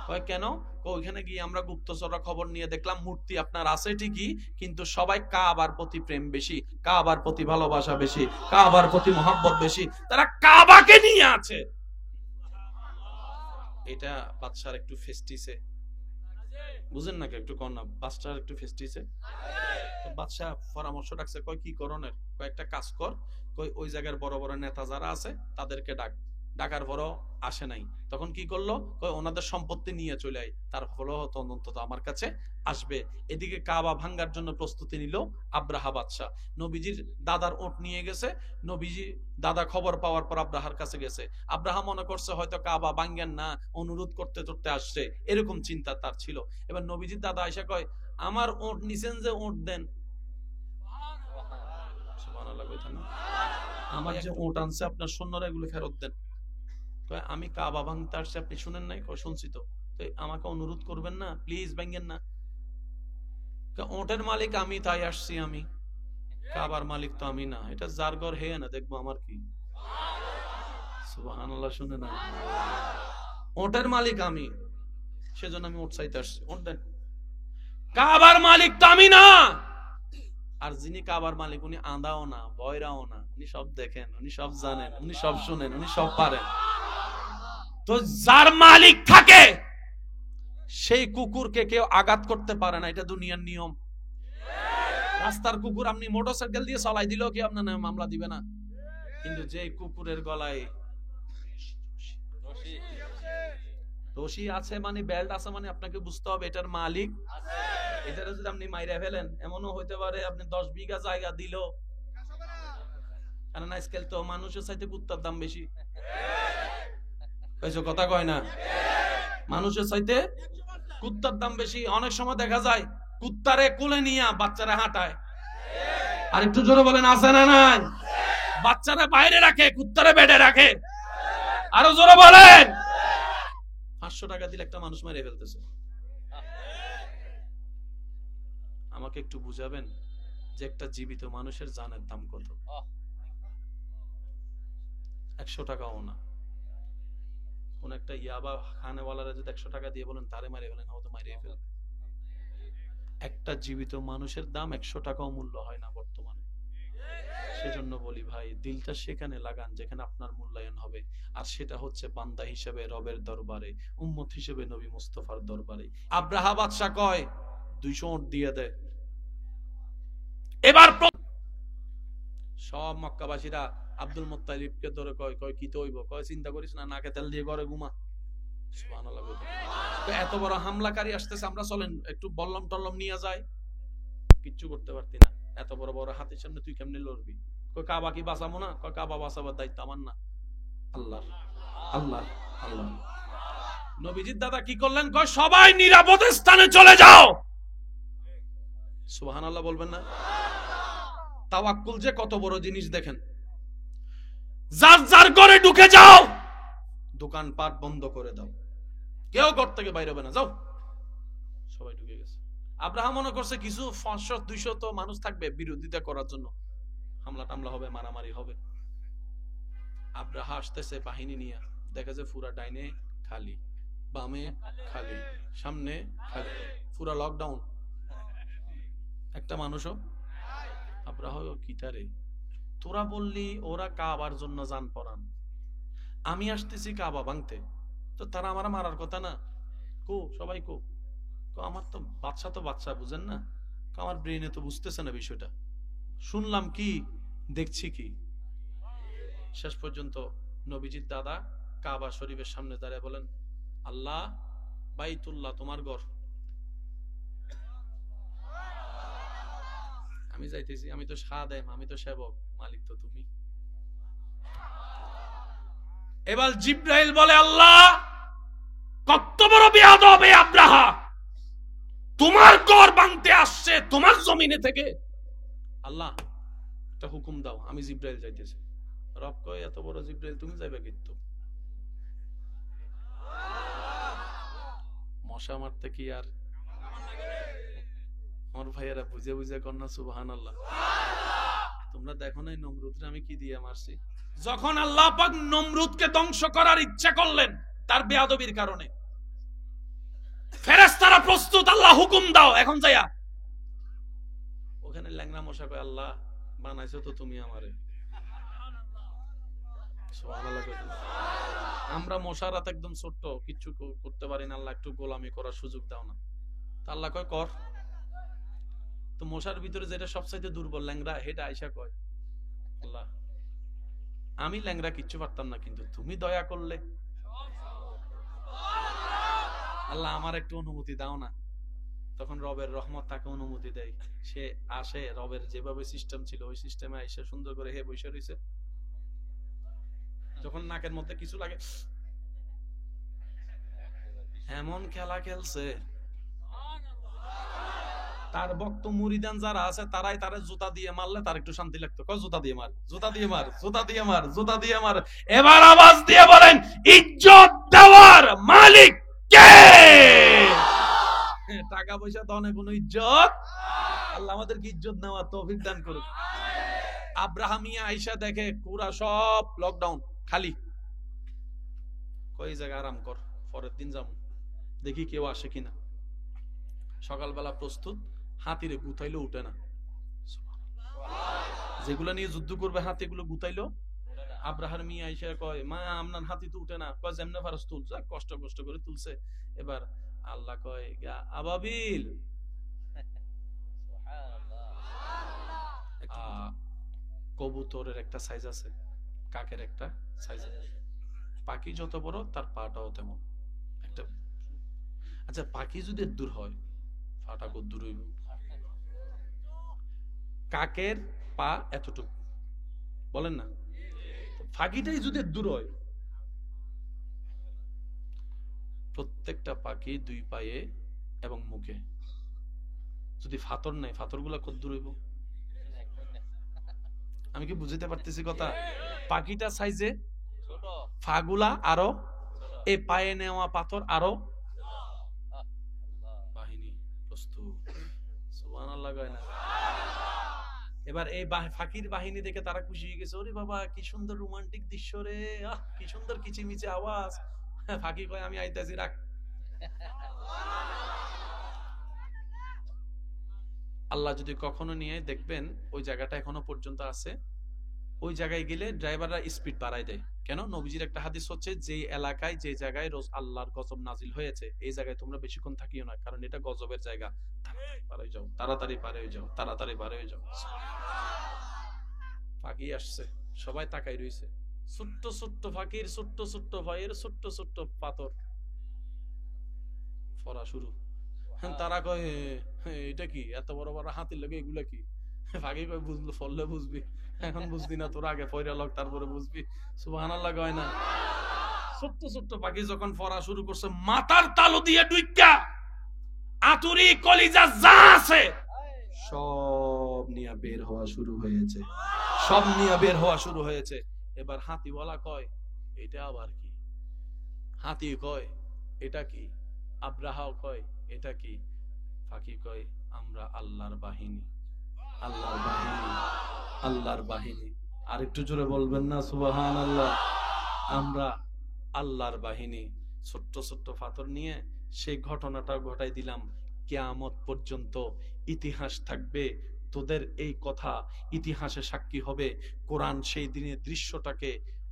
[SPEAKER 1] কয় কেন? ওইখানে গিয়ে আমরা গুপ্তচররা খবর নিয়ে দেখলাম মূর্তি আপনার আছে ঠিকই, কিন্তু সবাই কাবার প্রতি প্রেম বেশি, কাবার প্রতি ভালোবাসা বেশি, কাবার প্রতি মহব্বত বেশি, তারা কাবাকে নিয়ে আছে। এটা বাদশার একটু ফেস্টিসে, বুঝেন নাকি? একটু কর না, বাদশার একটু ফেস্টিসে। বাদশাহ পরামর্শ ডাকছে, কয় কি করণের? কয়েকটা কাজ কর, কই ওই জায়গার বড় বড় নেতা যারা আছে তাদেরকে ডাক। ডাকার পরও আসে নাই। তখন কি করলো? কই ওনাদের সম্পত্তি নিয়ে চলে আয়, তার ফলে অন্তত আমার কাছে আসবে। এদিকে কাবা ভাঙ্গার জন্য প্রস্তুতি নিল আব্রাহা বাদশাহ। নবীজির দাদার ওট নিয়ে গেছে। নবীজি দাদা খবর পাওয়ার পর আব্রাহার কাছে গেছে। আব্রাহা মনে করছে হয়তো কাবা ভাঙ্গেন না, অনুরোধ করতে করতে আসছে, এরকম চিন্তা তার ছিল। এবার নবীজির দাদা আয়সা কয়, আমার ওট নিছেন যে, ওট দেন। আমার যে ওট আনছে আপনার সৈন্যরা, এগুলো ফেরত দেন। আমি কাবা ভাঙতে আসছি, আপনি শুনেন নাই? শুনছি তো। আমাকে অনুরোধ করবেন না প্লিজ, ভাঙেন না। ওটের মালিক আমি, তাই আসছি আমি, কাবার মালিক তো আমি না। এটা যার ঘর হে না, দেখবো আমার কি। সুবহানাল্লাহ, শুনে না? ওটের মালিক আমি, সেজন্য আমি ওট চাইতে আসছি, ওট দেন। কাবার মালিক তো আমি না। আর যিনি কাবার মালিক উনি আঁধাও না, বয়রাও না, উনি সব দেখেন, উনি সব জানেন, উনি সব শুনেন, উনি সব পারেন। তো যার মালিক থাকে সেই কুকুরকে কেউ আঘাত করতে পারে না, এটা দুনিয়ার নিয়ম। রাস্তার কুকুর আপনি মোটরসাইকেল দিয়ে চালাই দিলেও কি আপনার নামে মামলা দিবে না? কিন্তু যে কুকুরের গলায় রশি আছে মানে, বেল্ট আছে মানে, আপনাকে বুঝতে হবে এটার মালিক আছে। এটারে যদি আপনি মাইরা ফেলেন, এমনও হইতে পারে আপনি 10 বিঘা জায়গা দিল, কারণ আজকাল তো মানুষের চাইতে কুত্তার দাম বেশি। কথা কয় না? মানুষের চাইতে কুত্তার দাম বেশি। অনেক সময় দেখা যায় কুত্তারে কোলে নিয়ে বাচ্চারা হাঁটায়। আর একটু জোরে বলেন, আছে না নাই? বাচ্চারা বাইরে রাখে, কুত্তারে বেডে রাখে। আরো জোরে বলেন। 500 টাকা দিলে একটা মানুষ মেরে ফেলতেছে। আমাকে একটু বুঝাবেন যে একটা জীবিত মানুষের জানের দাম কত? 100 টাকাও না। কোন একটা ইয়াবা খানেওয়ালারা যদি 100 টাকা দিয়ে বলেন তারে মারিয়ে ফেলেন, হয়তো মারিয়ে ফেলবে। একটা জীবিত মানুষের দাম 100 টাকাও মূল্য হয় না বর্তমানে। সেজন্য বলি ভাই, দিলটা সেখানে লাগান যেখানে আপনার মূল্যায়ন হবে, আর সেটা হচ্ছে বান্দা হিসেবে রবের দরবারে, উম্মত হিসেবে নবী মুস্তাফার দরবারে। আব্রাহা বাদশা কয় 200 ওট দিয়ে দেয়। এবার সব মক্কাবাসীরা আব্দুল মুত্তালিবকে ধরে কয়, কয় কি তো হইব? কয় চিন্তা করিস না, নাকে তেল দিয়ে ঘরে ঘুমা। সুবহানাল্লাহ। এত বড় হামলাকারী আসতেছে, আমরা চলেন একটু বল্লম টল্লম নিয়ে যাই। কিচ্ছু করতে পারতি না, এত বড় বড় হাতির সামনে তুই কেমনে লড়বি? কয় কাবা কি বাঁচাবো না? কয় কাবা বাঁচাবার দায়িত্ব আমার না। আল্লাহ আল্লাহ আল্লাহ। নবীজির দাদা কি করলেন? কয় সবাই নিরাপদ স্থানে চলে যাও। সুবহানাল্লাহ বলবেন না? তাওয়াক্কুল যে কত বড় জিনিস দেখেন। যার যার ঘরে ঢুকে যাও, দোকানপাট বন্ধ করে দাও, কেউ ঘর থেকে বাইরে হবে না, যাও। সবাই ঢুকে গেছে। আব্রাহাম মনে করছে কিছু 500-200 মানুষ থাকবে বিরোধিতা করার জন্য, হামলা টামলা হবে, মারামারি হবে। আব্রাহা আসতেছে বাহিনী নিয়ে, দেখা যায় পুরা ডাইনে খালি, বামে খালি, সামনে খালি, পুরা লকডাউন, একটা মানুষও। আব্রাহা কিটারে, তোরা বললি ওরা কাবার জন্য জান পরান, আমি আসতেছি কাবা ভাঙতে, তো তারা আমার মারার কথা না। কো সবাই কো, আমার তো বাচ্চা বুঝেন না, আমার ব্রেনে তো বুঝতেছে না বিষয়টা, শুনলাম কি দেখছি কি। শেষ পর্যন্ত নবীজির দাদা কাবা শরীফের সামনে দাঁড়িয়ে বলেন, আল্লাহ বাইতুল্লাহ তোমার ঘর, আমি যাইতেছি, আমি তো খাদেম, আমি তো সেবক, মালিক তো তুমি। এবার জিব্রাইল বলে, আল্লাহ কত বড় বেয়াদব এই আব্রাহা, তোমার ঘর ভাঙতে আসছে তোমার জমিনে থেকে, আল্লাহ একটা হুকুম দাও, আমি জিব্রাইল যাইতেছি। রব কয়, এত বড় জিব্রাইল তুমি যাইবে কিন্তু? মশা মারতে কি আর আমার ভাইয়েরা বুঝে বুঝে কন্যা সুবহানাল্লাহ। তোমরা দেখো নাই নমরুদরে আমি কি দিয়ে মারছি? যখন আল্লাহ পাক নমরুদকে ধ্বংস করার ইচ্ছা করলেন তার বেয়াদবির কারণে, ফেরেশতারা প্রস্তুত, আল্লাহ হুকুম দাও, এখন যাইয়া। ওখানে ল্যাংড়া মশা কয়, আল্লাহ বানাইছো তো তুমি আমারে। সুবহানাল্লাহ। আমরা মশার রাত একদম ছোট্ট, কিচ্ছু করতে পারি না, আল্লাহ একটু গোলামি করার সুযোগ দাও না। আল্লাহ কয় কর। তো মশার ভিতরে যেটা সবচাইতে দুর্বল ল্যাংড়া, হেটা আইসা কয়, আল্লাহ আমি ল্যাংড়া কিচ্ছু পারতাম না, কিন্তু তুমি দয়া করলে, আল্লাহ আমার একটু অনুমতি দাও না। তখন রবের রহমত তাকে অনুমতি দেয়, সে আসে, রবের যেভাবে সিস্টেম ছিল ওই সিস্টেমে আইসা সুন্দর করে হে বসে রইছে। যখন নাকের মধ্যে কিছু লাগে, এমন খেলা খেলছে, তার ভক্ত মুরিদান যারা আছে তারাই তারা জুতা দিয়ে মারলে তার একটু শান্তি লাগতো। কয় জুতা দিয়ে মার, জুতা দিয়ে মার, জুতা দিয়ে মার, জুতা দিয়ে মার। এবার আওয়াজ দিয়ে বলেন, ইজ্জত দেওয়ার মালিক কে? টাকা পয়সা তো অনেক, কোনো ইজ্জত, আল্লাহ আমাদেরকে ইজ্জত নেওয়ার তৌফিক দান করুন। আব্রাহামিয়া আয়েশা দেখে পুরা সব লকডাউন খালি, কই জায়গা আরাম কর, পরের দিন যাবো, দেখি কেউ আসে কিনা। সকালবেলা প্রস্তুত, হাতিরে গুতাইলো উঠে না, যেগুলো নিয়ে যুদ্ধ করবে হাতি এগুলো গুতাইলো। আব্রাহার মিয়া আইসা কয়, মা আপনার হাতি তো উঠে না। কয় যেমনে ফারস তুল, কষ্ট কষ্ট করে তুলছে। এবার আল্লাহ কয়, আবাবিল, কবুতরের একটা সাইজ আছে, কাকের একটা সাইজ আছে, পাখি যত বড় তার পাটাও তেমন একটা। আচ্ছা পাখি যদি দূর হয়, পাটা কত দূর হইব? কাকের পা এতটুকু, বলেন না, পাখিটাই যদি দূর হয়, প্রত্যেকটা পাখি দুই পায়ে এবং মুখে যদি ফাতর নেই, ফাতর গুলা কত দূর হইব? আমি কি বুঝতে পারতেছি কথা? পাখিটা সাইজে, ফাগুলা আরো, এই পায়ে নেওয়া পাথর আরো। বাহিনী প্রস্তুত, সুবহানাল্লাহ কয় না? এবার এই ফাকির বাহিনী দেখে তারা খুশি হয়ে গেছে, ওরে বাবা কি সুন্দর রোমান্টিক দৃশ্য রে, কি সুন্দর কিচিমিচি আওয়াজ। ফাকি কয়, আমি আইতাছি, রাখ। আল্লাহ যদি কখনো নিয়ে দেখবেন ওই জায়গাটা এখনো পর্যন্ত আছে, ওই জায়গায় গেলে ড্রাইভাররা স্পিড বাড়ায় দেয়। কেন? নবীজির একটা হাদিস হচ্ছে, যে এলাকায় যে জায়গায় রোজ আল্লাহর গজব নাজিল হয়েছে এই জায়গায় তোমরা বেশিক্ষণ থাকিও না, কারণ এটা গজবের জায়গা। পার হয়ে যাও, তাড়াতাড়ি পার হয়ে যাও, তাড়াতাড়ি পার হয়ে যাও। ফাঁকি আসছে, সবাই তাকাই রইছে, ছোট্ট ছোট্ট ফাঁকির, ছোট্ট ছোট্ট ভাইয়ের ছোট্ট ছোট্ট পাথর পড়া শুরু। তারা কয়, এটা কি এত বড় বড় হাতির লাগে, এগুলা কি? আগে কই বুঝলো ফললে বুঝবি, এখন বুঝবি না, তোর আগে পয়রা লক তারপরে বুঝবি। সুবহানাল্লাহ কয় না? ছোট্ট ছোট্ট পাখি যখন পড়া শুরু করছে, মাথার তালু দিয়ে ডুইক্কা আতুরি কলিজা যা আছে সব নিয়ে বের হওয়া শুরু হয়েছে, সব নিয়ে বের হওয়া শুরু হয়েছে। এবার হাতিওয়ালা কয় এটা আবার কি? হাতি কয় এটা কি? আব্রাহাও কয় এটা কি? পাখি কয় আমরা আল্লাহর বাহিনী, আল্লাহর বাহিনী, আল্লাহর বাহিনী। আর একটু জোরে বলবেন না সুবহানাল্লাহ? আমরা আল্লাহর বাহিনী। ছোট্ট ছোট্ট পাথর নিয়ে সেই ঘটনাটা ঘটাই দিলাম। কিয়ামত পর্যন্ত ইতিহাস থাকবে, তোদের এই কথা ইতিহাসে সাক্ষী হবে। কোরআন সেই দিনের দৃশ্যটাকে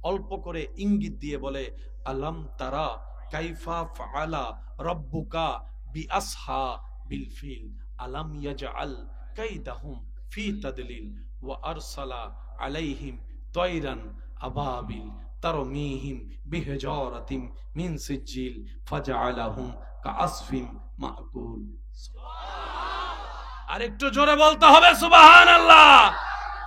[SPEAKER 1] অল্প করে ইঙ্গিত দিয়ে বলে, আলাম তারা কাইফা ফাআলা রাব্বুকা বিআসহাবিল ফিল আলাম ইয়াজআল কাইদাহুম ফি তাদলিল ওয়া আরসালা আলাইহিম তায়রান আবাবিল তারমিহিম বিহিজারাতিম মিন সিজিল ফাজআলাহুম কাআসফিন মাকুল। আর একটু জোরে বলতে হবে সুবহানাল্লাহ।